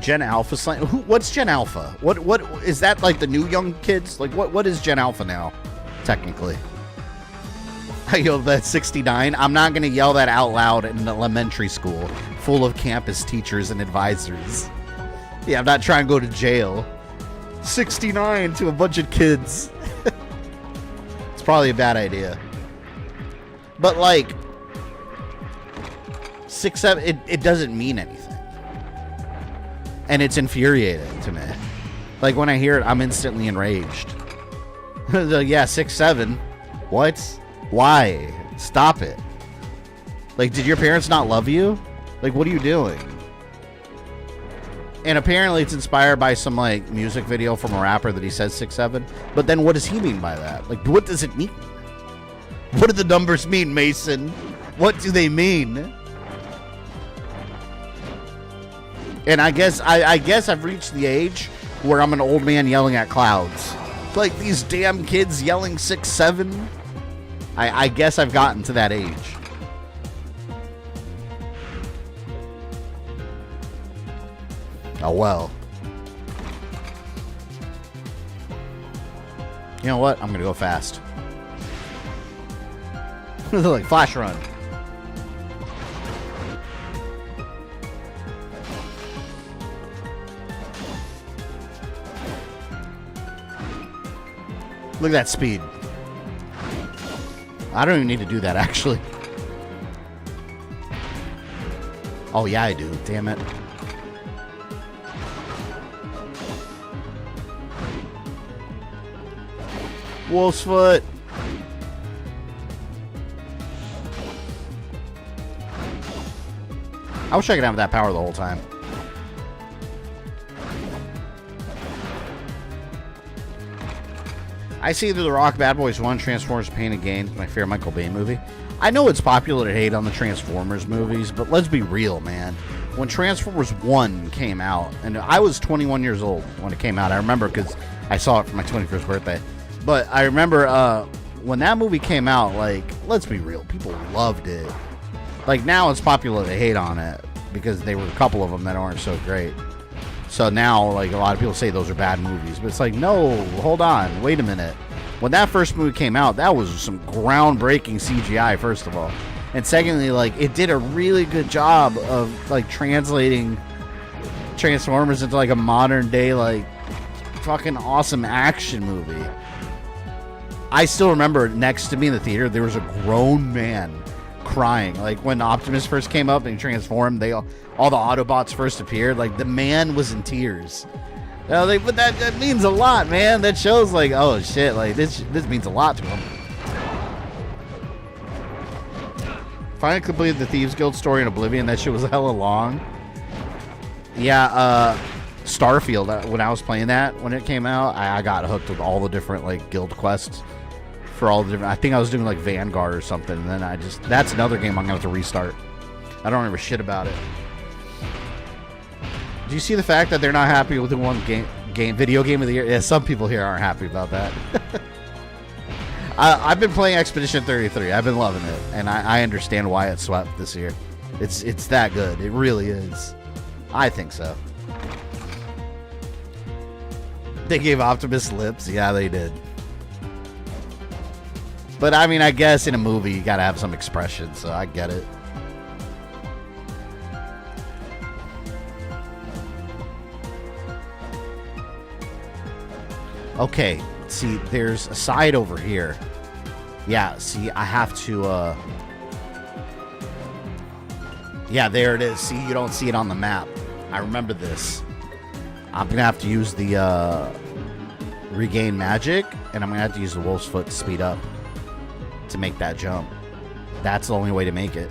Gen Alpha slime. What's Gen Alpha? What is that, like the new young kids? Like what is Gen Alpha now? Technically. Yo, that's 69. I'm not gonna yell that out loud in an elementary school full of campus teachers and advisors. Yeah, I'm not trying to go to jail. 69 to a bunch of kids. It's probably a bad idea. But like 6, 7, it doesn't mean anything. And it's infuriating to me. Like when I hear it, I'm instantly enraged. Like, yeah, 6, 7. What? Why? Stop it. Like, did your parents not love you? Like, what are you doing? And apparently it's inspired by some, like, music video from a rapper that he says 6, 7. But then what does he mean by that? Like, what does it mean? What do the numbers mean, Mason? What do they mean? And I guess I've reached the age where I'm an old man yelling at clouds. Like, these damn kids yelling 6, 7. I guess I've gotten to that age. Oh, well. You know what? I'm going to go fast. Like, flash run. Look at that speed. I don't even need to do that, actually. Oh, yeah, I do. Damn it. Wolf's foot. I wish I could have that power the whole time. I see either The Rock, Bad Boys 1, Transformers, Pain and Gain, my favorite Michael Bay movie. I know it's popular to hate on the Transformers movies, but let's be real, man. When Transformers 1 came out, and I was 21 years old when it came out. I remember because I saw it for my 21st birthday. But I remember when that movie came out, like, let's be real, people loved it. Like, now it's popular to hate on it because there were a couple of them that aren't so great. So now, like, a lot of people say those are bad movies. But it's like, no, hold on, wait a minute. When that first movie came out, that was some groundbreaking CGI, first of all. And secondly, like, it did a really good job of, like, translating Transformers into, like, a modern day, like, fucking awesome action movie. I still remember next to me in the theater, there was a grown man crying. Like, when Optimus first came up and transformed, all the Autobots first appeared, like, the man was in tears. But that means a lot, man. That shows, like, oh shit, like, this means a lot to him. Finally completed the Thieves Guild story in Oblivion. That shit was hella long. Yeah, Starfield, when I was playing that, when it came out, I got hooked with all the different, like, guild quests for all the different, I think I was doing, like, Vanguard or something, and then that's another game I'm gonna have to restart. I don't remember shit about it. Do you see the fact that they're not happy with the one video game of the year? Yeah, some people here aren't happy about that. I've been playing Expedition 33. I've been loving it, and I understand why it swept this year. It's that good. It really is. I think so. They gave Optimus lips. Yeah, they did. But I mean, I guess in a movie you gotta have some expression, so I get it. Okay, see, there's a side over here. Yeah, see, I have to, yeah, there it is. See, you don't see it on the map. I remember this. I'm gonna have to use the, regain magic, and I'm gonna have to use the wolf's foot to speed up to make that jump. That's the only way to make it.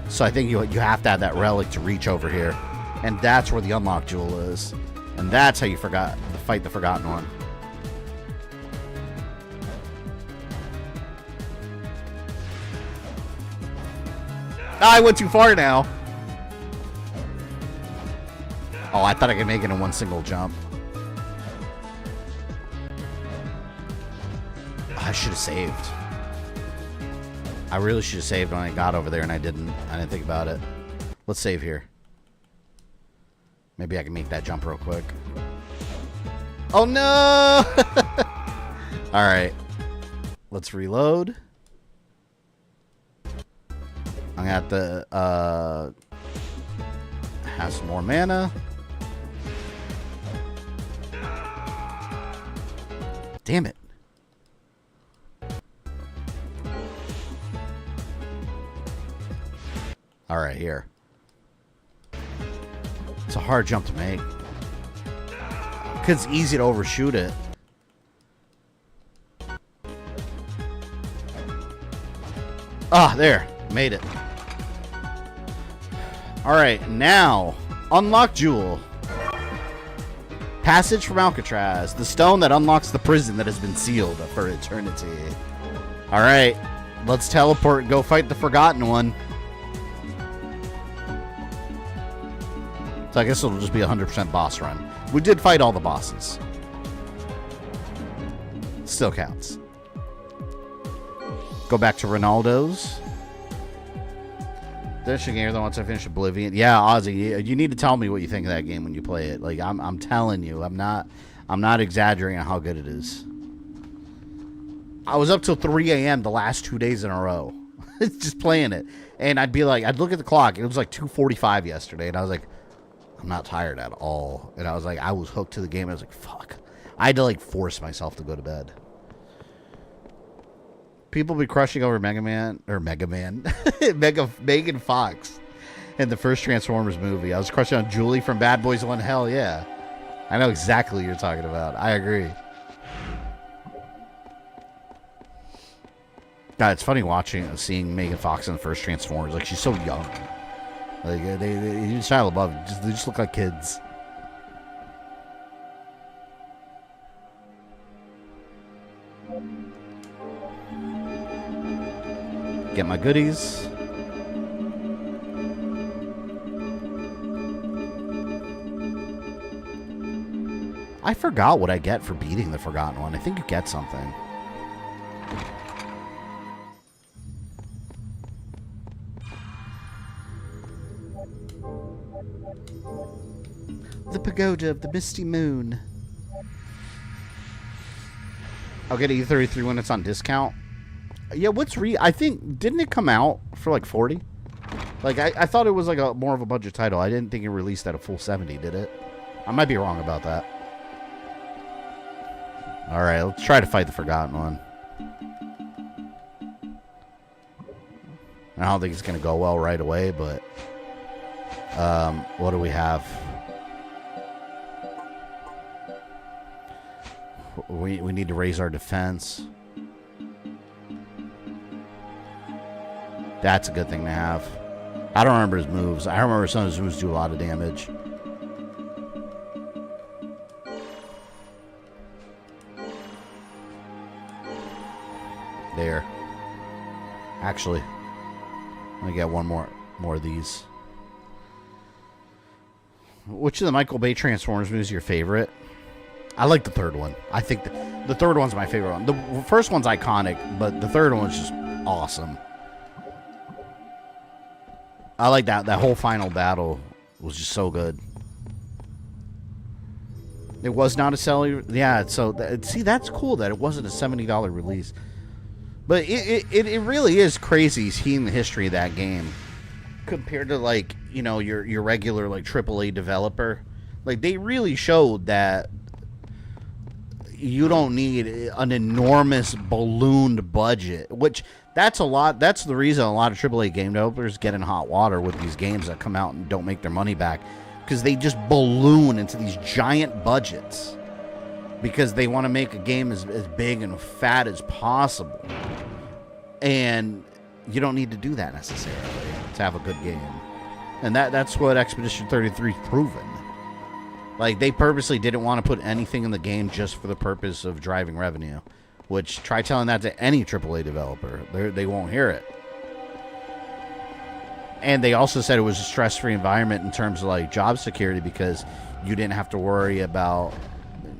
So I think you have to have that relic to reach over here. And that's where the unlock jewel is. And that's how you fight the Forgotten One. I went too far now. Oh, I thought I could make it in one single jump. I should have saved. I really should have saved when I got over there, and I didn't. I didn't think about it. Let's save here. Maybe I can make that jump real quick. Oh, no! All right. Let's reload. I'm going to have to have some more mana. Damn it. All right, here. It's a hard jump to make. Because it's easy to overshoot it. Ah, there. Made it. Alright, now. Unlock Jewel. Passage from Alcatraz. The stone that unlocks the prison that has been sealed for eternity. Alright. Let's teleport and go fight the Forgotten One. So I guess it'll just be a 100% boss run. We did fight all the bosses. Still counts. Go back to Ronaldo's. Finishing game once I finish Oblivion. Yeah, Ozzy, you need to tell me what you think of that game when you play it. Like I'm telling you, I'm not exaggerating on how good it is. I was up till 3 a.m. the last 2 days in a row. Just playing it. And I'd look at the clock. It was like 2:45 yesterday, and I was like, I'm not tired at all. And I was hooked to the game. I was like, fuck. I had to like force myself to go to bed. People be crushing over Megan Fox in the first Transformers movie. I was crushing on Julie from Bad Boys 1. Hell yeah. I know exactly what you're talking about. I agree. God, it's funny seeing Megan Fox in the first Transformers. Like, she's so young. Like, you Shia LaBeouf, they just look like kids. Get my goodies. I forgot what I get for beating the Forgotten One. I think you get something. The Pagoda of the Misty Moon. I'll get E33 when it's on discount. Yeah, I think, didn't it come out for like 40? Like, I thought it was like more of a budget title. I didn't think it released at a full 70, did it? I might be wrong about that. Alright, let's try to fight the Forgotten One. I don't think it's going to go well right away, but... what do we have? We need to raise our defense. That's a good thing to have. I don't remember his moves. I remember some of his moves do a lot of damage. There. Actually, let me get one more of these. Which of the Michael Bay Transformers moves is your favorite? I like the third one. I think the third one's my favorite one. The first one's iconic, but the third one's just awesome. I like that whole final battle was just so good. It was not a cellular... Yeah, so... See, that's cool that it wasn't a $70 release. But it really is crazy seeing the history of that game. Compared to, like, you know, your regular, like, AAA developer. Like, they really showed that you don't need an enormous ballooned budget, which that's the reason a lot of AAA game developers get in hot water with these games that come out and don't make their money back, because they just balloon into these giant budgets because they want to make a game as big and fat as possible. And you don't need to do that necessarily to have a good game. And that's what Expedition 33's proven. Like, they purposely didn't want to put anything in the game just for the purpose of driving revenue. Which, try telling that to any AAA developer. They won't hear it. And they also said it was a stress-free environment in terms of, like, job security because you didn't have to worry about,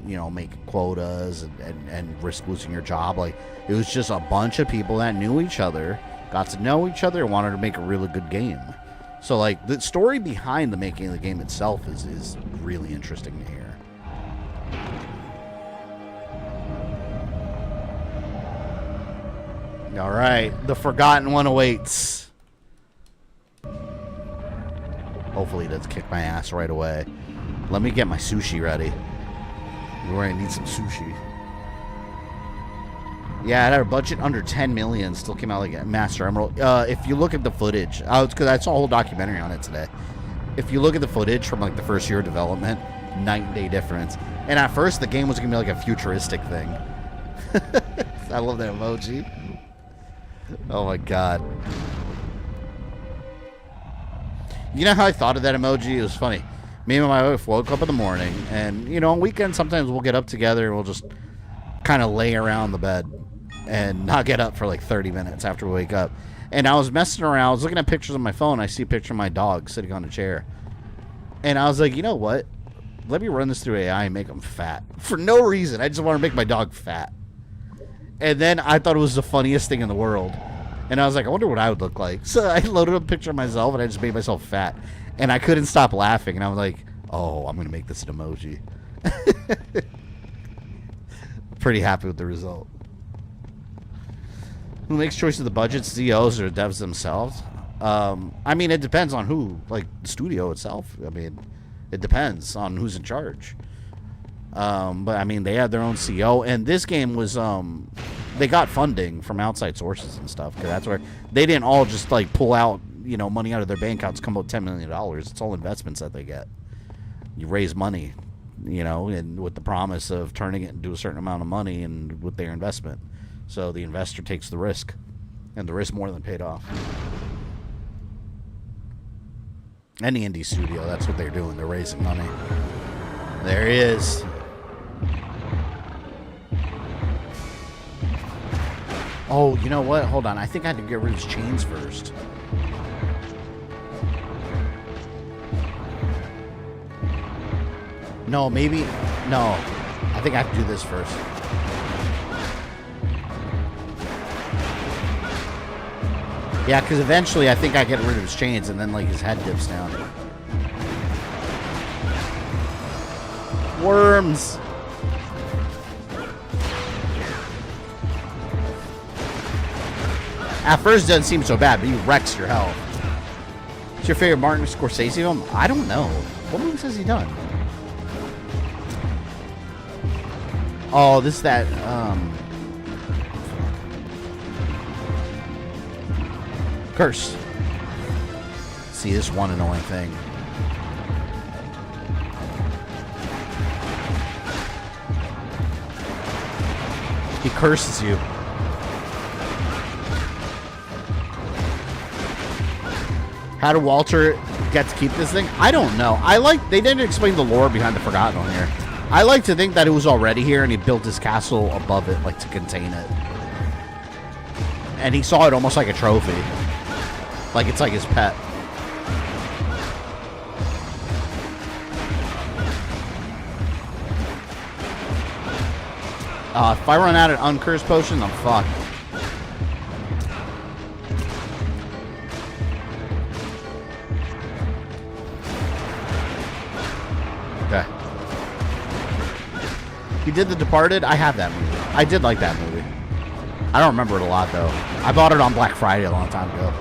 you know, making quotas and risk losing your job. Like, it was just a bunch of people that knew each other, got to know each other, and wanted to make a really good game. So, like, the story behind the making of the game itself is really interesting to hear. All right, the Forgotten One awaits. Hopefully it doesn't kick my ass right away. Let me get my sushi ready. We're gonna need some sushi. Yeah, it had a budget under 10 million. Still came out like a Master Emerald. If you look at the footage, because I saw a whole documentary on it today. If you look at the footage from like the first year of development, night and day difference. And at first, the game was gonna be like a futuristic thing. I love that emoji. Oh my god. You know how I thought of that emoji? It was funny. Me and my wife woke up in the morning, and, you know, on weekends, sometimes we'll get up together and we'll just kind of lay around the bed and not get up for like 30 minutes after we wake up. And I was messing around. I was looking at pictures on my phone. I see a picture of my dog sitting on a chair. And I was like, you know what? Let me run this through AI and make him fat. For no reason. I just want to make my dog fat. And then I thought it was the funniest thing in the world. And I was like, I wonder what I would look like. So I loaded up a picture of myself, and I just made myself fat. And I couldn't stop laughing. And I was like, oh, I'm going to make this an emoji. Pretty happy with the result. Who makes choice of the budgets? CEOs or devs themselves? I mean, it depends on who. Like, the studio itself. I mean, it depends on who's in charge. But, I mean, they had their own CEO. And this game was... they got funding from outside sources and stuff, because that's where they didn't all just like pull out, you know, money out of their bank accounts, come out $10 million. It's all investments that they get. You raise money, you know, and with the promise of turning it into a certain amount of money and with their investment. So the investor takes the risk, and the risk more than paid off. Any indie studio, that's what they're doing. They're raising money. There he is. Oh, you know what? Hold on. I think I had to get rid of his chains first. No, maybe... No. I think I have to do this first. Yeah, because eventually I think I get rid of his chains and then, like, his head dips down. Worms! At first, it doesn't seem so bad, but he wrecks your health. What's your favorite Martin Scorsese film? I don't know. What movies has he done? Oh, this is that, Curse. See, this one annoying thing. He curses you. How did Walter get to keep this thing? I don't know. They didn't explain the lore behind the Forgotten on here. I like to think that it was already here and he built his castle above it, like, to contain it. And he saw it almost like a trophy. Like it's like his pet. If I run out of uncursed potions, I'm fucked. Okay. He did The Departed. I have that movie. I did like that movie. I don't remember it a lot, though. I bought it on Black Friday a long time ago.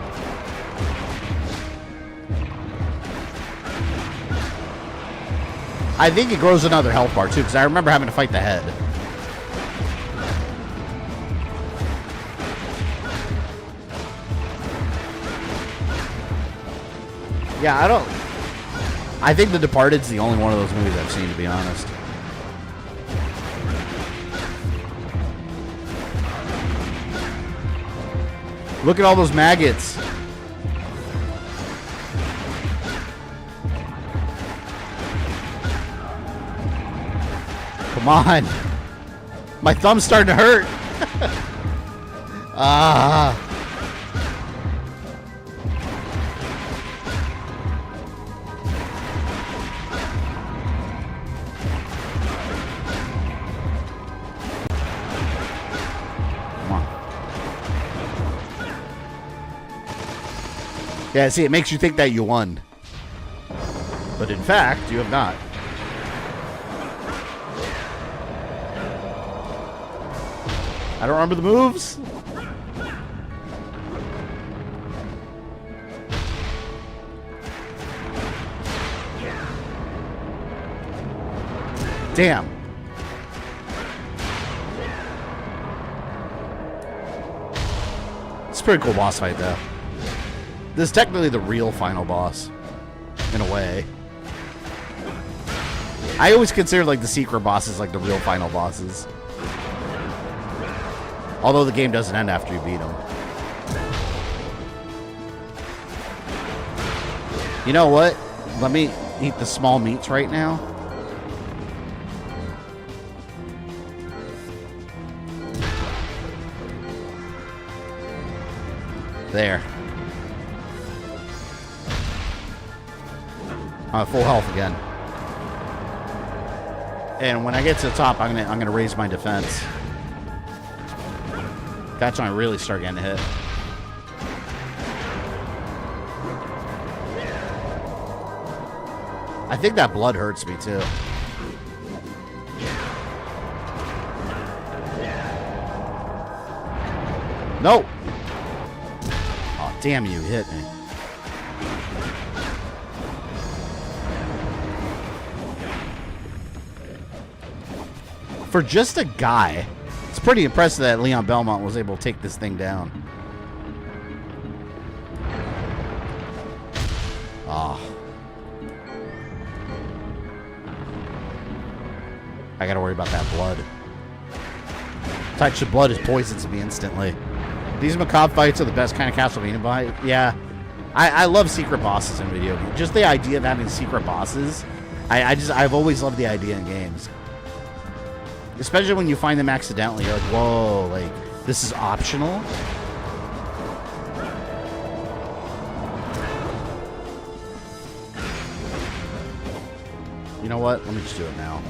I think it grows another health bar, too, because I remember having to fight the head. Yeah, I think The Departed's the only one of those movies I've seen, to be honest. Look at all those maggots. Come on. My thumb's starting to hurt. Ah. Come on. Yeah, see, it makes you think that you won. But in fact, you have not. I don't remember the moves. Damn. It's a pretty cool boss fight, though. This is technically the real final boss, in a way. I always consider, like, the secret bosses like the real final bosses. Although the game doesn't end after you beat them. You know what? Let me eat the small meats right now. There. I'm at full health again. And when I get to the top, I'm gonna raise my defense. That's when I really start getting hit. I think that blood hurts me too. No. Oh, damn, you hit me. For just a guy, it's pretty impressive that Leon Belmont was able to take this thing down. Ah. I gotta worry about that blood. Touch the blood, it poisons me instantly. These macabre fights are the best kind of Castlevania fight. Yeah. I love secret bosses in video games. Just the idea of having secret bosses. I've always loved the idea in games. Especially when you find them accidentally, you're like, whoa, like, this is optional? You know what? Let me just do it now.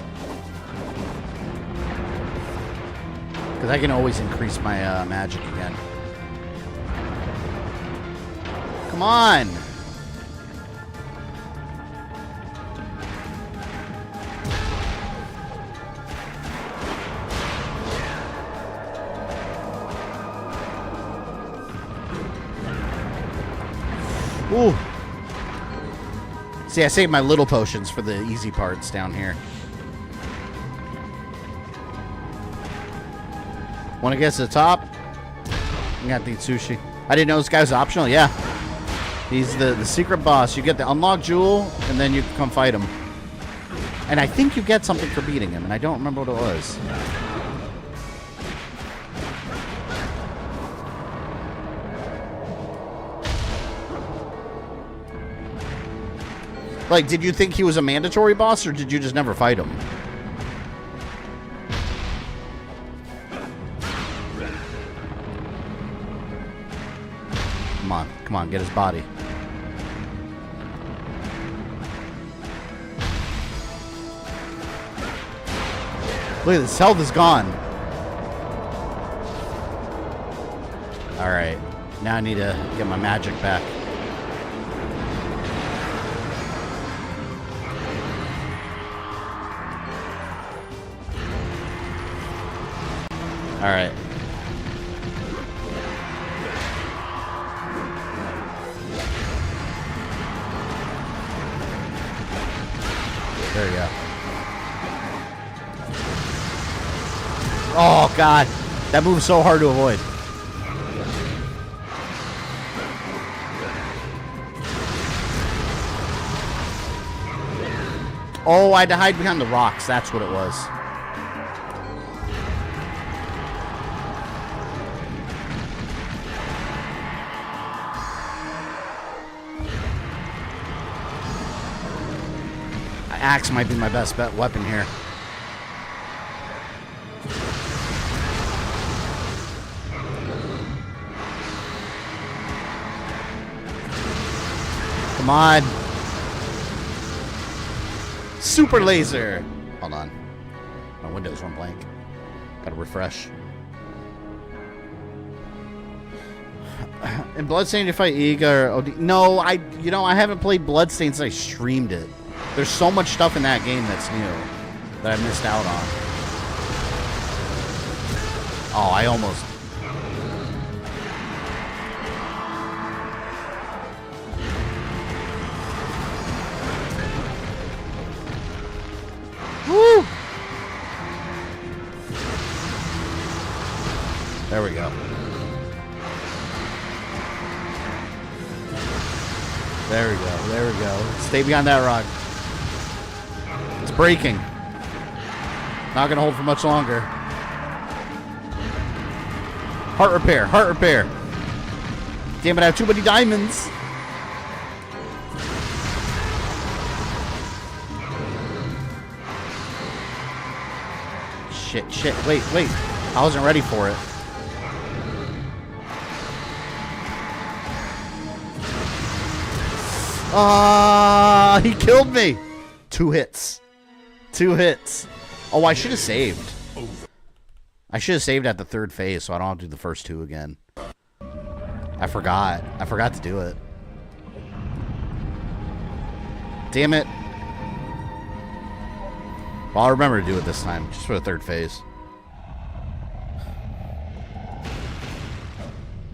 Because I can always increase my magic again. Come on! Ooh. See, I saved my little potions for the easy parts down here. Want to get to the top? You got the sushi. I didn't know this guy was optional. Yeah. He's the secret boss. You get the unlock jewel, and then you can come fight him. And I think you get something for beating him, and I don't remember what it was. Like, did you think he was a mandatory boss, or did you just never fight him? Come on, get his body. Look at this, health is gone. Alright, now I need to get my magic back. Alright. There we go. Oh, God. That move's so hard to avoid. Oh, I had to hide behind the rocks. That's what it was. Axe might be my best bet weapon here. Come on. Super laser. Hold on. My windows went blank. Gotta refresh. In Bloodstained, you fight Iga or OD. No, I haven't played Bloodstained since I streamed it. There's so much stuff in that game that's new that I missed out on. Oh, I almost. Woo! There we go. There we go. There we go. Stay behind that rock. It's breaking. Not gonna hold for much longer. Heart repair. Heart repair. Damn it! I have too many diamonds. Shit, shit. Wait, wait. I wasn't ready for it. He killed me. 2 hits. 2 hits. Oh, I should have saved. I should have saved at the 3rd phase so I don't have to do the first 2 again. I forgot. I forgot to do it. Damn it. Well, I'll remember to do it this time, just for the 3rd phase.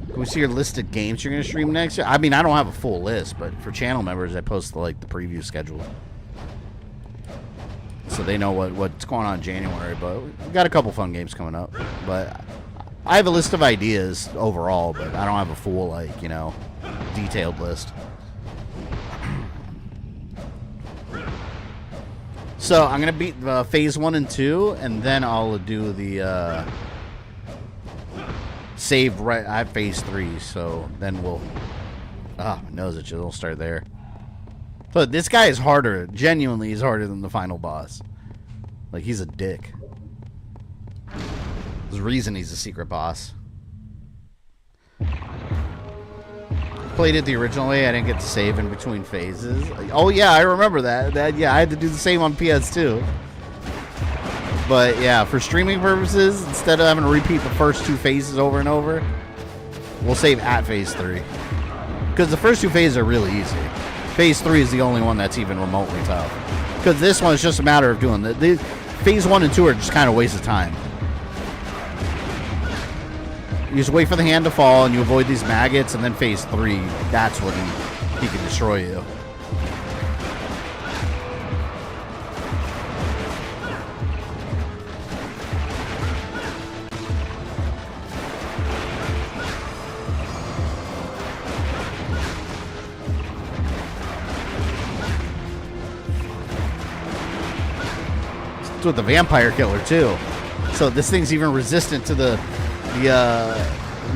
Can we see your listed games you're going to stream next year? I mean, I don't have a full list, but for channel members, I post like the preview schedule. So they know what's going on in January, but we've got a couple fun games coming up. But I have a list of ideas overall, but I don't have a full, like, you know, detailed list. So I'm going to beat phase 1 and 2, and then I'll do the save right at phase 3. So then we'll... Ah, my nose itches. We'll start there. But this guy is harder. Genuinely, he's harder than the final boss. Like, he's a dick. There's a reason he's a secret boss. Played it the original way. I didn't get to save in between phases. Oh, yeah, I remember that. Yeah, I had to do the same on PS2. But, yeah, for streaming purposes, instead of having to repeat the first 2 phases over and over, we'll save at phase 3. Because the first 2 phases are really easy. Phase 3 is the only one that's even remotely tough. Because this one is just a matter of doing the phase 1 and 2 are just kind of waste of time. You just wait for the hand to fall and you avoid these maggots, and then phase 3, that's when he can destroy you. With the vampire killer too, so this thing's even resistant to the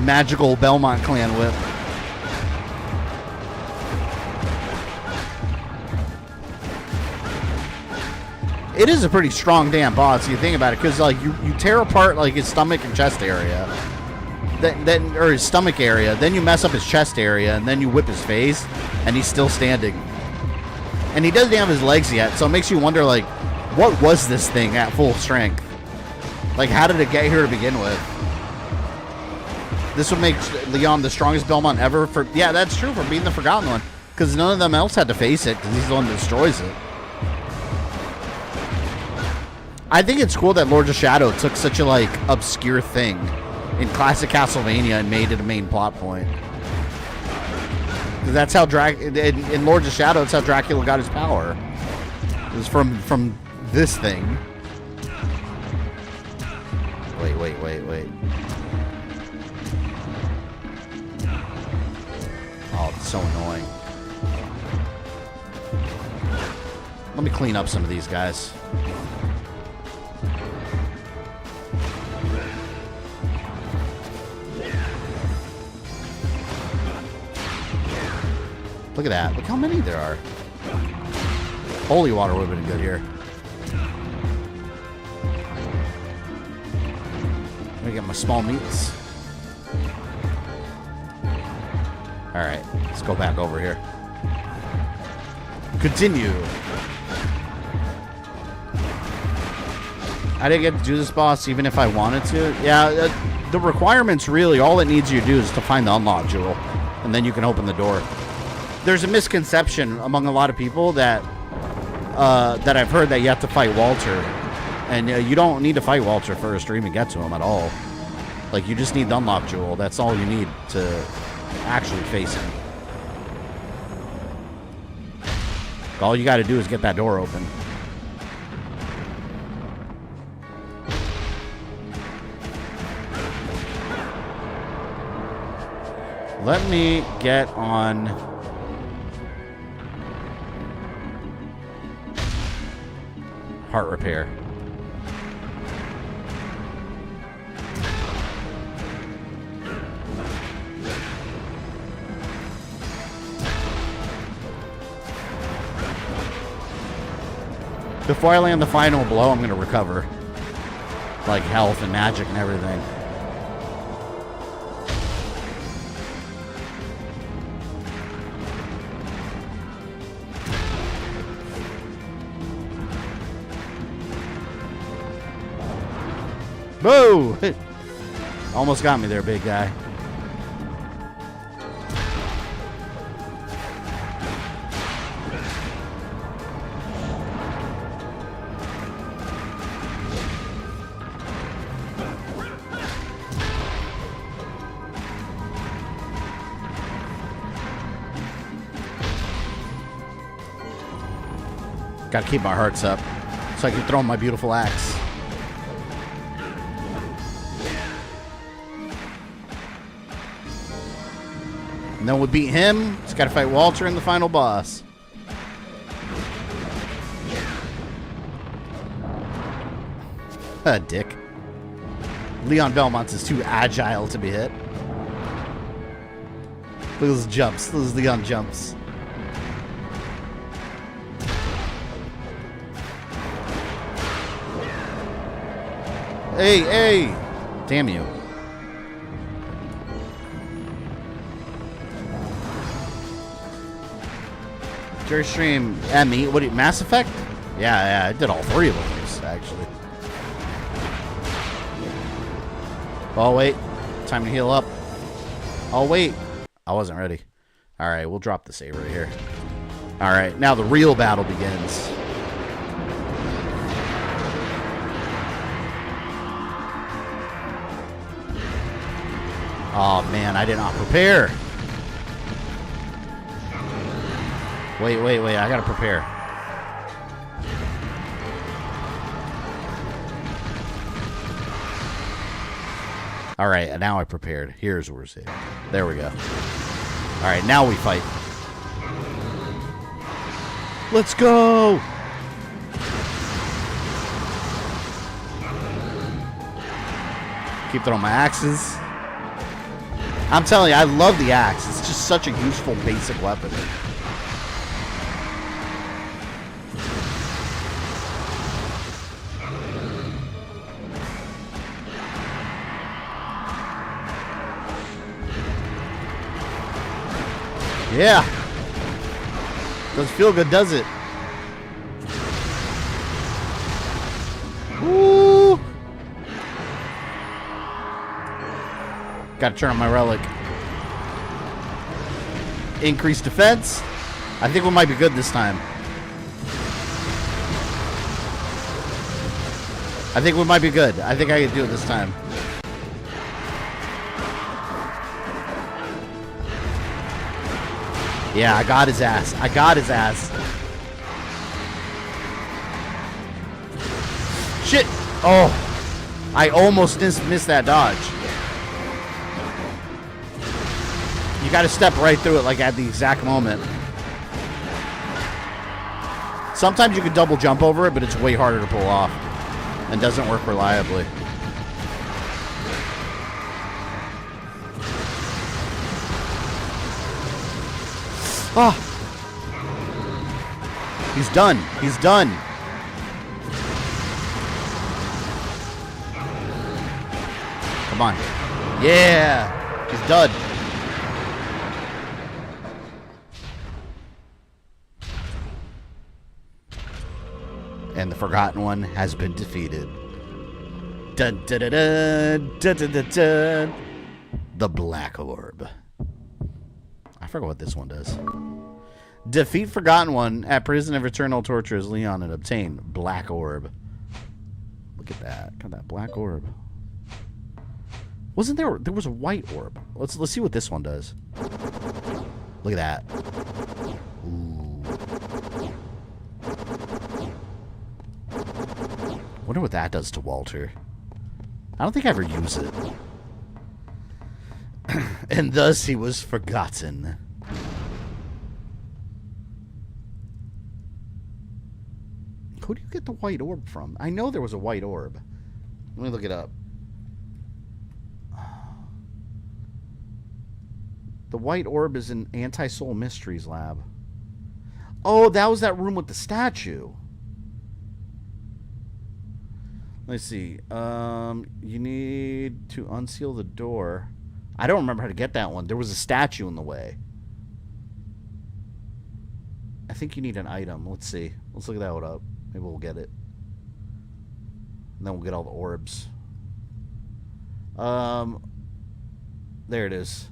magical Belmont clan whip. It is a pretty strong damn boss if you think about it, because like you tear apart like his stomach and chest area, then or his stomach area, then you mess up his chest area, and then you whip his face, and he's still standing, and he doesn't have his legs yet, so it makes you wonder, like, what was this thing at full strength? Like, how did it get here to begin with? This would make Leon the strongest Belmont ever. Yeah, that's true, for being the Forgotten One. Because none of them else had to face it, because he's the one that destroys it. I think it's cool that Lords of Shadow took such a, like, obscure thing in classic Castlevania and made it a main plot point. Because that's how in Lords of Shadow, that's how Dracula got his power. It was from this thing. Wait. Oh, it's so annoying. Let me clean up some of these guys. Look at that. Look how many there are. Holy water would have been good here. Let me get my small meats. Alright, let's go back over here. Continue. I didn't get to do this boss even if I wanted to. Yeah, the requirements really, all it needs you to do is to find the unlock jewel. And then you can open the door. There's a misconception among a lot of people that that I've heard that you have to fight Walter. And you don't need to fight Walter first or even get to him at all. Like, you just need the unlock jewel. That's all you need to actually face him. All you got to do is get that door open. Let me get on... heart repair. Before I land the final blow, I'm going to recover. Like health and magic and everything. Whoa! Almost got me there, big guy. Gotta keep my hearts up so I can throw my beautiful axe. And then we'll beat him. Just gotta fight Walter in the final boss. Dick. Leon Belmont is too agile to be hit. Look at those jumps. Those Leon jumps. Hey, hey! Damn you. Jerry Stream, me. What do you, Mass Effect? Yeah, I did all three of those, actually. Oh, wait. Time to heal up. Oh, wait. I wasn't ready. Alright, we'll drop the save right here. Alright, now the real battle begins. Oh, man, I did not prepare. Wait, I gotta prepare. Alright, and now I prepared. Here's where we're saving. There we go. Alright, now we fight. Let's go! Keep throwing my axes. I'm telling you, I love the axe. It's just such a useful basic weapon. Yeah. Doesn't feel good, does it? Woo! Gotta turn on my relic. Increased defense. I think we might be good this time. I think we might be good. I think I can do it this time. Yeah, I got his ass. I got his ass. Shit! Oh! I almost missed that dodge. You gotta step right through it, like at the exact moment. Sometimes you can double jump over it, but it's way harder to pull off. And doesn't work reliably. Ah! He's done. He's done. Come on. Yeah! He's done. And the Forgotten One has been defeated. Dun, dun, dun, dun, dun, dun, dun, dun. The Black Orb. I forgot what this one does. Defeat Forgotten One at Prison of Eternal Torture as Leon and obtain Black Orb. Look at that. Got that Black Orb. Wasn't there was a white orb. Let's see what this one does. Look at that. Ooh. Wonder what that does to Walter. I don't think I ever use it. And thus he was forgotten. Who do you get the white orb from? I know there was a white orb. Let me look it up. The white orb is in Anti-Soul Mysteries Lab. Oh, that was that room with the statue. Let's see. You need to unseal the door. I don't remember how to get that one. There was a statue in the way. I think you need an item. Let's see. Let's look that one up. Maybe we'll get it. And then we'll get all the orbs. There it is.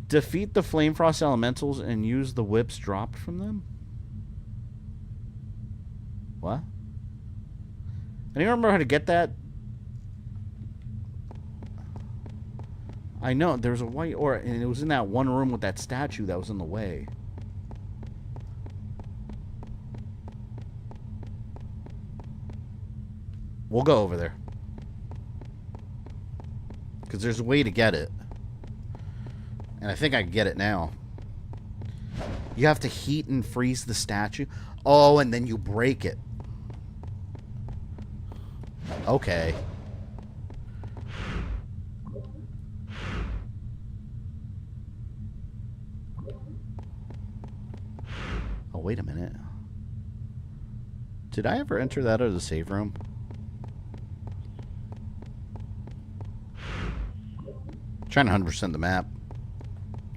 Defeat the Flamefrost Elementals and use the whips dropped from them? What? Anyone remember how to get that? I know, there's a white orb, and it was in that one room with that statue that was in the way. We'll go over there. Because there's a way to get it. And I think I can get it now. You have to heat and freeze the statue. Oh, and then you break it. Okay. Oh, wait a minute. Did I ever enter that as a save room? I'm trying to 100% the map.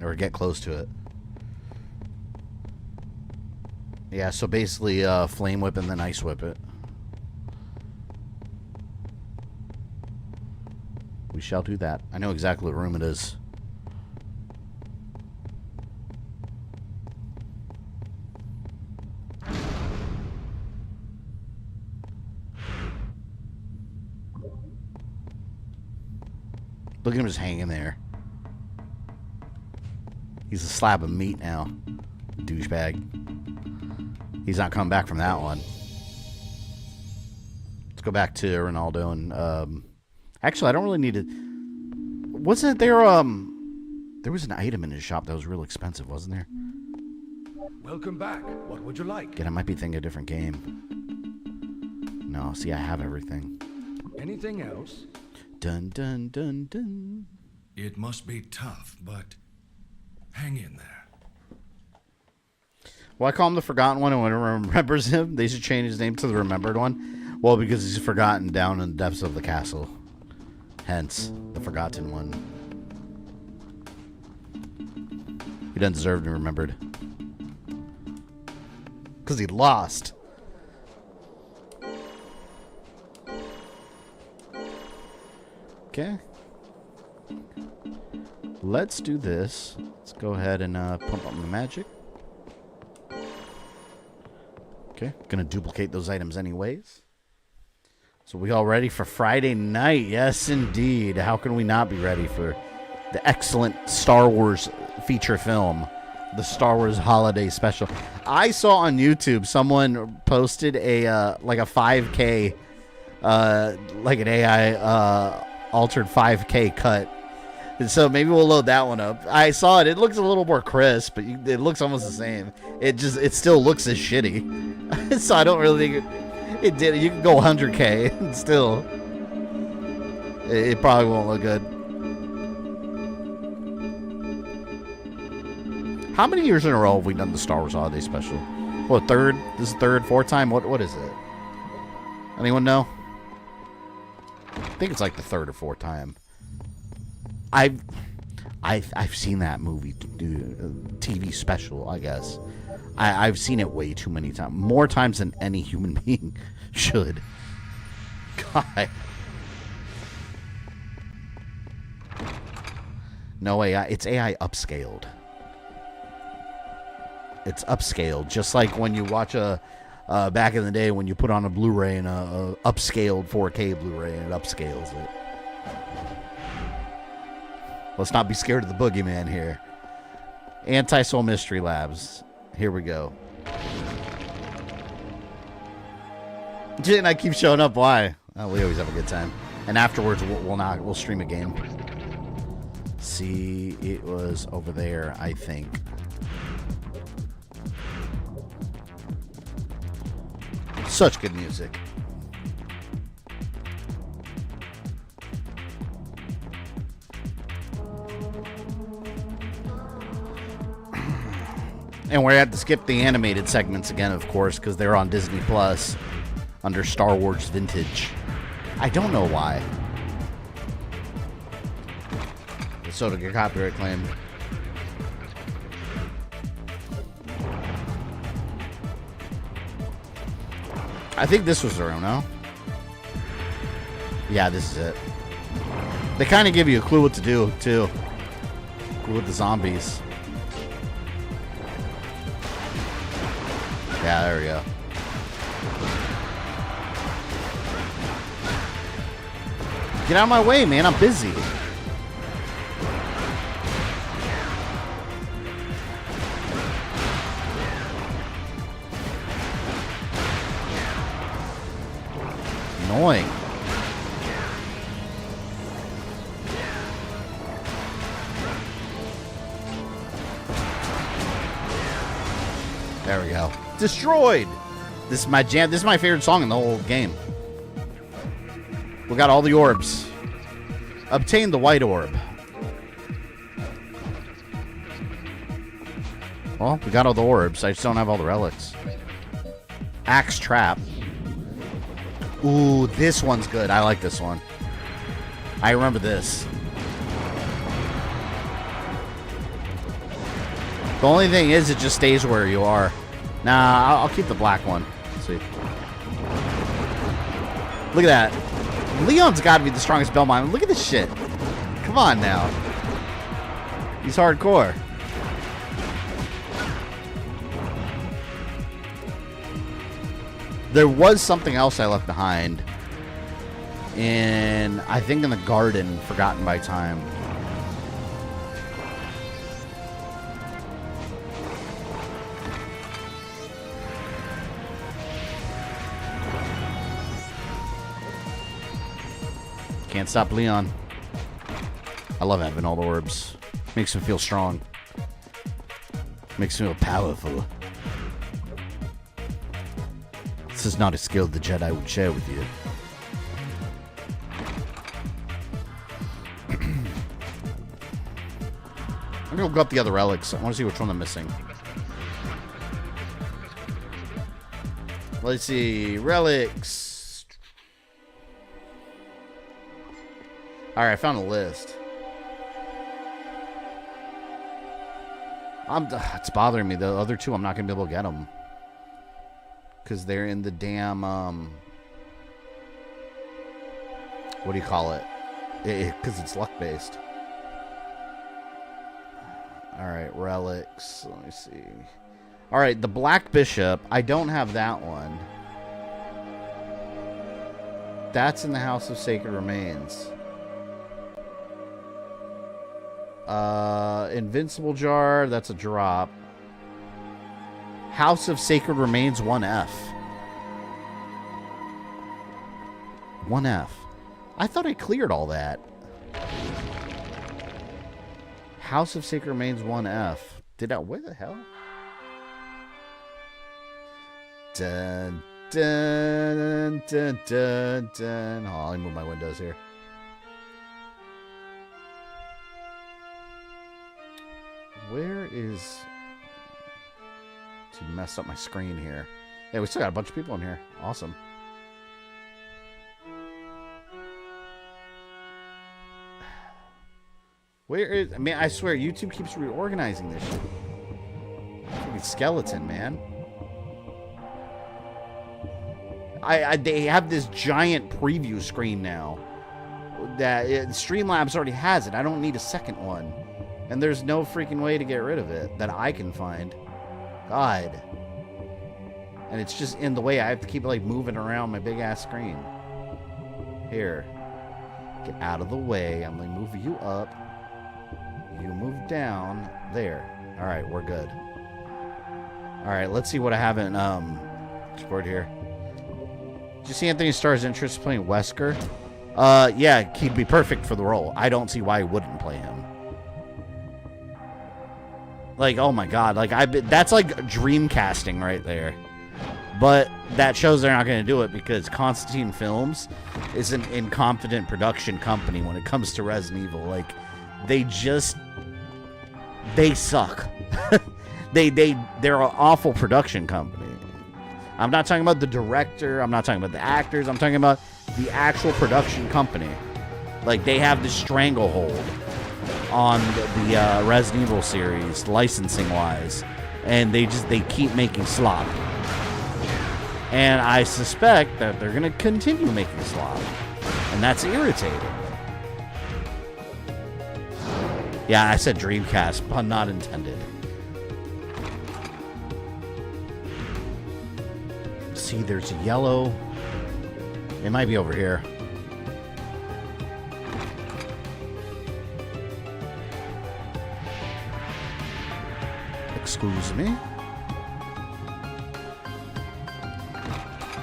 Or get close to it. Yeah, so basically flame whip and then ice whip it. We shall do that. I know exactly what room it is. Look at him just hanging there. He's a slab of meat now. Douchebag. He's not coming back from that one. Let's go back to Ronaldo and actually I don't really need to. Wasn't there there was an item in his shop that was real expensive, wasn't there? Welcome back. What would you like? Again, I might be thinking a different game. No, see, I have everything. Anything else? Dun dun dun dun. It must be tough, but hang in there. Well, I call him the Forgotten One, and when everyone remembers him, they should change his name to the Remembered One. Well, because he's forgotten down in the depths of the castle. Hence, the Forgotten One. He doesn't deserve to be remembered. Because he lost. Okay. Let's do this. Let's go ahead and pump up the magic. Okay, gonna duplicate those items anyways. So we all ready for Friday night? Yes, indeed. How can we not be ready for the excellent Star Wars feature film, the Star Wars Holiday Special? I saw on YouTube someone posted a like a 5K, like an AI altered 5K cut. And so maybe we'll load that one up. I saw it. It looks a little more crisp, but it looks almost the same. It still looks as shitty. So I don't really think it did. You can go 100K and still, it probably won't look good. How many years in a row have we done the Star Wars Holiday Special? What, third? This is third, fourth time? What is it? Anyone know? I think it's like the third or fourth time. I've seen that movie, TV special, I guess. I've seen it way too many times. More times than any human being should. God. No AI. It's AI upscaled. It's upscaled. Just like when you watch a... back in the day when you put on a Blu-ray and a upscaled 4K Blu-ray and it upscales it. Let's not be scared of the boogeyman here. Anti-Soul Mystery Labs. Here we go. And I keep showing up. Why? Oh, we always have a good time. And afterwards, we'll stream a game. See, it was over there, I think. Such good music. And we had to skip the animated segments again, of course, because they're on Disney Plus under Star Wars Vintage. I don't know why. So to get copyright claim. I think this was their own, no? Yeah, this is it. They kind of give you a clue what to do, too. Clue with the zombies. Yeah, there we go. Get out of my way, man. I'm busy. Annoying. There we go. Destroyed. This is my jam. This is my favorite song in the whole game. We got all the orbs. Obtain the white orb. Well, we got all the orbs. I just don't have all the relics. Axe trap. Ooh, this one's good. I like this one. I remember this. The only thing is, it just stays where you are. Nah, I'll keep the black one. Let's see. Look at that. Leon's got to be the strongest Belmont. Look at this shit. Come on now. He's hardcore. There was something else I left behind. I think in the garden, Forgotten by Time. Can't stop Leon. I love having all the orbs. Makes him feel strong. Makes him feel powerful. This is not a skill the Jedi would share with you. I'm gonna look up the other relics. I want to see which one I'm missing. Let's see. Relics. Alright, I found a list. It's bothering me. The other two, I'm not going to be able to get them. Because they're in the damn, what do you call it? Because it's luck-based. Alright, relics. Let me see. Alright, the Black Bishop. I don't have that one. That's in the House of Sacred Remains. Invincible Jar, that's a drop. House of Sacred Remains 1F. 1F. I thought I cleared all that. House of Sacred Remains 1F. Did I? Where the hell? Dun, dun, dun, dun, dun. Oh, let me move my windows here. Where is... To mess up my screen here. Yeah, we still got a bunch of people in here. Awesome. Where is... I mean, I swear, YouTube keeps reorganizing this shit. fucking skeleton, man. They have this giant preview screen now. That Streamlabs already has it. I don't need a second one. And there's no freaking way to get rid of it that I can find. God. And it's just in the way. I have to keep like moving around my big ass screen. Here. Get out of the way. I'm going to move you up. You move down. There. Alright, we're good. Alright, let's see what I have in Discord here. Did you see Anthony Starr's interest playing Wesker? Yeah, he'd be perfect for the role. I don't see why he wouldn't play him. Like, oh my god, like that's like dream casting right there. But that shows they're not going to do it because Constantine Films is an incompetent production company when it comes to Resident Evil. Like, they suck. They're an awful production company. I'm not talking about the director. I'm not talking about the actors. I'm talking about the actual production company. Like, they have this stranglehold on the Resident Evil series, licensing-wise. And they keep making slop. And I suspect that they're going to continue making slop. And that's irritating. Yeah, I said Dreamcast, pun not intended. See, there's a yellow. It might be over here. Excuse me?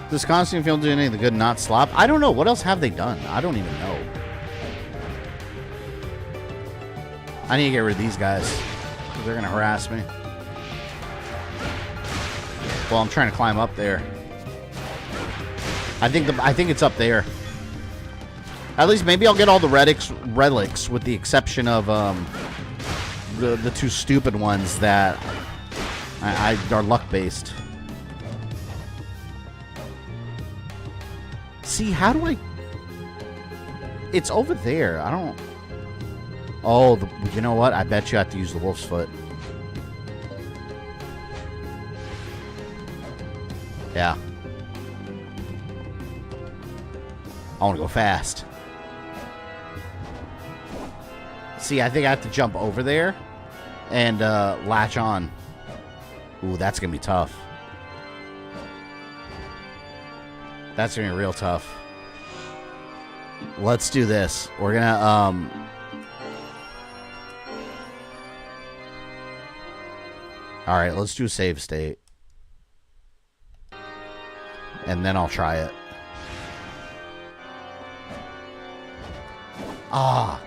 Does Constantine Film do anything good, not slop? I don't know. What else have they done? I don't even know. I need to get rid of these guys. They're going to harass me. Well, I'm trying to climb up there. I think it's up there. At least maybe I'll get all the relics with the exception of the two stupid ones that are luck-based. See, how do I... It's over there. I don't... Oh, you know what? I bet you have to use the wolf's foot. Yeah. I want to go fast. See, I think I have to jump over there and latch on. Ooh, that's going to be tough. That's going to be real tough. Let's do this. We're going to... Alright, let's do save state. And then I'll try it. Ah.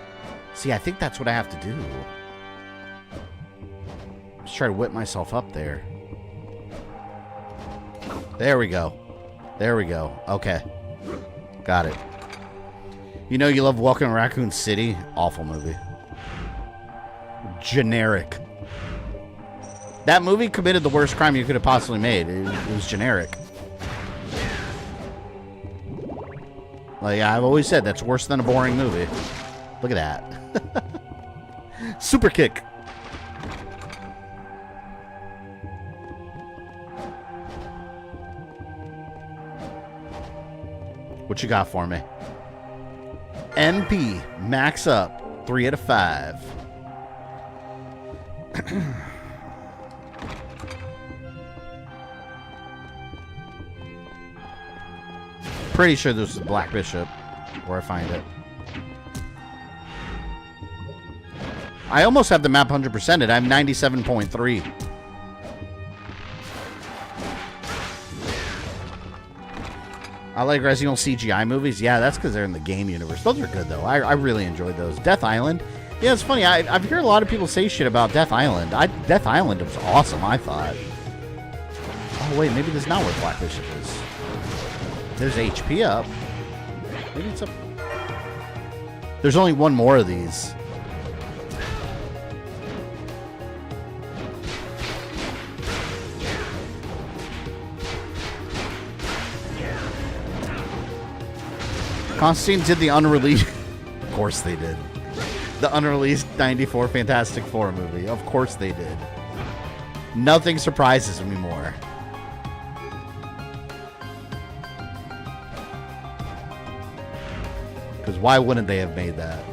See, I think that's what I have to do. Just try to whip myself up there. There we go. There we go. Okay. Got it. You know you love Welcome to Raccoon City? Awful movie. Generic. That movie committed the worst crime you could have possibly made. It was generic. Like, I've always said, that's worse than a boring movie. Look at that. Super kick. What you got for me? MP, max up. 3 out of 5. Pretty sure this is Black Bishop, where I find it. I almost have the map 100%ed. I'm 97.3. I like Resident Evil CGI movies. Yeah, that's because they're in the game universe. Those are good, though. I really enjoyed those. Death Island. Yeah, it's funny. I've heard a lot of people say shit about Death Island. Death Island was awesome, I thought. Oh, wait. Maybe this is not where Black Bishop is. There's HP up. Maybe it's up. There's only one more of these. Constantine did the unreleased... Of course they did. The unreleased 94 Fantastic Four movie. Of course they did. Nothing surprises me more. Because why wouldn't they have made that?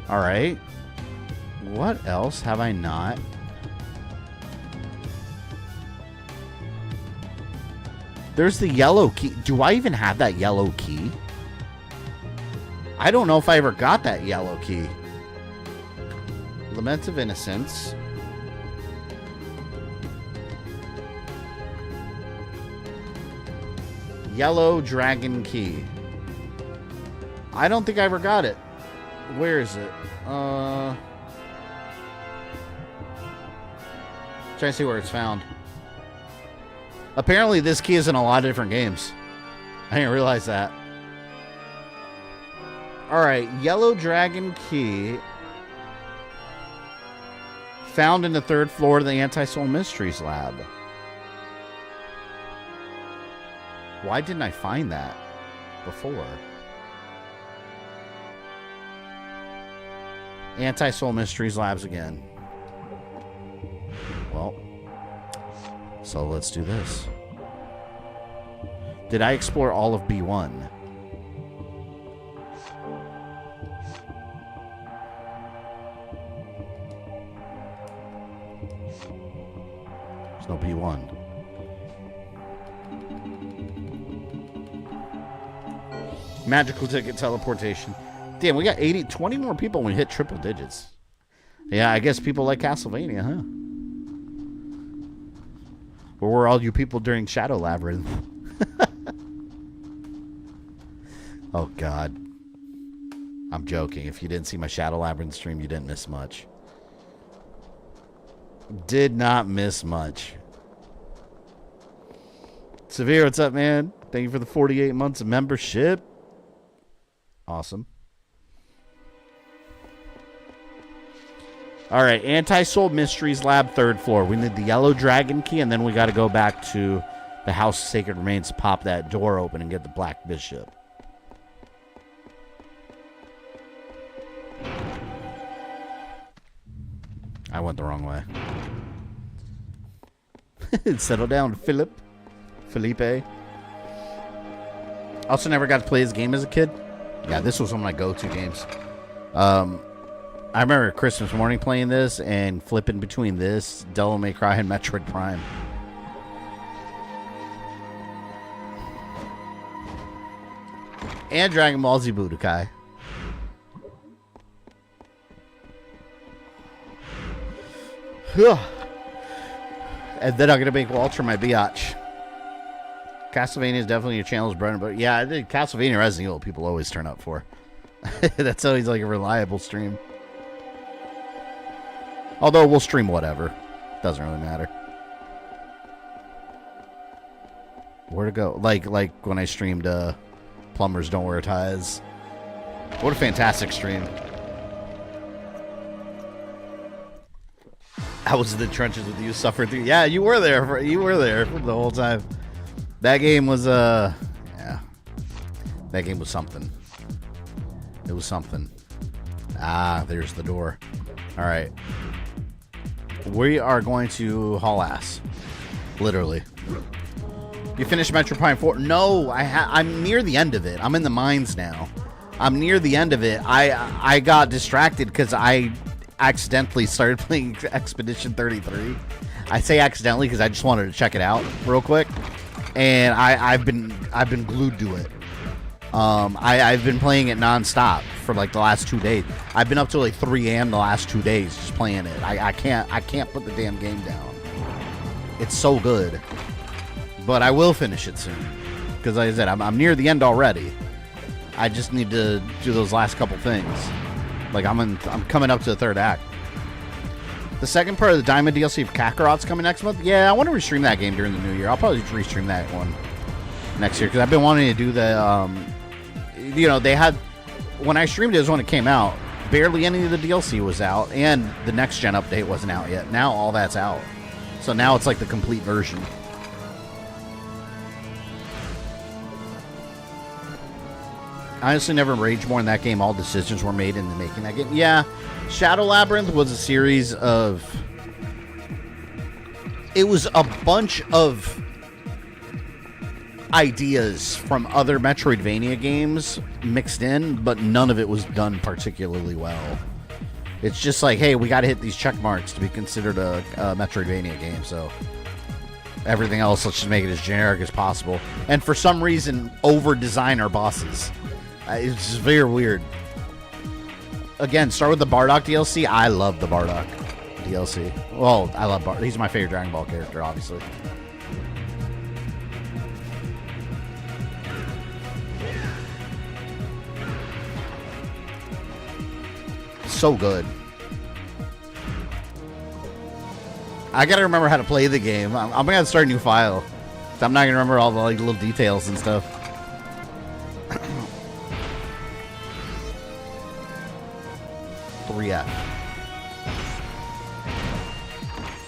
All right. What else have I not? There's the yellow key. Do I even have that yellow key? I don't know if I ever got that yellow key. Lament of Innocence. Yellow dragon key. I don't think I ever got it. Where is it? Trying to see where it's found. Apparently this key is in a lot of different games. I didn't realize that. Alright, yellow dragon key. Found in the 3rd floor of the Anti-Soul Mysteries lab. Why didn't I find that before? Anti-Soul Mysteries labs again. Well, so let's do this. Did I explore all of B1? There's no B1. Magical ticket teleportation. Damn, we got 20 more people when we hit triple digits. Yeah, I guess people like Castlevania, huh? Where were all you people during Shadow Labyrinth? Oh, God. I'm joking. If you didn't see my Shadow Labyrinth stream, you didn't miss much. Did not miss much. Severe, what's up, man? Thank you for the 48 months of membership. Awesome. All right, Anti-Soul Mysteries Lab, 3rd floor. We need the yellow dragon key, and then we got to go back to the House of Sacred Remains to pop that door open and get the Black Bishop. I went the wrong way. Settle down, Felipe. Also never got to play this game as a kid. Yeah, this was one of my go-to games. I remember Christmas morning playing this and flipping between this, Devil May Cry, and Metroid Prime. And Dragon Ball Z Budokai. And then I'm going to make Walter my biatch. Castlevania is definitely your channel's bread and butter. Yeah, I think Castlevania Resident Evil people always turn up for. That's always like a reliable stream. Although we'll stream whatever. Doesn't really matter. Where to go? Like when I streamed Plumbers Don't Wear Ties. What a fantastic stream. I was in the trenches with you, suffered through. Yeah, you were there. You were there the whole time. That game was yeah. That game was something. It was something. Ah, there's the door. All right. We are going to haul ass. Literally. You finished Metro Prime 4? No, I'm near the end of it. I'm in the mines now. I'm near the end of it. I got distracted because I accidentally started playing Expedition 33. I say accidentally because I just wanted to check it out real quick. And I've been glued to it. I've been playing it nonstop for like the last 2 days. I've been up till like 3 a.m. the last 2 days just playing it. I can't put the damn game down. It's so good. But I will finish it soon. Because like I said, I'm near the end already. I just need to do those last couple things. Like I'm coming up to the 3rd act. The second part of the Diamond DLC of Kakarot's coming next month. Yeah, I want to restream that game during the new year. I'll probably restream that one next year because I've been wanting to do the. You know, they had when I streamed it was when it came out. Barely any of the DLC was out, and the next gen update wasn't out yet. Now all that's out. So now it's like the complete version. I honestly never raged more in that game. All decisions were made in the making that game. Yeah, Shadow Labyrinth was a series of... It was a bunch of ideas from other Metroidvania games mixed in, but none of it was done particularly well. It's just like, hey, we got to hit these check marks to be considered a Metroidvania game, so everything else, let's just make it as generic as possible. And for some reason, over-design our bosses. It's just very weird. Again, start with the Bardock DLC. I love the Bardock DLC. Well, I love Bardock. He's my favorite Dragon Ball character, obviously. So good. I gotta remember how to play the game. I'm gonna have to start a new file. I'm not gonna remember all the like little details and stuff. 3F.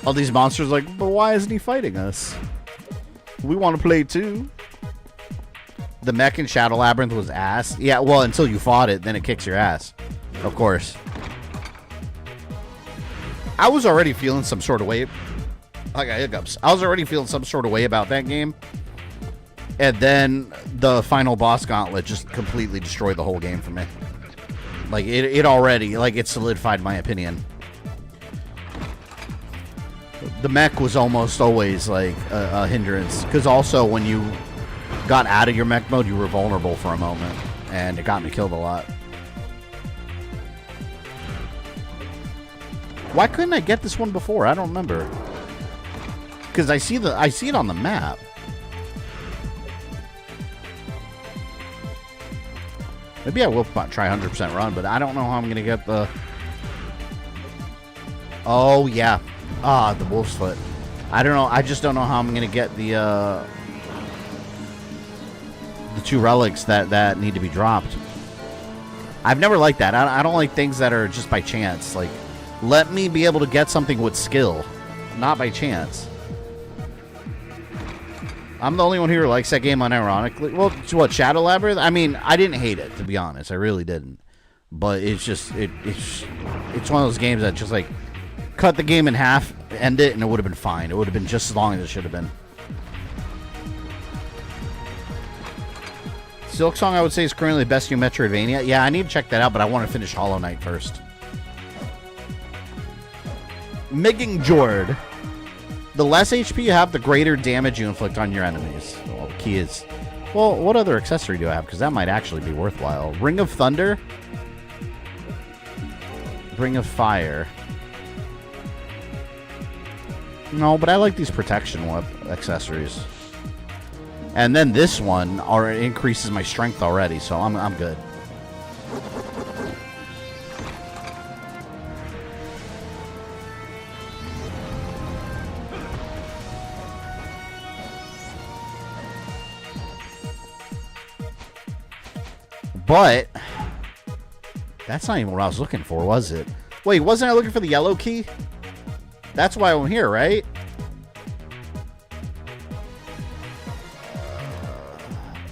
All these monsters are like, but why isn't he fighting us? We want to play too. The mech in Shadow Labyrinth was ass. Yeah, well, until you fought it, then it kicks your ass. Of course. I was already feeling some sort of way. I got hiccups. I was already feeling some sort of way about that game. And then the final boss gauntlet just completely destroyed the whole game for me. Like, it already, like, it solidified my opinion. The mech was almost always, like, a hindrance. Because also, when you got out of your mech mode, you were vulnerable for a moment. And it got me killed a lot. Why couldn't I get this one before? I don't remember. Because I see it on the map. Maybe I will try 100% run, but I don't know how I'm going to get the... Oh, yeah. Ah, the Wolf's Foot. I don't know. I just don't know how I'm going to get the 2 relics that need to be dropped. I've never liked that. I don't like things that are just by chance. Like, let me be able to get something with skill, not by chance. I'm the only one here who likes that game unironically. Well, what, Shadow Labyrinth? I mean, I didn't hate it, to be honest. I really didn't. But it's just, it's one of those games that just, like, cut the game in half, end it, and it would have been fine. It would have been just as long as it should have been. Silk Song, I would say, is currently the best new Metroidvania. Yeah, I need to check that out, but I want to finish Hollow Knight first. Migging Jord. The less HP you have, the greater damage you inflict on your enemies. Well, the key is... Well, what other accessory do I have? Because that might actually be worthwhile. Ring of Thunder. Ring of Fire. No, but I like these protection accessories. And then this one increases my strength already, so I'm good. But that's not even what I was looking for, was it? Wait, wasn't I looking for the yellow key? That's why I'm here, right?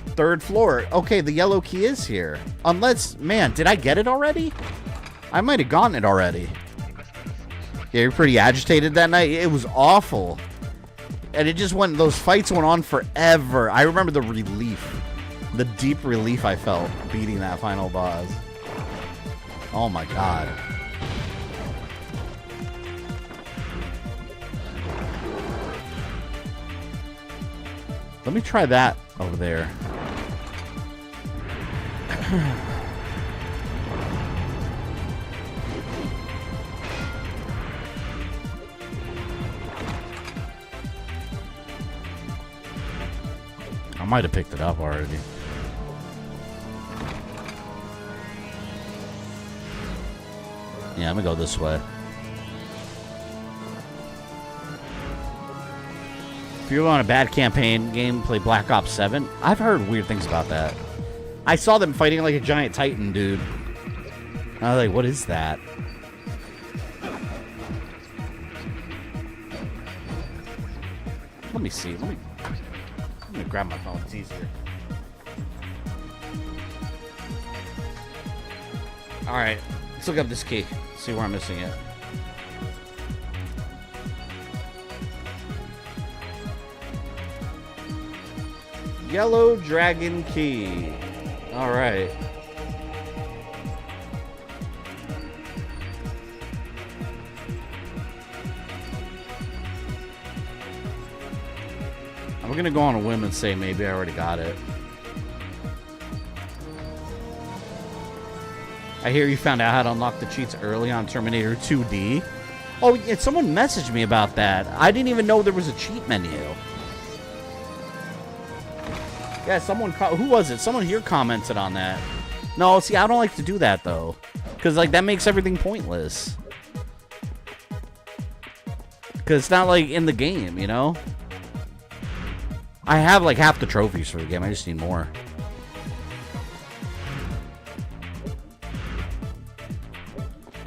Third floor. Okay, the yellow key is here. Unless, man, did I get it already? I might have gotten it already. Yeah, you're pretty agitated that night. It was awful. And it just went, those fights went on forever. I remember the relief. The deep relief I felt beating that final boss. Oh my god. Let me try that over there. I might have picked it up already. Yeah, I'm gonna go this way. If you're on a bad campaign game, play Black Ops 7. I've heard weird things about that. I saw them fighting like a giant titan, dude. I was like, what is that? me see. Let me grab my phone. It's easier. All right, let's look up this key. See where I'm missing it. Yellow Dragon Key. All right. I'm going to go on a whim and say maybe I already got it. I hear you found out how to unlock the cheats early on Terminator 2D. Oh, yeah, someone messaged me about that. I didn't even know there was a cheat menu. Yeah, who was it? Someone here commented on that. No, see, I don't like to do that, though. Because, like, that makes everything pointless. Because it's not, like, in the game, you know? I have, like, half the trophies for the game. I just need more.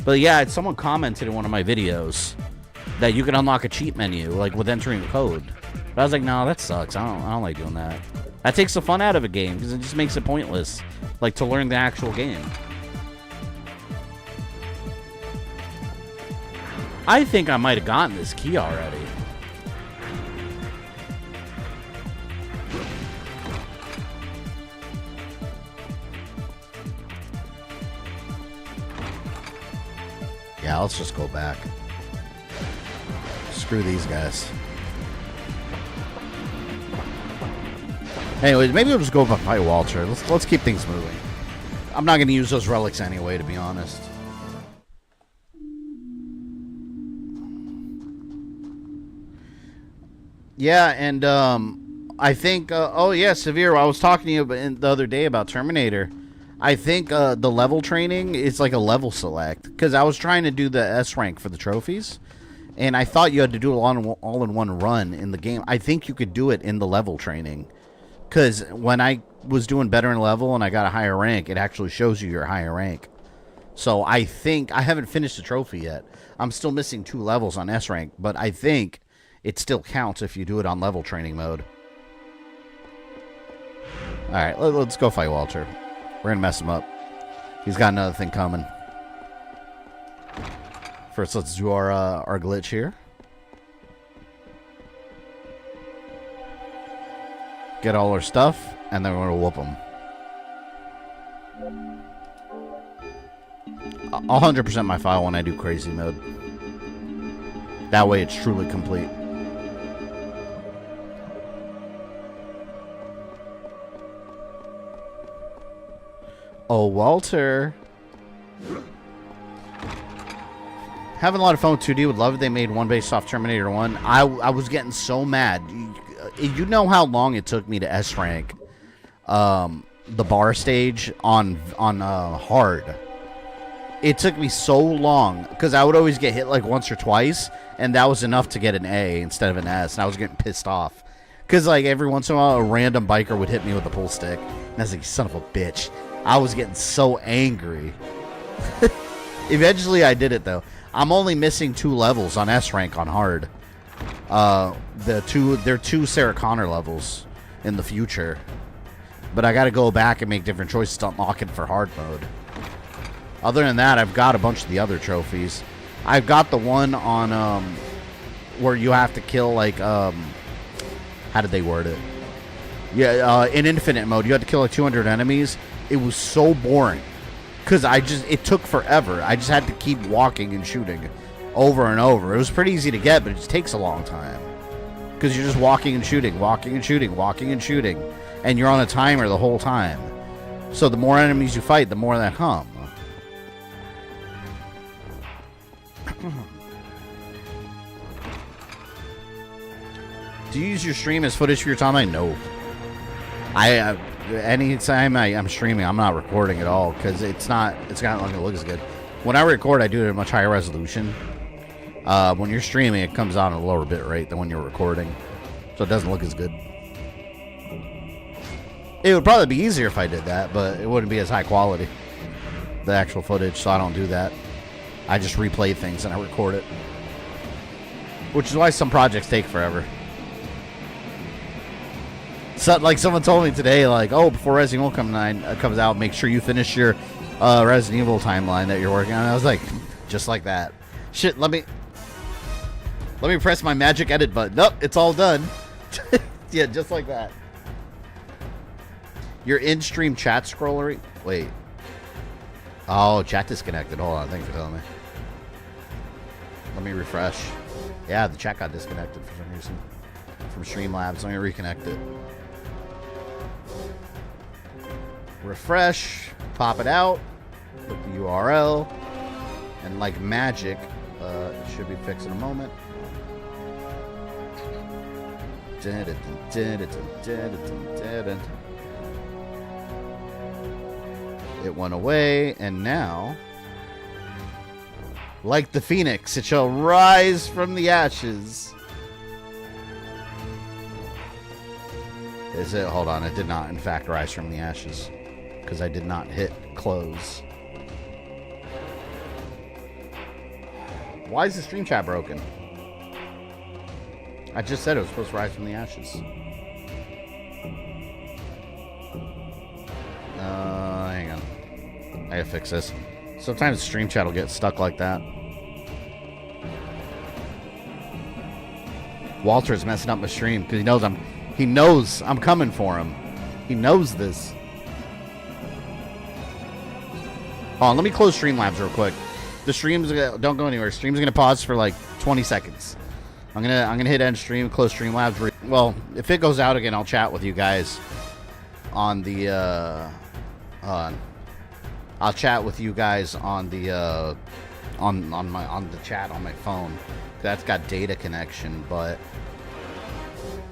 But, yeah, someone commented in one of my videos that you can unlock a cheat menu, like, with entering a code. But I was like, no, that sucks. I don't like doing that. That takes the fun out of a game, because it just makes it pointless. Like, to learn the actual game. I think I might have gotten this key already. Yeah, let's just go back. Screw these guys. Anyways, maybe we'll just go up and fight Walter. Let's keep things moving. I'm not going to use those relics anyway, to be honest. Yeah, and I think... oh, yeah, Severe, I was talking to you the other day about Terminator. I think the level training is like a level select. Because I was trying to do the S rank for the trophies. And I thought you had to do it all in one run in the game. I think you could do it in the level training. Because when I was doing better in level and I got a higher rank, it actually shows you your higher rank. So I think... I haven't finished the trophy yet. I'm still missing 2 levels on S rank. But I think it still counts if you do it on level training mode. Alright, let's go fight Walter. We're going to mess him up. He's got another thing coming. First, let's do our glitch here. Get all our stuff, and then we're going to whoop them. I'll 100% my file when I do crazy mode. That way it's truly complete. Oh, Walter. Having a lot of fun with 2D. Would love if they made one based off Terminator 1. I was getting so mad. You know how long it took me to S rank the bar stage on hard. It took me so long because I would always get hit like once or twice, and that was enough to get an A instead of an S, and I was getting pissed off because like every once in a while a random biker would hit me with a pull stick, and I was like, son of a bitch. I was getting so angry. Eventually I did it though. I'm only missing 2 levels on S rank on hard. They're 2 Sarah Connor levels in the future. But I gotta go back and make different choices to unlock it for hard mode. Other than that, I've got a bunch of the other trophies. I've got the one on where you have to kill like how did they word it? Yeah, in infinite mode, you had to kill like 200 enemies. It was so boring. Because it took forever. I just had to keep walking and shooting over and over. It was pretty easy to get, but it just takes a long time. Because you're just walking and shooting, walking and shooting, walking and shooting. And you're on a timer the whole time. So the more enemies you fight, the more that hum. Do you use your stream as footage for your timeline? No. Anytime I'm streaming, I'm not recording at all because it's not going to look as good. When I record, I do it at a much higher resolution. When you're streaming, it comes out at a lower bit rate than when you're recording, so it doesn't look as good. It would probably be easier if I did that, but it wouldn't be as high quality, the actual footage, so I don't do that. I just replay things and I record it, which is why some projects take forever. So, like someone told me today, like, oh, before Resident Evil comes out, make sure you finish your Resident Evil timeline that you're working on. And I was like, just like that. Shit, let me press my magic edit button. Nope, it's all done. Yeah, just like that. Your in-stream chat scrollery. Wait. Oh, chat disconnected. Hold on, thanks for telling me. Let me refresh. Yeah, the chat got disconnected for some reason from Streamlabs. Let me reconnect it. Refresh, pop it out, put the URL, and like magic, it should be fixed in a moment. It went away, and now, like the phoenix, it shall rise from the ashes. Is it? Hold on, it did not, in fact, rise from the ashes. Because I did not hit close. Why is the stream chat broken? I just said it was supposed to rise from the ashes. Hang on. I gotta fix this. Sometimes stream chat will get stuck like that. Walter's messing up my stream because he knows I'm coming for him. He knows this. Hold on, let me close Streamlabs real quick. The stream's don't go anywhere. Stream's gonna pause for like 20 seconds. I'm gonna hit end stream, close Streamlabs. Well, if it goes out again, I'll chat with you guys on the I'll chat with you guys on the on the chat on my phone. That's got data connection, but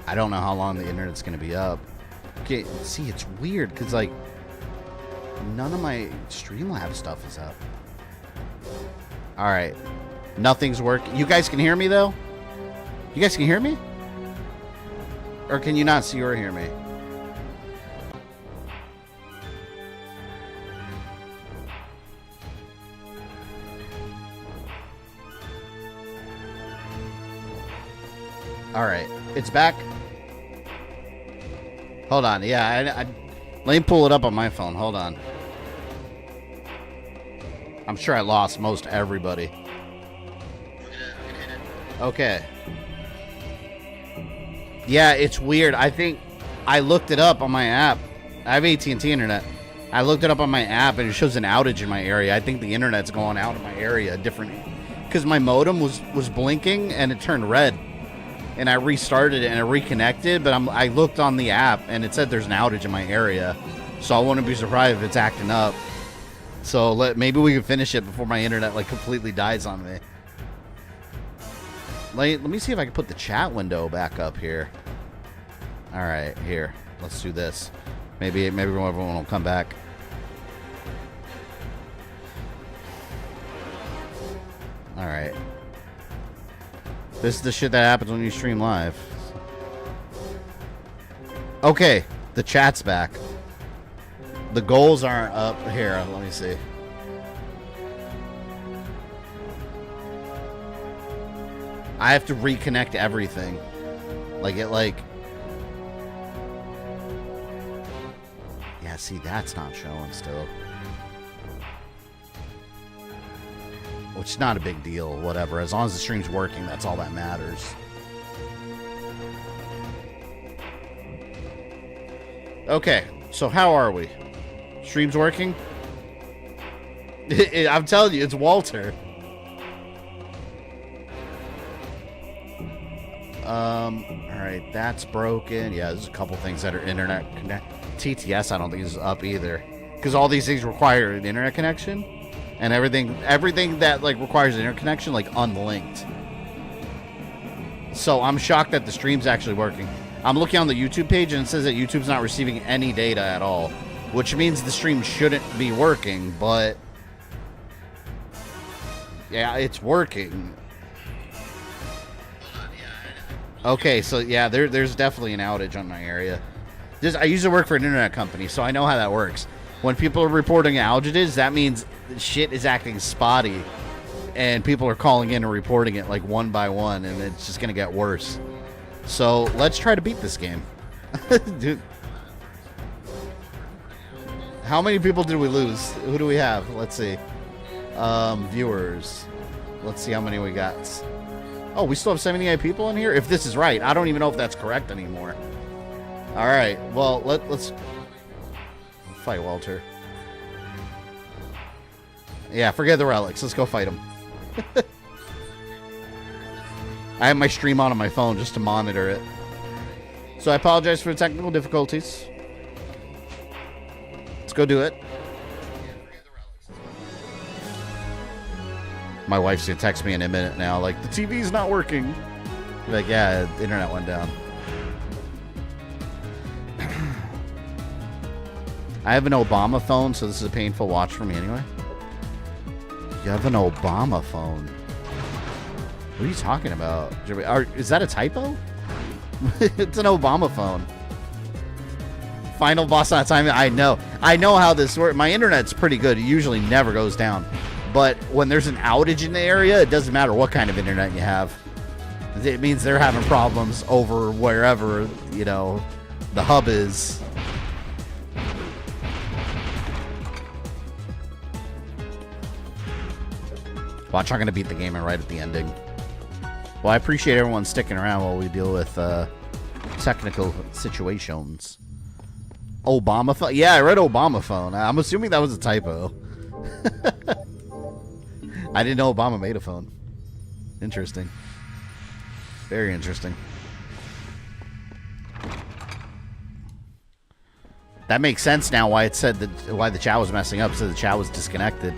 I don't know how long the internet's gonna be up. Okay, see, it's weird because like none of my Streamlabs stuff is up. All right, nothing's working. You guys can hear me though? You guys can hear me? Or can you not see or hear me? All right, it's back. Hold on, yeah, let me pull it up on my phone. Hold on. I'm sure I lost most everybody. Okay. Yeah, it's weird. I think I looked it up on my app. I have AT&T internet. I looked it up on my app and it shows an outage in my area. I think the internet's going out in my area different because my modem was blinking and it turned red. And I restarted it and it reconnected, but I looked on the app and it said there's an outage in my area. So I wouldn't be surprised if it's acting up. So maybe we can finish it before my internet like completely dies on me. Let me see if I can put the chat window back up here. All right, here. Let's do this. Maybe everyone will come back. All right. This is the shit that happens when you stream live. Okay, the chat's back. The goals aren't up here. Let me see. I have to reconnect everything. Yeah, see, that's not showing still. Which is not a big deal, whatever. As long as the stream's working, that's all that matters. Okay, so how are we? Stream's working? I'm telling you, it's Walter. Alright, that's broken. Yeah, there's a couple things that are internet connect. TTS, I don't think is up either. Because all these things require an internet connection. And everything that like requires an internet connection, like unlinked. So I'm shocked that the stream's actually working. I'm looking on the YouTube page and it says that YouTube's not receiving any data at all. Which means the stream shouldn't be working, but yeah, it's working. Okay, so yeah, there's definitely an outage on my area. I used to work for an internet company, so I know how that works. When people are reporting outages, that means shit is acting spotty, and people are calling in and reporting it like one by one, and it's just gonna get worse. So let's try to beat this game. Dude. How many people did we lose? Who do we have? Let's see. Viewers. Let's see how many we got. Oh, we still have 78 people in here? If this is right. I don't even know if that's correct anymore. Alright, well, let's fight Walter. Yeah, forget the relics. Let's go fight him. I have my stream on my phone just to monitor it. So I apologize for the technical difficulties. Let's go do it. My wife's gonna text me in a minute now, like, the TV's not working. Like, yeah, the internet went down. I have an Obama phone, so this is a painful watch for me anyway. You have an Obama phone? What are you talking about? Is that a typo? It's an Obama phone. Final boss on time. I know how this works. My internet's pretty good. It usually never goes down. But when there's an outage in the area, it doesn't matter what kind of internet you have. It means they're having problems over wherever, you know, the hub is. Watch, I'm going to beat the game right at the ending. Well, I appreciate everyone sticking around while we deal with technical situations. Obama phone? Yeah, I read Obama phone. I'm assuming that was a typo. I didn't know Obama made a phone. Interesting. Very interesting. That makes sense now why it said that why the chat was messing up. It said the chat was disconnected.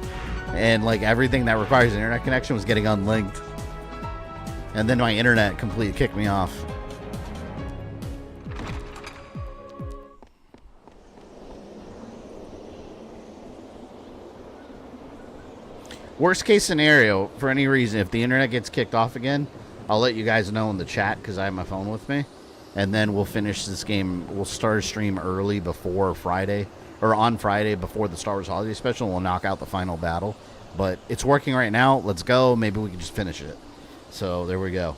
And like everything that requires an internet connection was getting unlinked. And then my internet completely kicked me off. Worst case scenario, for any reason, if the internet gets kicked off again, I'll let you guys know in the chat because I have my phone with me. And then we'll finish this game. We'll start a stream early before Friday, or on Friday before the Star Wars Holiday Special. We'll knock out the final battle. But it's working right now. Let's go. Maybe we can just finish it. So there we go.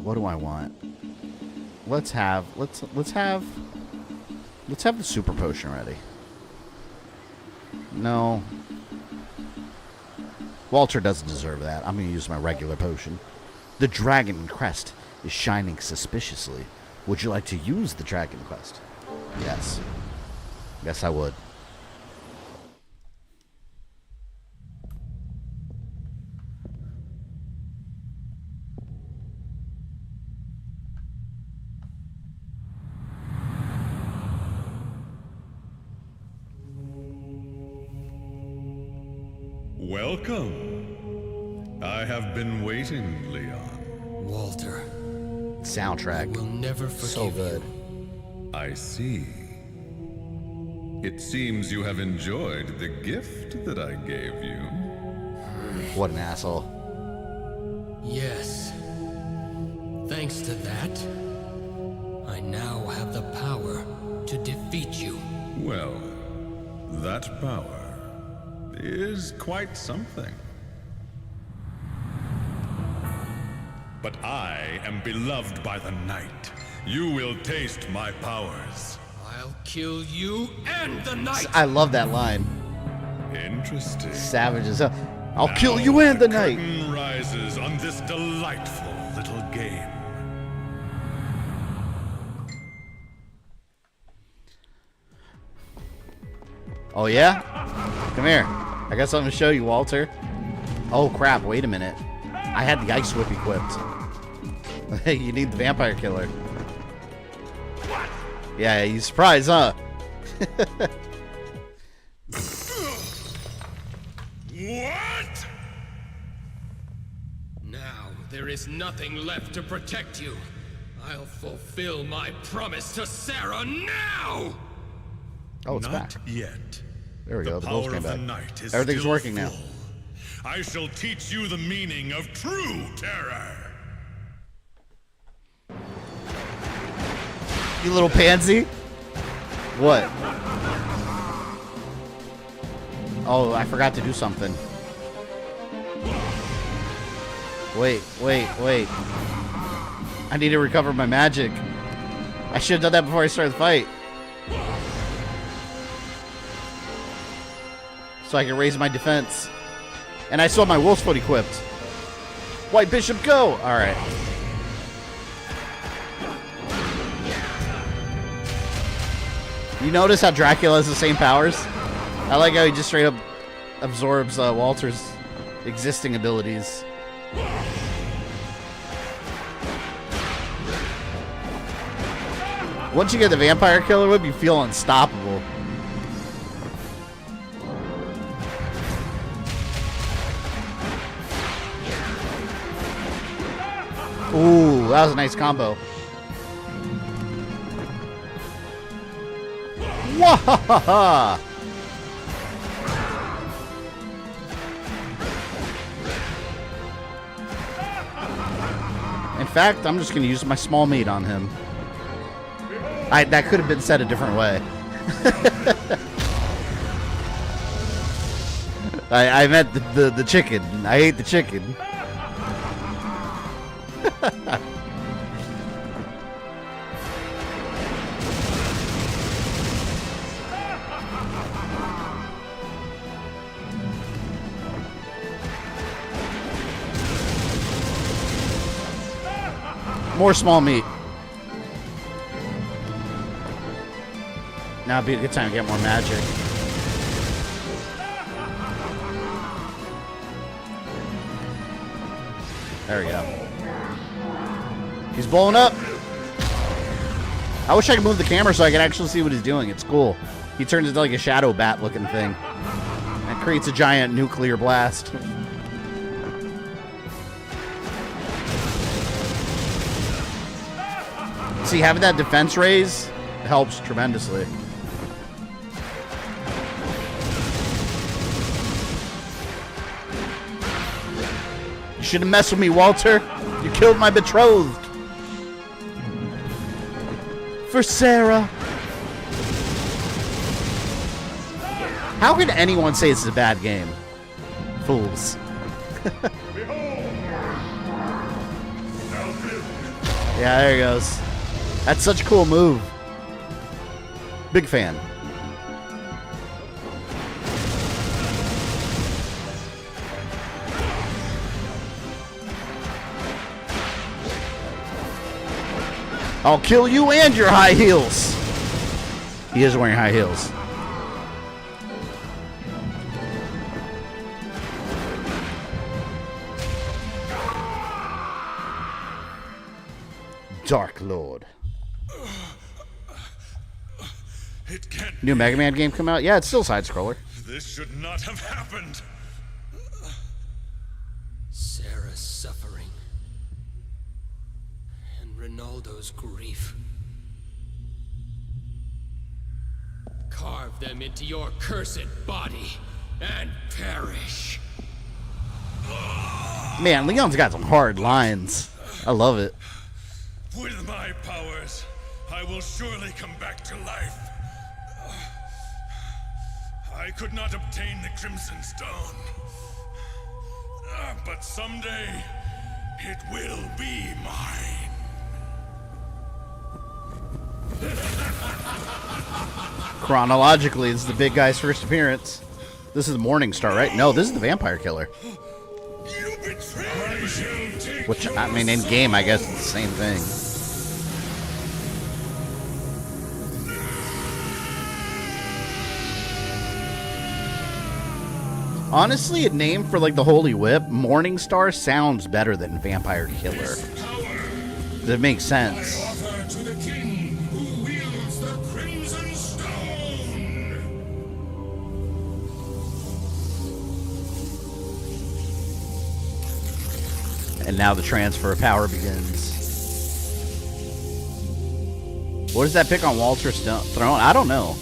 What do I want? Let's have the super potion ready. No. Walter doesn't deserve that. I'm going to use my regular potion. The dragon crest is shining suspiciously. Would you like to use the dragon crest? Yes. Yes, I would. Welcome. I have been waiting, Leon. Walter. Soundtrack. We'll never forgive so good. you. I see. It seems you have enjoyed the gift that I gave you. What an asshole. Yes. Thanks to that, I now have the power to defeat you. Well, that power is quite something. But I am beloved by the night. You will taste my powers. I'll kill you and the night. I love that line. Interesting. Savage as hell. I'll kill you and the night. Curtain rises on this delightful little game. Oh yeah? Come here. I got something to show you, Walter. Oh crap, wait a minute. I had the ice whip equipped. Hey, you need the vampire killer. What? Yeah, you surprised, huh? What? Now there is nothing left to protect you. I'll fulfill my promise to Sarah now! Oh, it's Not back. yet. There we go. The power ghost came of the back. night is Everything's still working now. full. I shall teach you the meaning of true terror. You little pansy. What? Oh, I forgot to do something. Wait. I need to recover my magic. I should have done that before I started the fight. So I can raise my defense. And I still have my wolf's foot equipped. White Bishop, go! Alright. You notice how Dracula has the same powers? I like how he just straight up absorbs Walter's existing abilities. Once you get the Vampire Killer Whip, you feel unstoppable. Ooh, that was a nice combo. Wahaha! In fact, I'm just going to use my small meat on him. That could have been said a different way. I meant the chicken. I ate the chicken. More small meat. Now would be a good time to get more magic. There we go. He's blowing up. I wish I could move the camera so I could actually see what he's doing. It's cool. He turns into like a shadow bat looking thing. And creates a giant nuclear blast. See, having that defense raise helps tremendously. You shouldn't mess with me, Walter. You killed my betrothed. For Sarah. How can anyone say this is a bad game? Fools. Yeah, there he goes. That's such a cool move. Big fan. I'll kill you and your high heels. He is wearing high heels. Dark Lord. It can't New Mega Man game come out? Yeah, it's still side-scroller. This should not have happened. Sarah's suffering. And Ronaldo's grief. Carve them into your cursed body and perish. Man, Leon's got some hard lines. I love it. With my powers, I will surely come back to life. I could not obtain the Crimson Stone. But someday, it will be mine. Chronologically, it's the big guy's first appearance. This is the Morning Star, right? No, this is the Vampire Killer. You betrayed me. Which, I mean, in game, I guess it's the same thing. Honestly, a name for like the Holy Whip, Morning Star, sounds better than Vampire Killer. It makes sense. Offer to the king who wields the Crimson Stone. And now the transfer of power begins. What does that pick on Walter's throne? I don't know.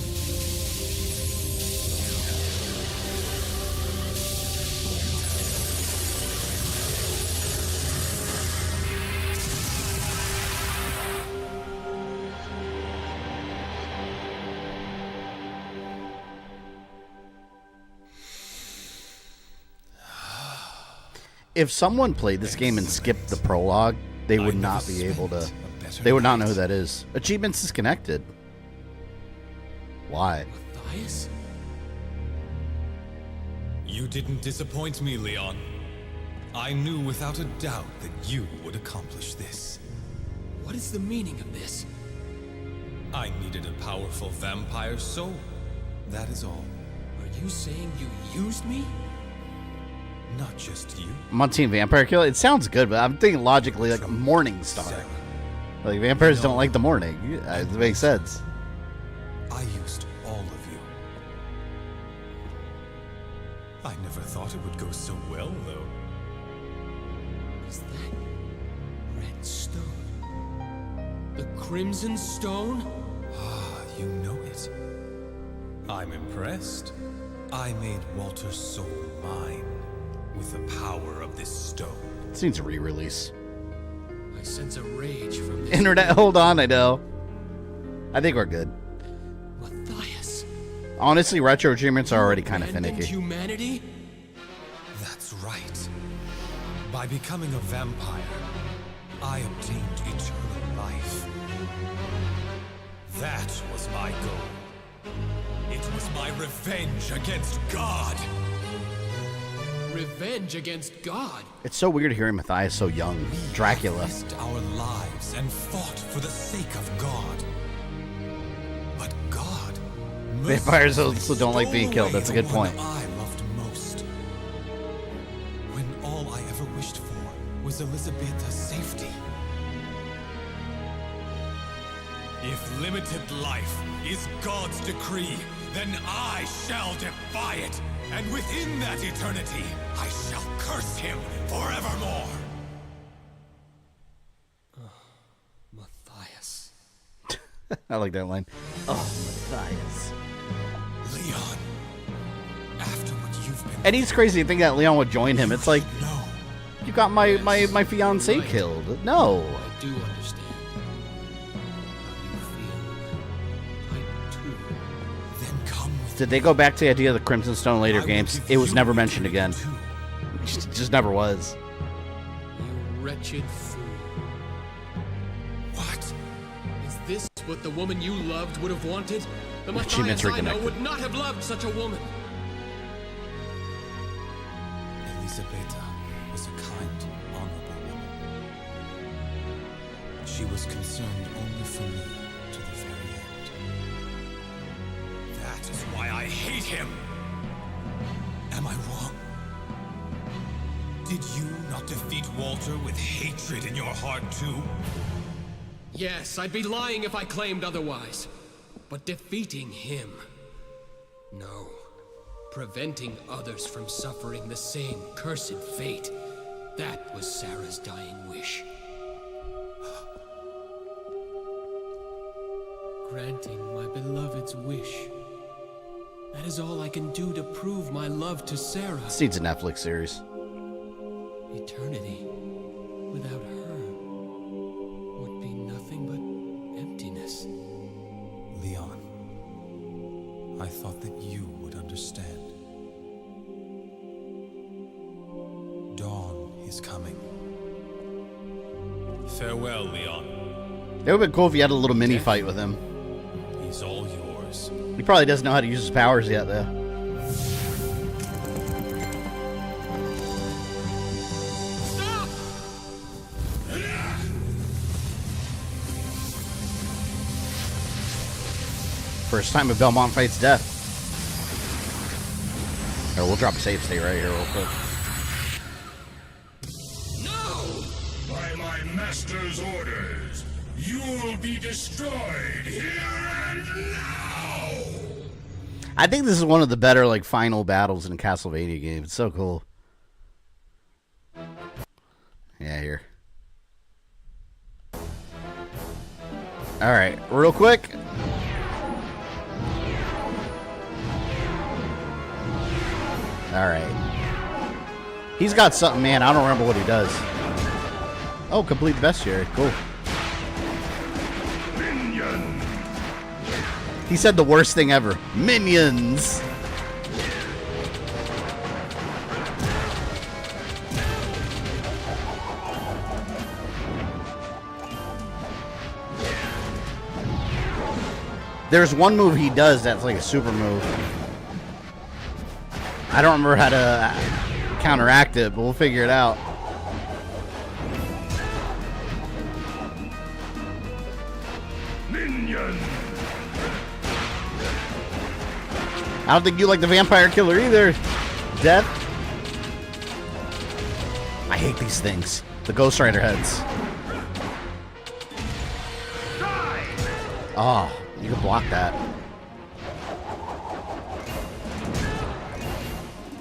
If someone played this game and skipped the prologue, they would not be able to. They would not know who that is. Achievements disconnected. Why? Mathias? You didn't disappoint me, Leon. I knew without a doubt that you would accomplish this. What is the meaning of this? I needed a powerful vampire soul. That is all. Are you saying you used me? Not just you. I'm on Team Vampire Kill. It sounds good, but I'm thinking logically like a morning star. Sarah. Like vampires don't like the morning. It makes sense. I used all of you. I never thought it would go so well, though. Is that red stone? The Crimson Stone? Ah, you know it. I'm impressed. I made Walter's soul mine with the power of this stone. This needs a re-release. I sense a rage from this. Internet, hold on, I know. I think we're good. Mathias. Honestly, retro achievements are already kind of Abandoned finicky. Humanity? That's right. By becoming a vampire, I obtained eternal life. That was my goal. It was my revenge against God. Revenge against God? It's so weird hearing Mathias so young. Dracula. Risked our lives and fought for the sake of God. But God, Vampires also don't like being killed. That's a good point. I loved most. When all I ever wished for was Elizabetha's safety. If limited life is God's decree, then I shall defy it. And within that eternity, I shall curse him forevermore. Mathias. I like that line. Oh, Mathias. Leon, after what you've been... And he's crazy to think that Leon would join him. It's like, No. you got my fiancé killed. No. I do understand how you feel. I too. Then come with Did they go back to the idea of the Crimson Stone later I will games? give It was you never mentioned again. eternity too. It just never was. You wretched fool. What? Is this what the woman you loved would have wanted? The Achievements Mathias I know reconnected. would not have loved such a woman. Elizabeta was a kind, honorable woman. She was concerned only for me to the very end. That is why I hate him. Am I wrong? Did you not defeat Walter with hatred in your heart too? Yes, I'd be lying if I claimed otherwise. But defeating him... No. Preventing others from suffering the same cursed fate. That was Sarah's dying wish. Granting my beloved's wish. That is all I can do to prove my love to Sarah. This needs a Netflix series. Eternity without her would be nothing but emptiness. Leon, I thought that you would understand. Dawn is coming. Farewell, Leon. It would have been cool if you had a little mini fight with him. He's all yours. He probably doesn't know how to use his powers yet, though. Stop! First time a Belmont fights death. Here, we'll drop a save state right here real quick. No! By my master's orders, you'll be destroyed here and now! I think this is one of the better like final battles in a Castlevania game. It's so cool. Yeah, here. Alright, real quick. Alright. He's got something, man. I don't remember what he does. Oh, complete the bestiary. Cool. Minion! He said the worst thing ever. Minions! There's one move he does that's like a super move. I don't remember how to counteract it, but we'll figure it out. Minion. I don't think you like the vampire killer either. Death. I hate these things. The Ghost Rider heads. Oh, you can block that.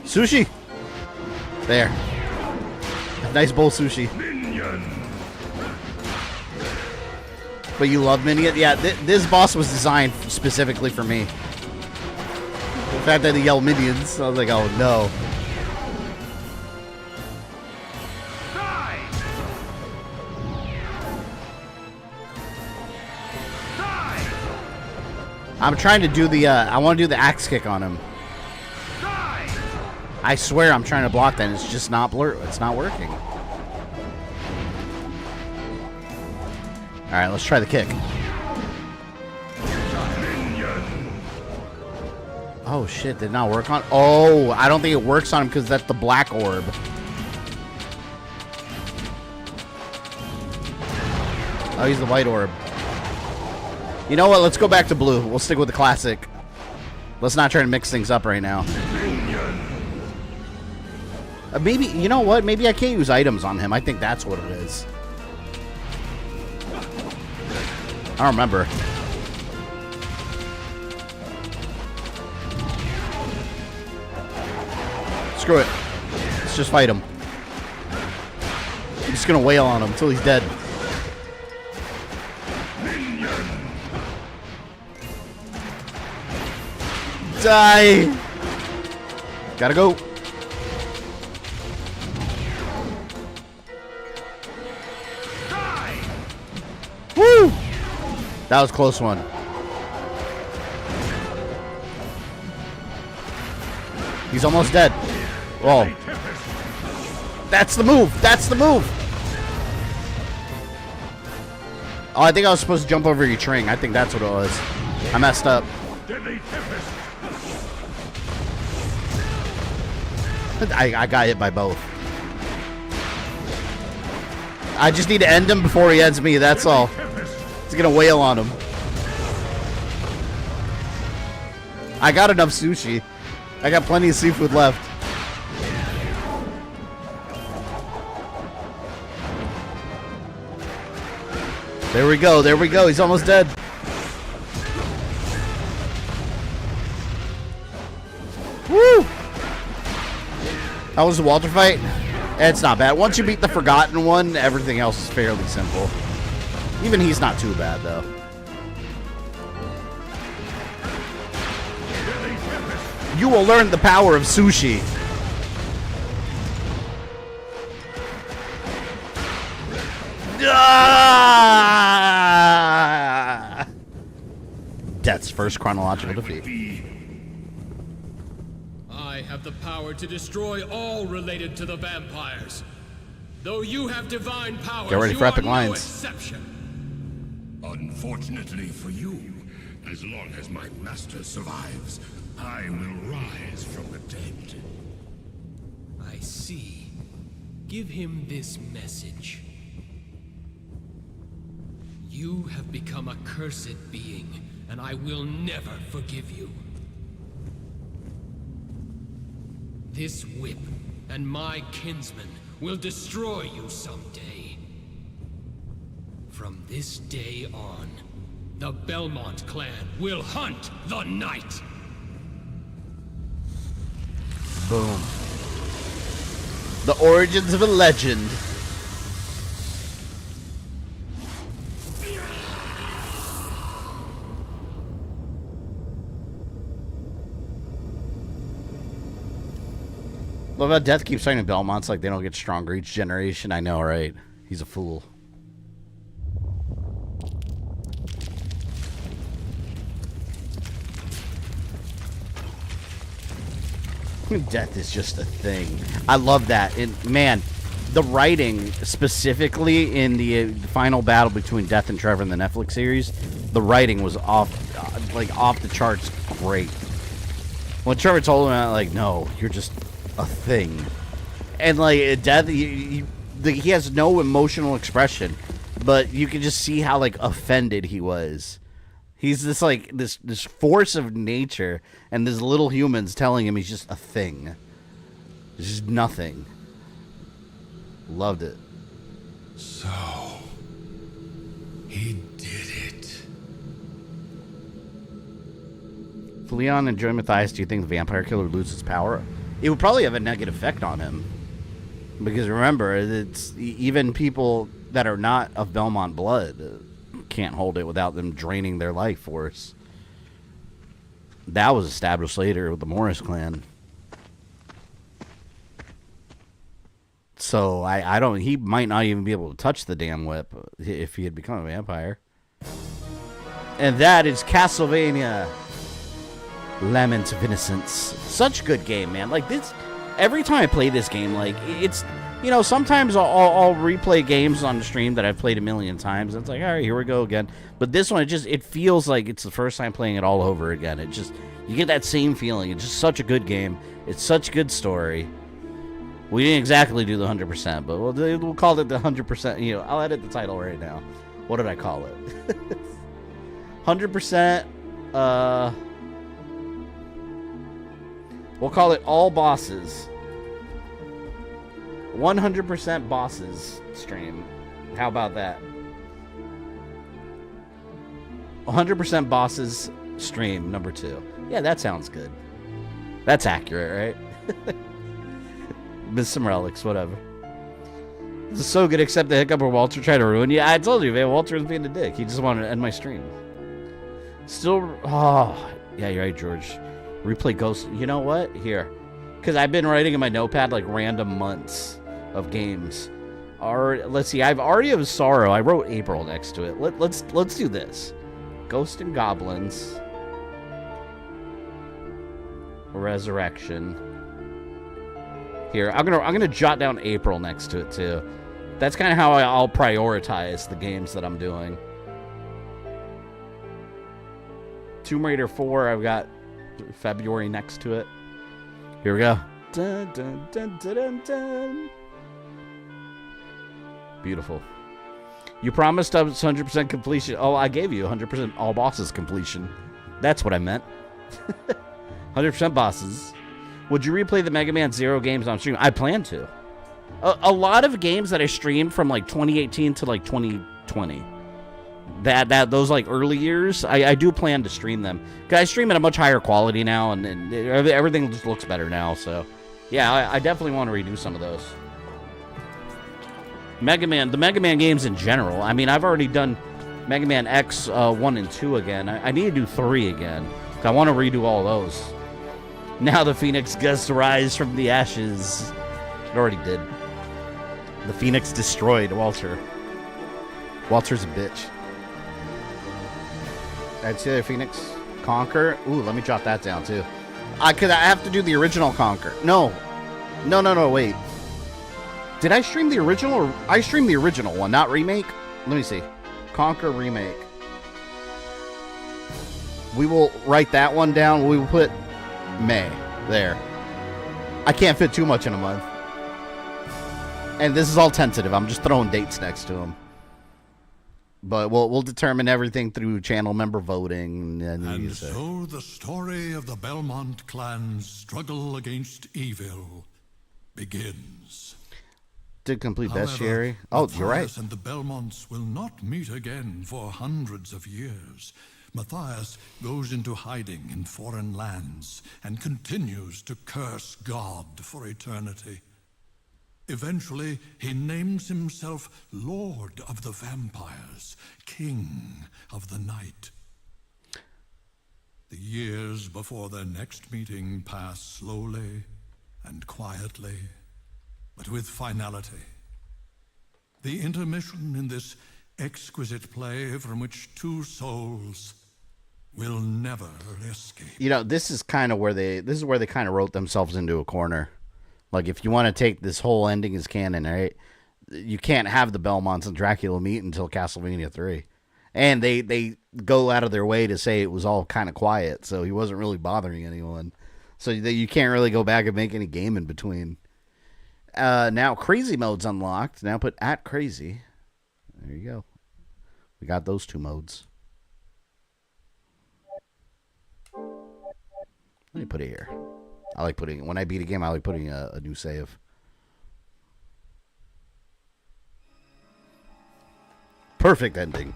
Sushi. There. Nice bowl sushi. Minion. But you love Minion? Yeah, this boss was designed specifically for me. The fact that they yell Minions, I was like, oh no. I'm trying to do the, I want to do the axe kick on him. I swear I'm trying to block that and it's just not it's not working. Alright, let's try the kick. Oh shit, did not work on. Oh, I don't think it works on him because that's the black orb. Oh, he's the white orb. You know what? Let's go back to blue. We'll stick with the classic. Let's not try to mix things up right now. Maybe, you know what? Maybe I can't use items on him. I think that's what it is. I don't remember. Screw it. Let's just fight him. I'm just gonna wail on him until he's dead. Die! Gotta go. Woo! That was a close one. He's almost dead. Whoa. That's the move. That's the move. Oh, I think I was supposed to jump over your string. I think that's what it was. I messed up. I got hit by both. I just need to end him before he ends me, that's all. He's gonna wail on him. I got enough sushi. I got plenty of seafood left. There we go, there we go. He's almost dead. Woo! How was the Walter fight? It's not bad. Once you beat the Forgotten one, everything else is fairly simple. Even he's not too bad, though. You will learn the power of sushi. Ah! Death's first chronological defeat. I have the power to destroy all related to the vampires. Though you have divine powers, get ready for epic no lines. Exception. Unfortunately for you, as long as my master survives, I will rise from the dead. I see. Give him this message. You have become a cursed being, and I will never forgive you. This whip and my kinsmen will destroy you someday. From this day on, the Belmont clan will hunt the night. Boom. The origins of a legend. Love how Death keeps saying Belmonts like they don't get stronger each generation. I know, right? He's a fool. Death is just a thing. I love that. And man, the writing specifically in the final battle between Death and Trevor in the Netflix series, the writing was off like off the charts great. When Trevor told him, like, no, you're just a thing. And, like, Death, he has no emotional expression. But you can just see how, like, offended he was. He's this, like, this force of nature. And these little humans telling him he's just a thing. He's just nothing. Loved it. So, he did it. If Leon and Joey Mathias, do you think the vampire killer would lose its power? It would probably have a negative effect on him. Because remember, it's even people that are not of Belmont blood can't hold it without them draining their life force. That was established later with the Morris clan. So I don't. He might not even be able to touch the damn whip if he had become a vampire. And that is Castlevania Lament of Innocence. Such a good game, man. Like this, every time I play this game, like it's, you know, sometimes I'll replay games on the stream that I've played a million times. It's like, all right, here we go again. But this one, it feels like it's the first time playing it all over again. It just, you get that same feeling. It's just such a good game. It's such a good story. We didn't exactly do the 100%, but we'll call it the 100%. You know, I'll edit the title right now. What did I call it? 100%. We'll call it all bosses. 100% bosses stream. How about that? 100% bosses stream number 2. Yeah, that sounds good. That's accurate, right? Miss some relics, whatever. This is so good, except the hiccup where Walter tried to ruin you. I told you, man, Walter was being a dick. He just wanted to end my stream. Still, oh, yeah, you're right, George. Replay Ghost. You know what? Here. Because I've been writing in my notepad, like, random months of games. Let's see, I've Aria of Sorrow. I wrote April next to it. Let's do this. Ghost and Goblins. Resurrection. Here, I'm gonna jot down April next to it too. That's kind of how I'll prioritize the games that I'm doing. Tomb Raider 4, I've got February next to it. Here we go. Dun, dun, dun, dun, dun, dun. Beautiful. You promised us 100% completion. Oh, I gave you 100% all bosses completion. That's what I meant. 100% bosses. Would you replay the Mega Man Zero games on stream? I plan to. A lot of games that I streamed from like 2018 to like 2020. Those like early years, I do plan to stream them. Cause I stream at a much higher quality now, and everything just looks better now. So, yeah, I definitely want to redo some of those. The Mega Man games in general. I mean, I've already done Mega Man X 1 and 2 again. I need to do 3 again. I want to redo all those. Now the Phoenix gets to rise from the ashes. It already did. The Phoenix destroyed Walter. Walter's a bitch. I'd say the Phoenix Conquer. Ooh, let me jot that down too. I have to do the original Conquer. No, wait. Did I stream the original? Or I streamed the original one, not remake? Let me see. Conquer remake. We will write that one down. We will put May there. I can't fit too much in a month. And this is all tentative. I'm just throwing dates next to them. But we'll determine everything through channel member voting. And so the story of the Belmont clan's struggle against evil begins. Did complete However, bestiary. Oh, you're right. Mathias and the Belmonts will not meet again for hundreds of years. Mathias goes into hiding in foreign lands and continues to curse God for eternity. Eventually, he names himself Lord of the Vampires, King of the Night. The years before their next meeting pass slowly and quietly, but with finality. The intermission in this exquisite play from which two souls will never escape. You know, this is kind of where they kind of wrote themselves into a corner. Like, if you want to take this whole ending as canon, right? You can't have the Belmonts and Dracula meet until Castlevania 3. And they go out of their way to say it was all kind of quiet, so he wasn't really bothering anyone. So that you can't really go back and make any game in between. Now crazy mode's unlocked. Now put @crazy. There you go. We got those 2 modes. Let me put it here. I like putting, when I beat a game, I like putting a new save. Perfect ending.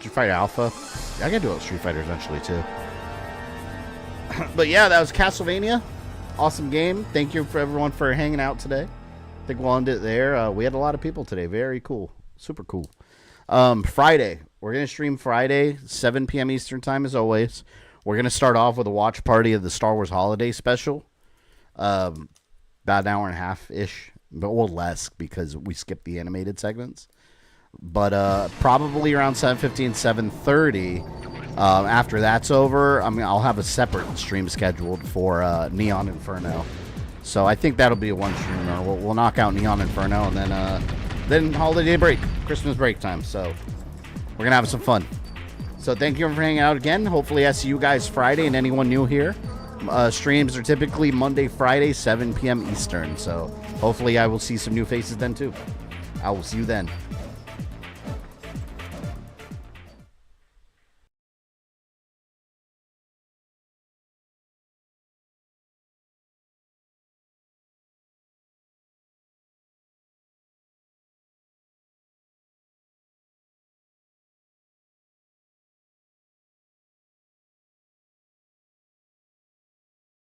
Street Fighter Alpha. Yeah, I gotta do it with Street Fighter eventually too. But yeah, that was Castlevania. Awesome game. Thank you for everyone for hanging out today. I think we'll end it there. We had a lot of people today. Very cool. Super cool. Friday. We're going to stream Friday, 7 p.m. Eastern time as always. We're going to start off with a watch party of the Star Wars Holiday Special. About an hour and a half-ish. But well, less because we skipped the animated segments. But probably around 7:15, 7:30. After that's over, I'll have a separate stream scheduled for Neon Inferno. So I think that'll be a one streamer. We'll knock out Neon Inferno and then holiday break, Christmas break time. So we're gonna have some fun. So thank you for hanging out again. Hopefully I see you guys Friday, and anyone new here. Streams are typically Monday, Friday, 7 p.m. Eastern. So hopefully I will see some new faces then too. I will see you then.